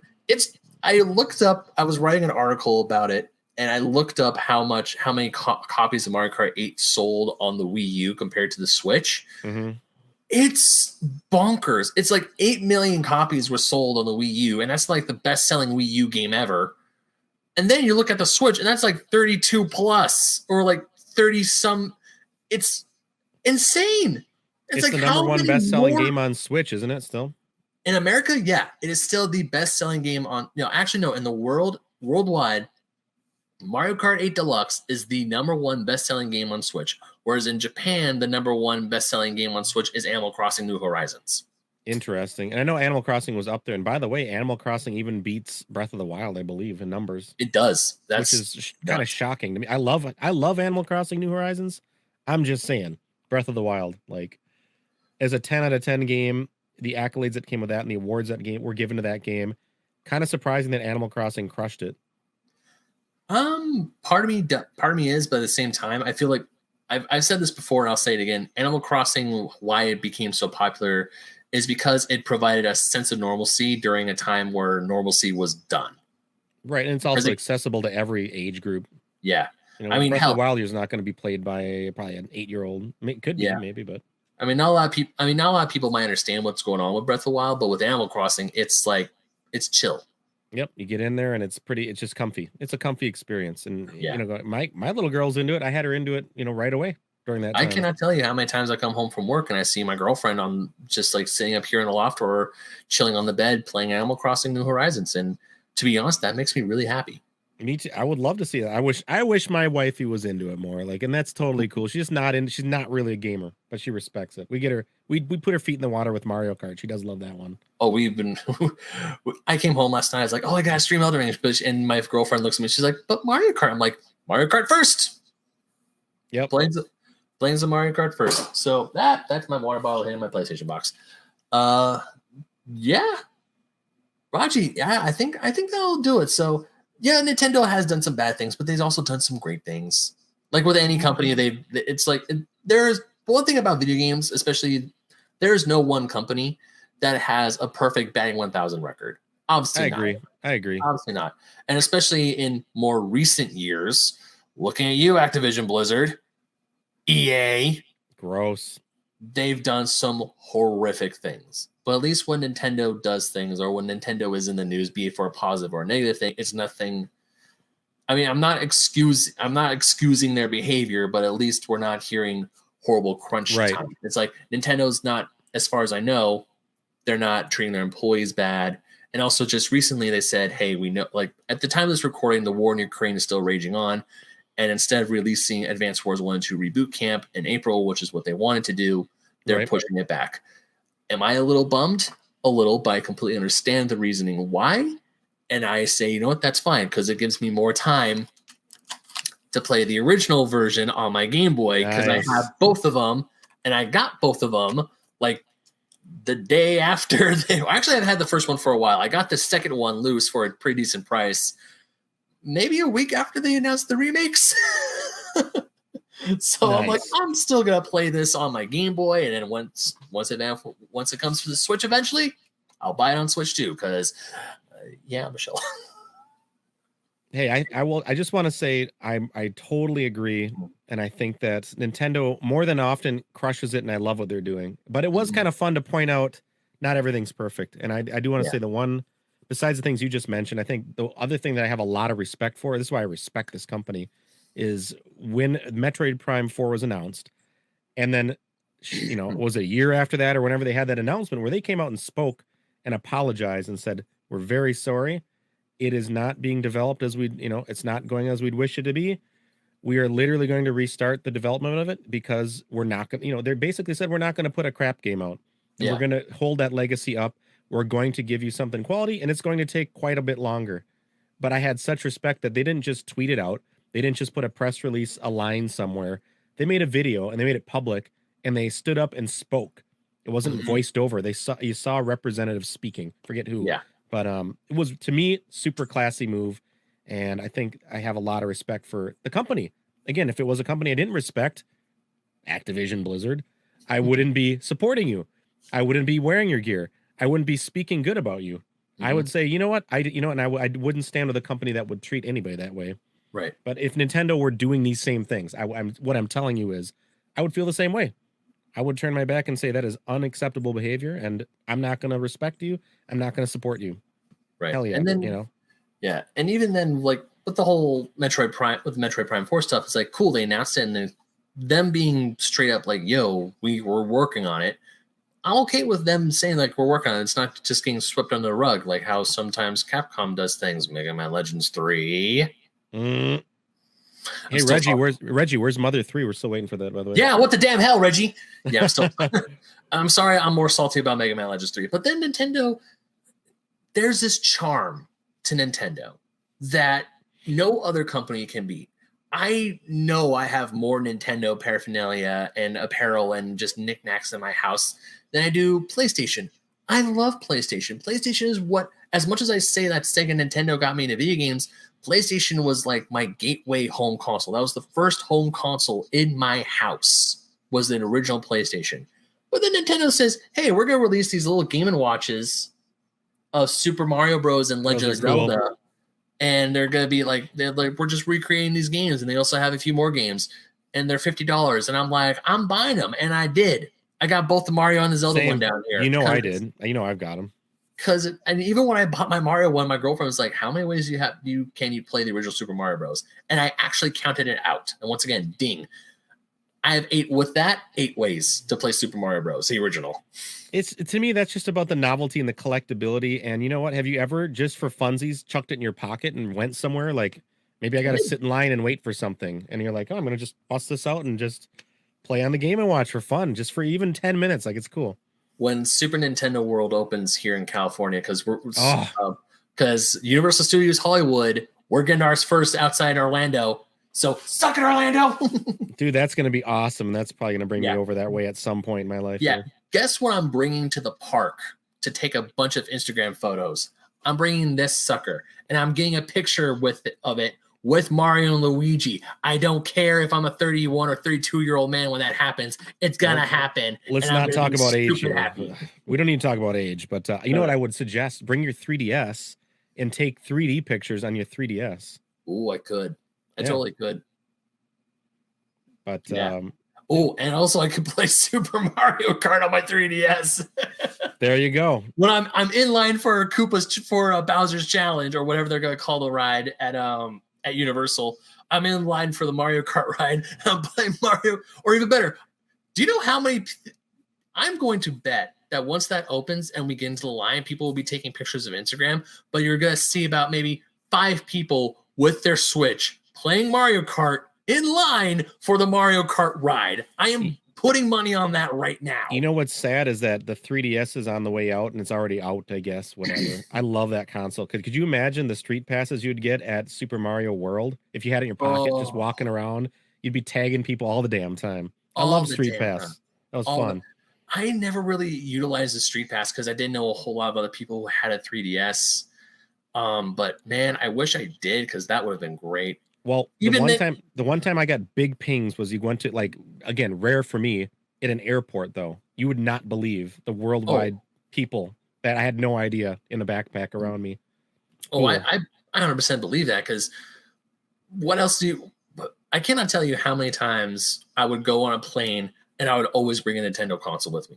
I looked up. I was writing an article about it, and I looked up how many copies of Mario Kart 8 sold on the Wii U compared to the Switch. Mm-hmm. It's bonkers. It's like 8 million copies were sold on the Wii U, and that's like the best-selling Wii U game ever. And then you look at the Switch, and that's like 32 plus, or like 30 some. It's insane. It's like the number one best-selling game on Switch, isn't it? Still in America, yeah, it is still the best-selling game on. Actually, no, in the worldwide, Mario Kart 8 Deluxe is the number one best-selling game on Switch, whereas in Japan, the number one best-selling game on Switch is Animal Crossing New Horizons. Interesting. And I know Animal Crossing was up there. And by the way, Animal Crossing even beats Breath of the Wild, I believe, in numbers. It does. Which is kind of shocking to me. I love Animal Crossing New Horizons. I'm just saying, Breath of the Wild, like, as a 10 out of 10 game, the accolades that came with that and the awards that were given to that game, kind of surprising that Animal Crossing crushed it. Part of me is, but at the same time, I feel like I've said this before and I'll say it again. Animal Crossing, why it became so popular is because it provided a sense of normalcy during a time where normalcy was done. Right, and it's also accessible to every age group. Yeah. You know, I mean, Breath of hell, the Wild is not going to be played by probably an 8-year-old. Could be, yeah. maybe, but I mean, not a lot of people. I mean, not a lot of people might understand what's going on with Breath of the Wild, but with Animal Crossing, it's like it's chill. yep, you get in there and it's just comfy. It's a comfy experience, and Yeah. you know, my little girl's into it. I had her into it, you know, right away during that time. I cannot tell you how many times I come home from work and I see my girlfriend on just like sitting up here in the loft or chilling on the bed playing Animal Crossing New Horizons, and to be honest, that makes me really happy. Me too. I would love to see that. I wish my wifey was into it more. Like, and that's totally cool. She's not in. She's not really a gamer, but she respects it. We get her. We put her feet in the water with Mario Kart. She does love that one. Oh, we've been. I came home last night. I was like, "Oh, I gotta stream Elden Ring," and my girlfriend looks at me. She's like, "But Mario Kart." I'm like, "Mario Kart first." Yep. Blames the Mario Kart first. So that's my water bottle and my PlayStation box. Yeah, Raji. Yeah, I think that'll do it. So yeah, Nintendo has done some bad things, but they've also done some great things. Like with any company, it's like there's one thing about video games, especially there's no one company that has a perfect batting 1,000 record. Obviously, I agree. Obviously not. And especially in more recent years, looking at you, Activision Blizzard, EA, gross. They've done some horrific things. But at least when Nintendo does things, or when Nintendo is in the news, be it for a positive or a negative thing, it's nothing. I mean, I'm not excusing their behavior, but at least we're not hearing horrible crunch time. It's like Nintendo's not, as far as I know, they're not treating their employees bad. And also just recently they said, hey, we know, like at the time of this recording, the war in Ukraine is still raging on. And instead of releasing Advance Wars 1 and 2 Reboot Camp in April, which is what they wanted to do, they're pushing it back. Am I a little bummed? A little, but I completely understand the reasoning why. And I say, you know what, that's fine, because it gives me more time to play the original version on my Game Boy, because I have both of them, and I got both of them like the day after. Actually, I've had the first one for a while. I got the second one loose for a pretty decent price, maybe a week after they announced the remakes. So I'm like, I'm still gonna play this on my Game Boy, and then once it comes to the Switch eventually, I'll buy it on Switch too. Because yeah, Michelle. Hey, I just want to say I totally agree, and I think that Nintendo more than often crushes it, and I love what they're doing. But it was kind of fun to point out not everything's perfect, and I do want to say the one, besides the things you just mentioned, I think the other thing that I have a lot of respect for, this is why I respect this company, is when Metroid Prime 4 was announced, and then, you know, was it a year after that or whenever they had that announcement where they came out and spoke and apologized and said, we're very sorry. It is not being developed as we, you know, it's not going as we'd wish it to be. We are literally going to restart the development of it because we're not going to, you know, they basically said, we're not going to put a crap game out. And we're going to hold that legacy up. We're going to give you something quality, and it's going to take quite a bit longer. But I had such respect that they didn't just tweet it out. They didn't just put a press release, a line somewhere. They made a video and they made it public, and they stood up and spoke. It wasn't voiced over. You saw a representative speaking. Forget who. Yeah. But it was, to me, super classy move, and I think I have a lot of respect for the company. Again, if it was a company I didn't respect, Activision Blizzard, I wouldn't be supporting you. I wouldn't be wearing your gear. I wouldn't be speaking good about you. I would say, you know what, and I wouldn't stand with a company that would treat anybody that way. Right. But if Nintendo were doing these same things, what I'm telling you is, I would feel the same way. I would turn my back and say that is unacceptable behavior, and I'm not going to respect you. I'm not going to support you. Right. Hell yeah. And then, you know, yeah. And even then, like with the whole Metroid Prime 4 stuff, it's like, cool, they announced it, and then them being straight up like, yo, we were working on it. I'm okay with them saying like we're working on it. It's not just getting swept under the rug, like how sometimes Capcom does things. Mega Man Legends 3. Hey Reggie, where's Mother 3? We're still waiting for that, by the way. Yeah, what the damn hell, Reggie? Yeah, I'm still. I'm sorry, I'm more salty about Mega Man Legends 3. But then Nintendo, there's this charm to Nintendo that no other company can beat. I know I have more Nintendo paraphernalia and apparel and just knickknacks in my house than I do PlayStation. I love PlayStation. PlayStation is what, as much as I say that Sega Nintendo got me into video games, PlayStation was like my gateway home console. That was the first home console in my house, was the original PlayStation. But then Nintendo says, hey, we're going to release these little Game & Watches of Super Mario Bros. And Legend of Zelda. and they're gonna be like, we're just recreating these games, and they also have a few more games, and they're $50, and I'm like, I'm buying them, and I did. I got both the Mario and the Zelda one down here. You know I did. You know I've got them. And even when I bought my Mario one, my girlfriend was like, "How many ways can you play the original Super Mario Bros?" And I actually counted it out. And once again, ding, I have 8 ways to play Super Mario Bros. The original. It's to me that's just about the novelty and the collectability. And you know what? Have you ever just for funsies chucked it in your pocket and went somewhere like maybe I got to sit in line and wait for something, and you're like, "Oh, I'm gonna just bust this out and just play on the Game and Watch for fun, just for even 10 minutes." Like it's cool. When Super Nintendo World opens here in California, because Universal Studios Hollywood, we're getting ours first outside Orlando. So suck it, Orlando. Dude, that's going to be awesome. That's probably going to bring me over that way at some point in my life. Yeah. Guess what I'm bringing to the park to take a bunch of Instagram photos? I'm bringing this sucker, and I'm getting a picture of it with Mario and Luigi. I don't care if I'm a 31 or 32-year-old man when that happens. It's gonna happen. Let's not talk about age here. We don't need to talk about age, but you know what I would suggest? Bring your 3DS and take 3D pictures on your 3DS. Ooh, I could. I totally could. But and also I could play Super Mario Kart on my 3DS. There you go. When I'm in line for Bowser's Challenge or whatever they're gonna call the ride at Universal, I'm in line for the Mario Kart ride. I'm playing Mario, or even better, do you know how many? I'm going to bet that once that opens and we get into the line, people will be taking pictures of Instagram, but you're going to see about maybe 5 people with their Switch playing Mario Kart in line for the Mario Kart ride. I am putting money on that right now. You know what's sad is that the 3DS is on the way out, and it's already out, I guess, whatever. I love that console. Could you imagine the street passes you'd get at Super Mario World? If you had it in your pocket, just walking around, you'd be tagging people all the damn time. I love Street Pass. That was fun. I never really utilized the Street Pass because I didn't know a whole lot of other people who had a 3DS. But man, I wish I did, because that would have been great. Well, the one time I got big pings was you went to, like, again, rare for me, at an airport, though. You would not believe the worldwide people that I had no idea in the backpack around me. Oh, cool. I 100% believe that, because what else I cannot tell you how many times I would go on a plane and I would always bring a Nintendo console with me.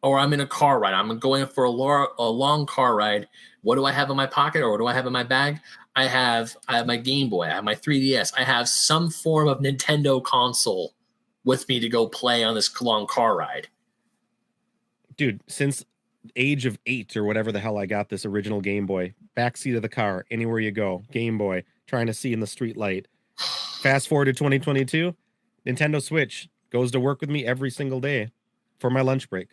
Or I'm in a car ride. I'm going for a long car ride. What do I have in my pocket, or what do I have in my bag? I have my Game Boy. I have my 3DS. I have some form of Nintendo console with me to go play on this long car ride. Dude, since age of 8 or whatever the hell I got this original Game Boy, backseat of the car, anywhere you go, Game Boy, trying to see in the street light. Fast forward to 2022, Nintendo Switch goes to work with me every single day for my lunch break.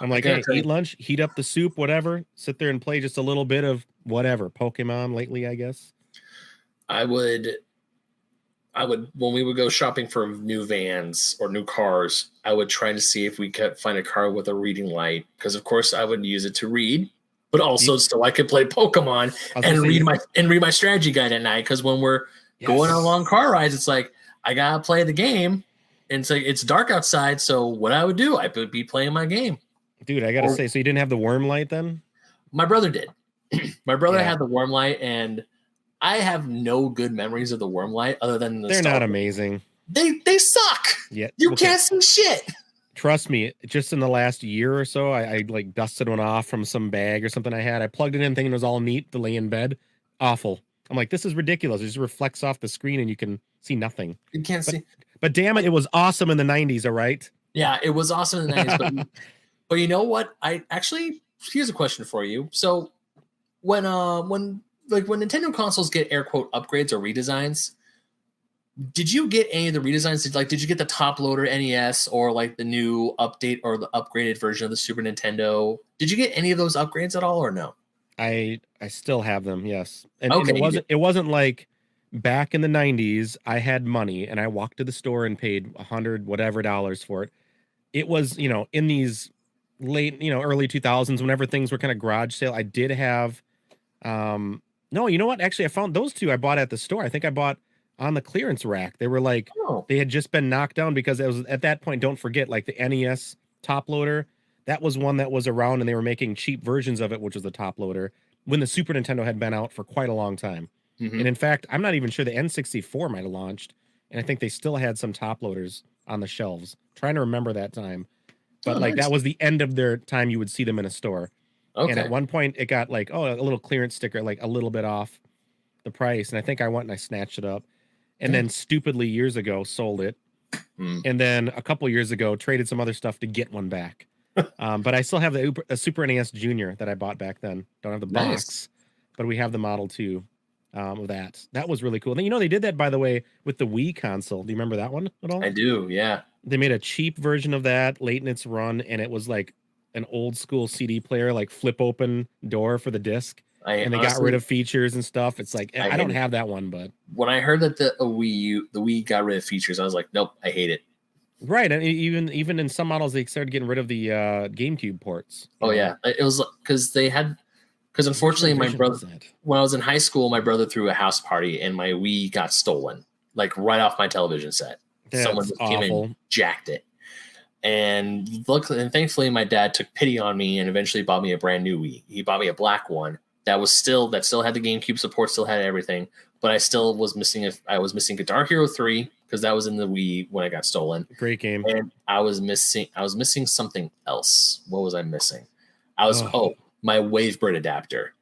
I'm like, hey, eat lunch, heat up the soup, whatever, sit there and play just a little bit of whatever, Pokemon lately, I guess. I would, when we would go shopping for new vans or new cars, I would try to see if we could find a car with a reading light, because of course I would use it to read, but also so I could play Pokemon and read my strategy guide at night. Because when we're going on long car rides, it's like I gotta play the game, and it's like it's dark outside. So what I would do, I would be playing my game. Dude, I gotta say, so you didn't have the worm light then? My brother did. My brother had the worm light, and I have no good memories of the worm light other than they're not amazing. They suck. Yeah, you can't see shit. Trust me, just in the last year or so, I like dusted one off from some bag or something I had. I plugged it in, thinking it was all neat to lay in bed. Awful. I'm like, this is ridiculous. It just reflects off the screen and you can see nothing. You can't see. But damn it, it was awesome in the 90s, all right? Yeah, it was awesome in the 90s. But you know what? Here's a question for you. So when Nintendo consoles get air quote upgrades or redesigns, did you get any of the redesigns? Did you get the top loader NES or like the new update or the upgraded version of the Super Nintendo? Did you get any of those upgrades at all, or no? I still have them, yes. And it wasn't like back in the 90s I had money and I walked to the store and paid $100 whatever for it. It was, in these late, early 2000s, whenever things were kind of garage sale, I did have no, you know what? Actually, I found those two I bought at the store. I think I bought on the clearance rack. They were like, they had just been knocked down, because it was at that point, don't forget, like the NES top loader, that was one that was around and they were making cheap versions of it, which was the top loader. when the Super Nintendo had been out for quite a long time. Mhm. And in fact, I'm not even sure the N64 might have launched, and I think they still had some top loaders on the shelves. Trying to remember that time. But Oh, like nice. that was the end of their time you would see them in a store. And at Okay. one point it got like, oh, a little clearance sticker, like a little bit off the price. And I think I went and I snatched it up. And then stupidly years ago sold it. Mm. And then a couple years ago traded some other stuff to get one back. But I still have a Super NES Junior that I bought back then. Don't have the Nice. box, but we have the Model 2 of that. That was really cool. And you know, they did that, by the way, with the Wii console. Do you remember that one at all? I do, yeah. They made a cheap version of that late in its run, and it was like an old school CD player, like flip open door for the disc. And they got rid of features and stuff. It's like, I don't have that one, but when I heard that the Wii got rid of features, I was like, nope, I hate it. Right, and even in some models, they started getting rid of the GameCube ports. Oh yeah, it was because unfortunately my brother, when I was in high school, my brother threw a house party and my Wii got stolen, like right off my television set. Someone just came in and jacked it. And luckily and thankfully, my dad took pity on me and eventually bought me a brand new Wii. He bought me a black one that still had the GameCube support, still had everything, but I still was missing missing Guitar Hero 3 because that was in the Wii when it got stolen. Great game. And I was missing something else. What was I missing? My Wavebird adapter.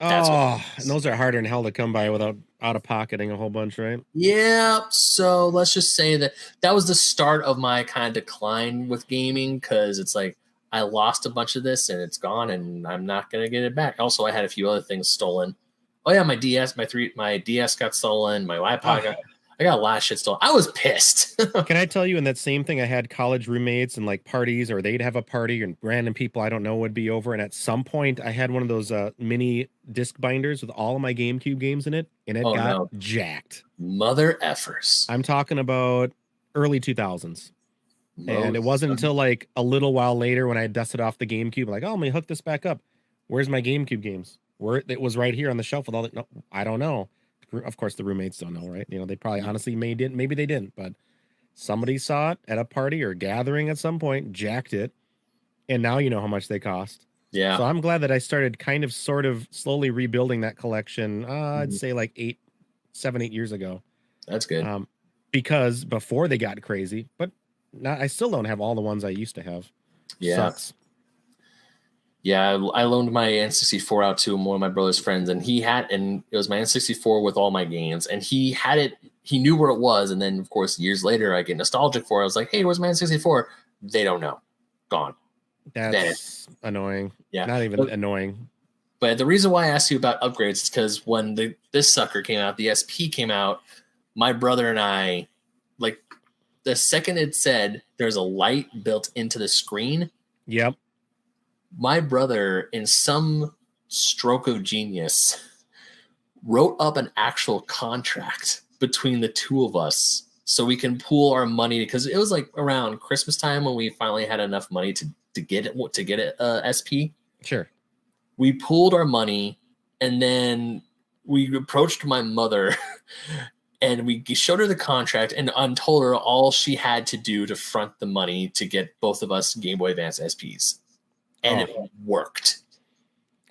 And those are harder than hell to come by without out of pocketing a whole bunch, right? Yeah. So let's just say that was the start of my kind of decline with gaming, because it's like I lost a bunch of this and it's gone and I'm not gonna get it back. Also, I had a few other things stolen. Oh yeah, my DS got stolen. My iPod I got a lot of shit stolen. I was pissed. Can I tell you, in that same thing, I had college roommates and like parties, or they'd have a party and random people I don't know would be over. And at some point I had one of those mini disc binders with all of my GameCube games in it, and it got jacked. Mother effers. I'm talking about early 2000s. And it wasn't until like a little while later when I dusted off the GameCube, like, oh, let me hook this back up. Where's my GameCube games? It was right here on the shelf with all the, no, I don't know. Of course, the roommates don't know, right? You know, they probably honestly maybe they didn't, but somebody saw it at a party or gathering at some point, jacked it, and now you know how much they cost. Yeah. So I'm glad that I started kind of sort of slowly rebuilding that collection. I'd say like 7, 8 years ago. That's good. Because before they got crazy, but I still don't have all the ones I used to have. Yeah. Sucks. Yeah, I loaned my N64 out to one of my brother's friends, and it was my N64 with all my games, and he had it. He knew where it was, and then of course years later, I get nostalgic for it. I was like, "Hey, where's my N64?" They don't know, gone. That's annoying. Yeah, not even annoying. But the reason why I asked you about upgrades is because when this sucker came out, the SP came out, my brother and I, like, the second it said there's a light built into the screen. Yep. My brother, in some stroke of genius, wrote up an actual contract between the two of us so we can pool our money, because it was like around Christmas time when we finally had enough money to get it SP. Sure. We pooled our money, and then we approached my mother and we showed her the contract and told her all she had to do to front the money to get both of us Game Boy Advance SPs. And it worked.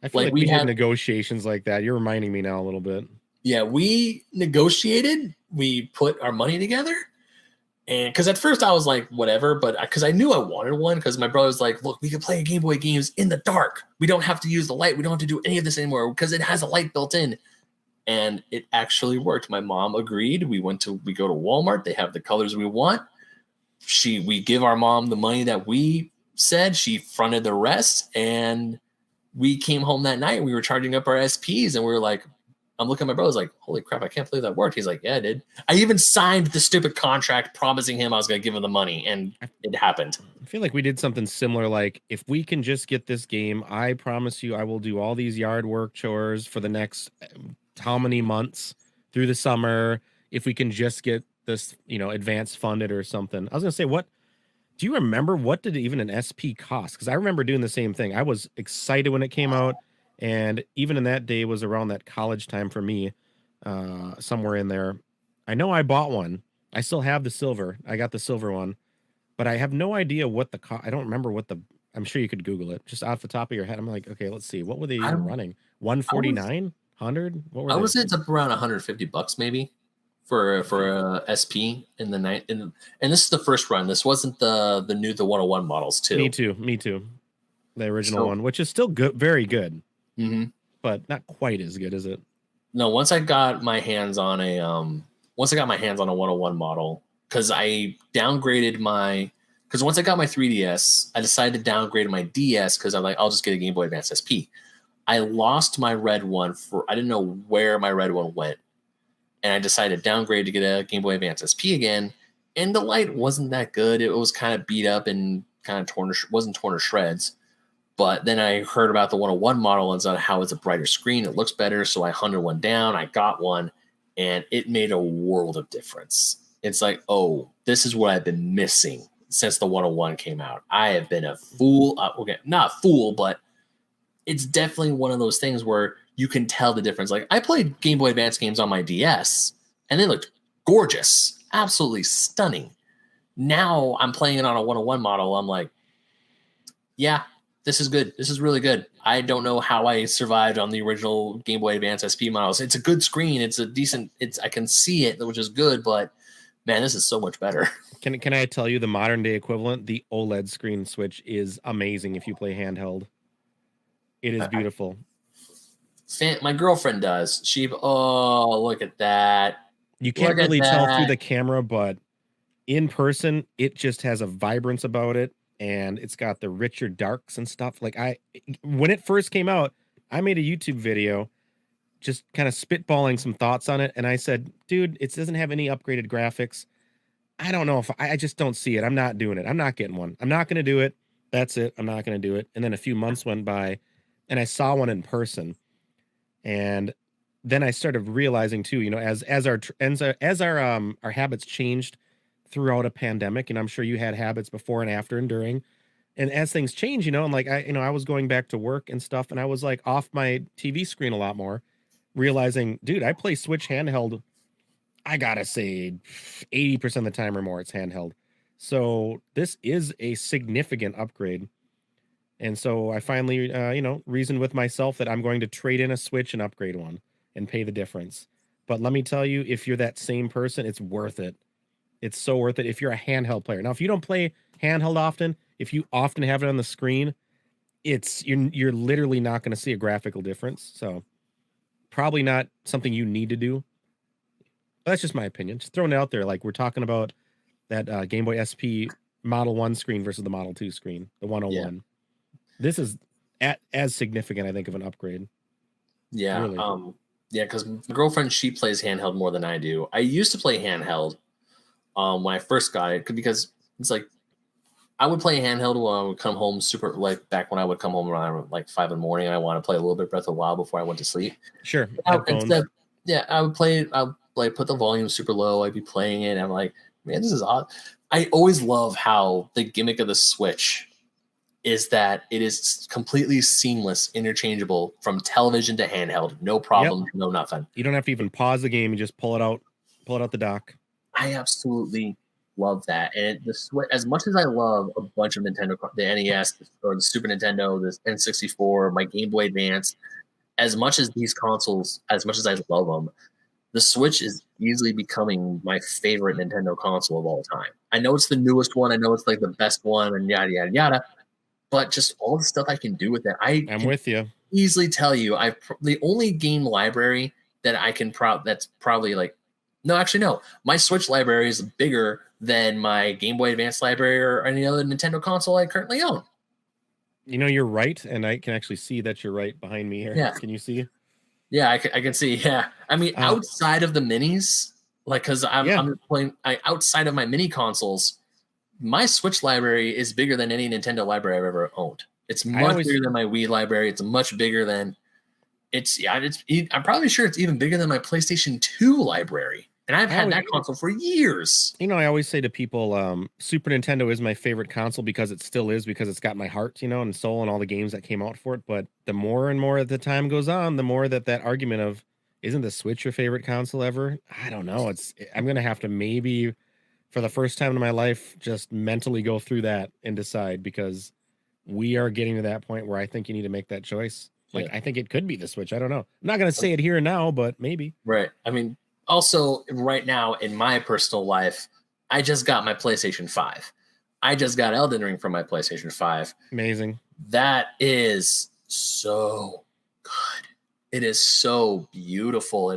I feel like we had negotiations like that. You're reminding me now a little bit. Yeah, we negotiated. We put our money together. And because at first I was like, whatever, but because I knew I wanted one, because my brother was like, look, we can play Game Boy games in the dark. We don't have to use the light. We don't have to do any of this anymore because it has a light built in. And it actually worked. My mom agreed. We go to Walmart. They have the colors we want. We give our mom the money that we said. She fronted the rest, and we came home that night and we were charging up our SPs, and we were like, I'm looking at my brother, I was like, holy crap, I can't believe that worked. He's like, yeah, it did. I even signed the stupid contract promising him I was going to give him the money, and it happened. I feel like we did something similar. Like, if we can just get this game, I promise you I will do all these yard work chores for the next how many months through the summer, if we can just get this, advance funded or something. I was going to say, do you remember what did even an SP cost? Because I remember doing the same thing. I was excited when it came out, and even in that day was around that college time for me, somewhere in there. I know I bought one. I still have the silver. I got the silver one, but I have no idea what the cost. I don't remember what I'm sure you could Google it just off the top of your head. I'm like, okay, let's see. What were they even running? I 149, 100? What were I they? would say it's up around $150 maybe for a SP in the night. And this is the first run. This wasn't the 101 models too. Me too. The original So, one, which is still good, very good, mhm. but not quite as good, is it? No, once I got my hands on a 101 model, because I downgraded my because once I got my 3DS, I decided to downgrade my DS because I'm like, I'll just get a Game Boy Advance SP. I lost my red one I didn't know where my red one went. And I decided to downgrade to get a Game Boy Advance SP again. And the light wasn't that good. It was kind of beat up and kind of wasn't torn to shreds. But then I heard about the 101 model and saw how it's a brighter screen. It looks better. So I hunted one down. I got one. And it made a world of difference. It's like, oh, this is what I've been missing since the 101 came out. I have been a fool. Okay, not fool, but it's definitely one of those things where you can tell the difference. Like, I played Game Boy Advance games on my DS, and they looked gorgeous, absolutely stunning. Now I'm playing it on a 101 model. I'm like, yeah, this is good. This is really good. I don't know how I survived on the original Game Boy Advance SP models. It's a good screen. It's a decent. I can see it, which is good. But man, this is so much better. Can I tell you the modern day equivalent? The OLED screen Switch is amazing if you play handheld. It is beautiful. My girlfriend does. Look at that. You can't really tell through the camera, but in person, it just has a vibrance about it, and it's got the richer darks and stuff. Like, when it first came out, I made a YouTube video just kind of spitballing some thoughts on it, and I said, dude, it doesn't have any upgraded graphics. I don't know if I just don't see it. I'm not doing it. I'm not getting one. I'm not going to do it. That's it. I'm not going to do it. And then a few months went by, and I saw one in person, and then I started realizing too, you know, as our habits changed throughout a pandemic, and I'm sure you had habits before and after and during, and as things change, you know, and like I was going back to work and stuff, and I was like off my TV screen a lot more, realizing, dude, I play Switch handheld. I gotta say, 80% of the time or more, it's handheld. So this is a significant upgrade. And so I finally, reasoned with myself that I'm going to trade in a Switch and upgrade one and pay the difference. But let me tell you, if you're that same person, it's worth it. It's so worth it if you're a handheld player. Now, if you don't play handheld often, if you often have it on the screen, you're literally not going to see a graphical difference. So probably not something you need to do. But that's just my opinion. Just throwing it out there. Like, we're talking about that Game Boy SP Model 1 screen versus the Model 2 screen, the 101. Yeah. This is as significant, I think, of an upgrade. Yeah. Really. Yeah, because my girlfriend, she plays handheld more than I do. I used to play handheld when I first got it, because it's like I would play handheld when I would come home back when I would come home around like 5 in the morning and I want to play a little bit Breath of the Wild before I went to sleep. Sure. I would play it. I would like put the volume super low. I'd be playing it. And I'm like, man, this is odd. I always love how the gimmick of the Switch is that it is completely seamless, interchangeable from television to handheld. No problem, no nothing. You don't have to even pause the game. You just pull it out the dock. I absolutely love that. And the Switch, as much as I love a bunch of Nintendo, the NES or the Super Nintendo, the N64, my Game Boy Advance, as much as these consoles, as much as I love them, the Switch is easily becoming my favorite Nintendo console of all time. I know it's the newest one. I know it's like the best one and yada, yada, yada. But just all the stuff I can do with it, I'm with you. Easily tell you, the only game library that I can that's probably like, no, actually no, my Switch library is bigger than my Game Boy Advance library or any other Nintendo console I currently own. You know, you're right, and I can actually see that you're right behind me here. Yeah. Can you see? Yeah, I can see. Yeah, I mean, outside of the minis, like, because I'm playing outside of my mini consoles. My Switch library is bigger than any Nintendo library I've ever owned. It's much bigger than my Wii library. It's much bigger than I'm probably sure it's even bigger than my PlayStation 2 library. And I've had that console for years. You know, I always say to people, Super Nintendo is my favorite console because it still is, because it's got my heart, you know, and soul and all the games that came out for it. But the more and more the time goes on, the more that argument of, isn't the Switch your favorite console ever? I don't know. I'm going to have to maybe, for the first time in my life, just mentally go through that and decide, because we are getting to that point where I think you need to make that choice. Like, Yeah. I think it could be the Switch. I don't know. I'm not going to say it here and now, but maybe. Right. I mean, also right now in my personal life, I just got my PlayStation 5. I just got Elden Ring from my PlayStation 5. Amazing. That is so good. It is so beautiful.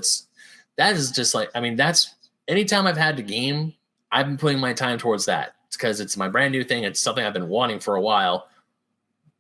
That is just like, I mean, that's anytime I've had the game, I've been putting my time towards that because it's my brand new thing. It's something I've been wanting for a while.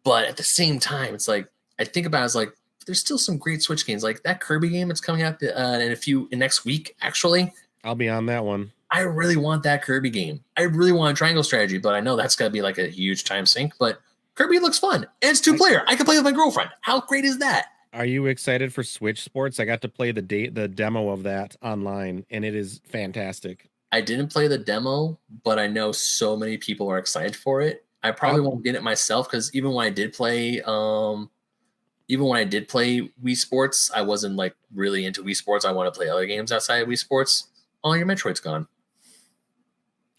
But at the same time, it's like, I think about it as like, there's still some great Switch games. Like that Kirby game that's coming out in next week, actually. I'll be on that one. I really want that Kirby game. I really want a triangle strategy, but I know that's going to be like a huge time sink. But Kirby looks fun. And it's 2-player. I can play with my girlfriend. How great is that? Are you excited for Switch Sports? I got to play the demo of that online, and it is fantastic. I didn't play the demo, but I know so many people are excited for it. I probably won't get it myself because even when I did play Wii Sports, I wasn't like really into Wii Sports. I want to play other games outside of Wii Sports. All your Metroid's gone.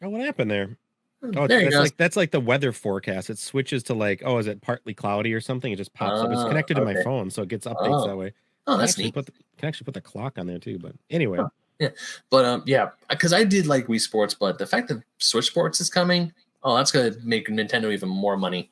Oh, what happened there? Oh, there you go. That's like the weather forecast. It switches to like, oh, is it partly cloudy or something? It just pops up. It's connected to my phone, so it gets updates that way. Oh, that's neat. Can actually put the clock on there too. But anyway, yeah. But yeah, because I did like Wii Sports, but the fact that Switch Sports is coming, that's gonna make Nintendo even more money.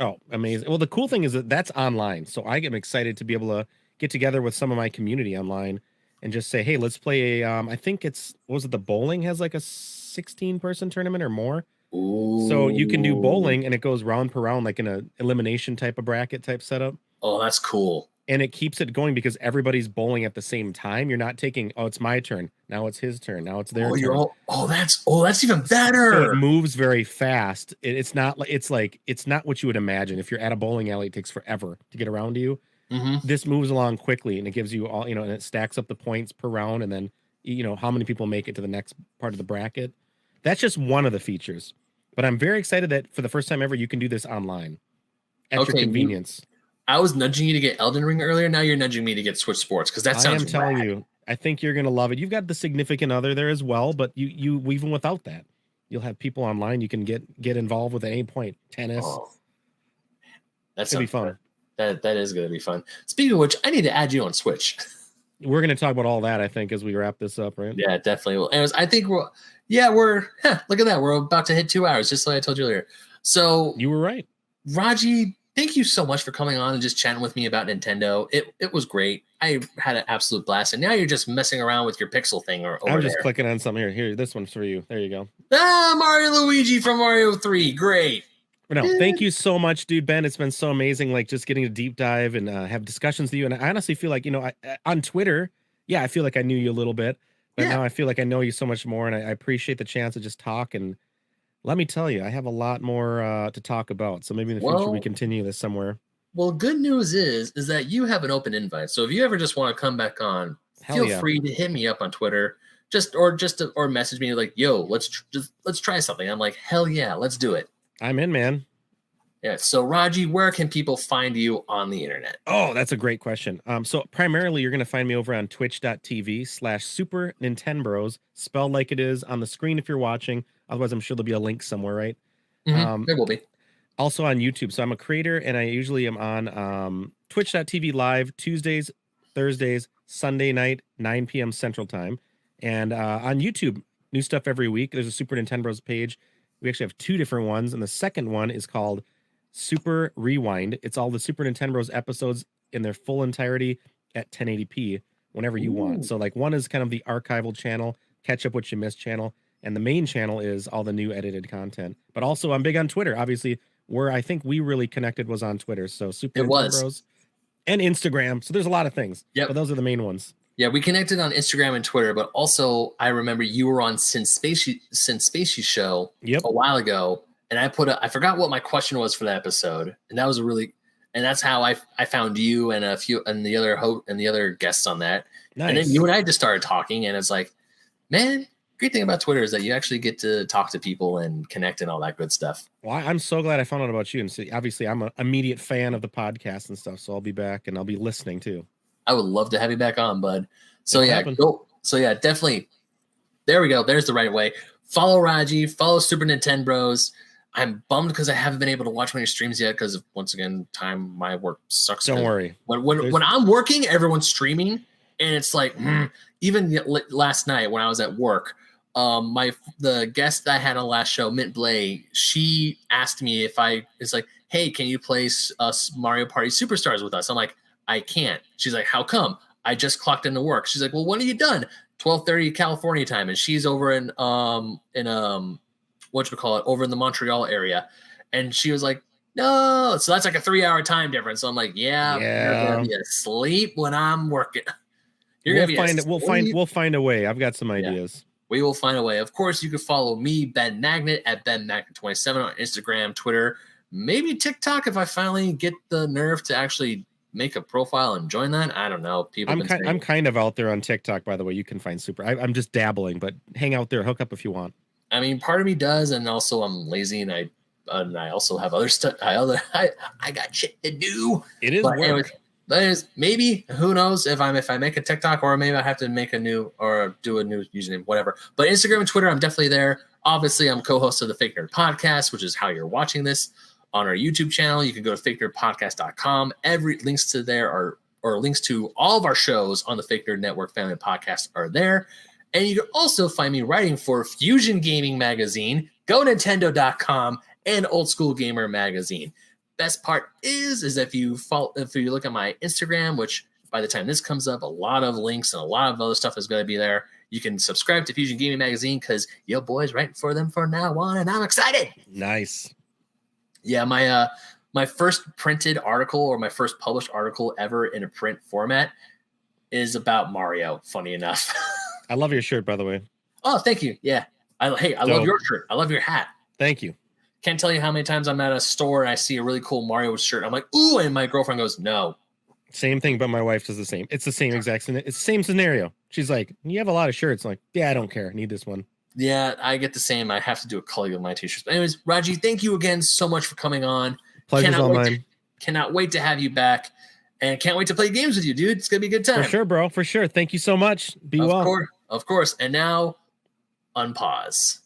Oh, amazing! Well, the cool thing is that that's online, so I get excited to be able to get together with some of my community online and just say, hey, let's play a. I think the bowling has like a 16-person tournament or more. Ooh. So you can do bowling and it goes round per round, like in a elimination type of bracket type setup. Oh, that's cool. And it keeps it going because everybody's bowling at the same time. You're not taking, it's my turn. Now it's his turn. Now it's their turn. That's even better. So it moves very fast. It's not what you would imagine. If you're at a bowling alley, it takes forever to get around to you. Mm-hmm. This moves along quickly and it gives you all, and it stacks up the points per round. And then, how many people make it to the next part of the bracket. That's just one of the features. But I'm very excited that for the first time ever, you can do this online at your convenience. I was nudging you to get Elden Ring earlier. Now you're nudging me to get Switch Sports because that sounds. I am telling you, I think you're gonna love it. You've got the significant other there as well, but you even without that, you'll have people online you can get involved with at any point. Tennis. Oh, that's gonna be fun. That is gonna be fun. Speaking of which, I need to add you on Switch. We're gonna talk about all that, I think, as we wrap this up, right? Yeah, definitely. Anyways, I think look at that. We're about to hit 2 hours, just like I told you earlier. So you were right. Raji, thank you so much for coming on and just chatting with me about Nintendo. It was great. I had an absolute blast. And now you're just messing around with your Pixel thing I'm just clicking on something here. Here, this one's for you. There you go. Mario Luigi from Mario 3. Great. No, thank you so much, dude. Ben, it's been so amazing, like just getting a deep dive and have discussions with you. And I honestly feel like, on Twitter, I feel like I knew you a little bit, but now I feel like I know you so much more. And I appreciate the chance to just talk. And let me tell you, I have a lot more to talk about. So maybe in the future we continue this somewhere. Well, good news is that you have an open invite. So if you ever just want to come back on, feel free to hit me up on Twitter, or message me like, yo, let's try something. I'm like, hell yeah, let's do it. I'm in, man. Yeah. So Raji, where can people find you on the internet? Oh, that's a great question. So primarily you're going to find me over on twitch.tv/Super Nin10Bros, spelled like it is on the screen if you're watching. Otherwise, I'm sure there'll be a link somewhere, right? Mm-hmm. There will be. Also on YouTube. So I'm a creator and I usually am on twitch.tv live Tuesdays, Thursdays, Sunday night, 9 p.m. Central Time. And on YouTube, new stuff every week. There's a Super Nin10Bros page. We actually have 2 different ones. And the second one is called Super Rewind. It's all the Super Nin10Bros episodes in their full entirety at 1080p whenever you want. So like one is kind of the archival channel, catch up what you missed channel. And the main channel is all the new edited content. But also I'm big on Twitter. Obviously, where I think we really connected was on Twitter. So Super Nin10Bros and Instagram. So there's a lot of things. Yeah, but those are the main ones. Yeah, we connected on Instagram and Twitter, but also I remember you were on Sin Spacey show a while ago, and I forgot what my question was for that episode, and that was that's how I found you and the other guests on that. Nice. And then you and I just started talking, and it's like, man, great thing about Twitter is that you actually get to talk to people and connect and all that good stuff. Well, I'm so glad I found out about you, and so obviously I'm an immediate fan of the podcast and stuff, so I'll be back and I'll be listening too. I would love to have you back on, bud. So definitely. There we go. There's the right way. Follow Raji. Follow Super Nin10Bros. I'm bummed because I haven't been able to watch many streams yet because once again, my work sucks. Don't worry. When I'm working, everyone's streaming, and it's like even last night when I was at work, the guest that I had on the last show, Mint Blay, she asked me if it's like, hey, can you play Mario Party Superstars with us? I'm like, I can't. She's like, how come? I just clocked into work. She's like, well, when are you done? 12:30 California time, and she's over in whatchamacallit, over in the Montreal area. And she was like, no. So that's like a 3-hour time difference. So I'm like, yeah. You're gonna be asleep when I'm working. We'll find a way. I've got some ideas. We will find a way. Of course, you can follow me, Ben Magnet, at BenMagnet27 on Instagram, Twitter, maybe TikTok if I finally get the nerve to actually make a profile and join that. I don't know. I'm kind of out there on TikTok, by the way. You can find I'm just dabbling, but hang out there, hook up if you want. I mean, part of me does, and also I'm lazy, and I also have other stuff. I got shit to do. It is work. Anyways, maybe, who knows, if I make a TikTok, or maybe I have to make a new or do a new username, whatever. But Instagram and Twitter, I'm definitely there. Obviously, I'm co-host of the Fake Nerd Podcast, which is how you're watching this on our YouTube channel. You can go to FakeNerdPodcast.com. Every links to there or links to all of our shows on the Fake Nerd Network Family Podcast are there. And you can also find me writing for Fusion Gaming Magazine, GoNintendo.com, and Old School Gamer Magazine. Best part is if you look at my Instagram, which by the time this comes up, a lot of links and a lot of other stuff is going to be there. You can subscribe to Fusion Gaming Magazine because your boy's writing for them from now on, and I'm excited. Nice. Yeah, my first printed article, or my first published article ever in a print format, is about Mario. Funny enough. I love your shirt, by the way. Oh, thank you. Yeah. I love your shirt. I love your hat. Thank you. Can't tell you how many times I'm at a store and I see a really cool Mario shirt. I'm like, ooh, and my girlfriend goes, no. Same thing, but my wife does the same. It's the same exact scenario. It's the same scenario. She's like, you have a lot of shirts. I'm like, yeah, I don't care. I need this one. Yeah, I get the same. I have to do a color with my t-shirts. But anyways, Raji, thank you again so much for coming on. Pleasure's all mine. Cannot wait to have you back. And can't wait to play games with you, dude. It's going to be a good time. For sure, bro. For sure. Thank you so much. Be well. Of course. And now, unpause.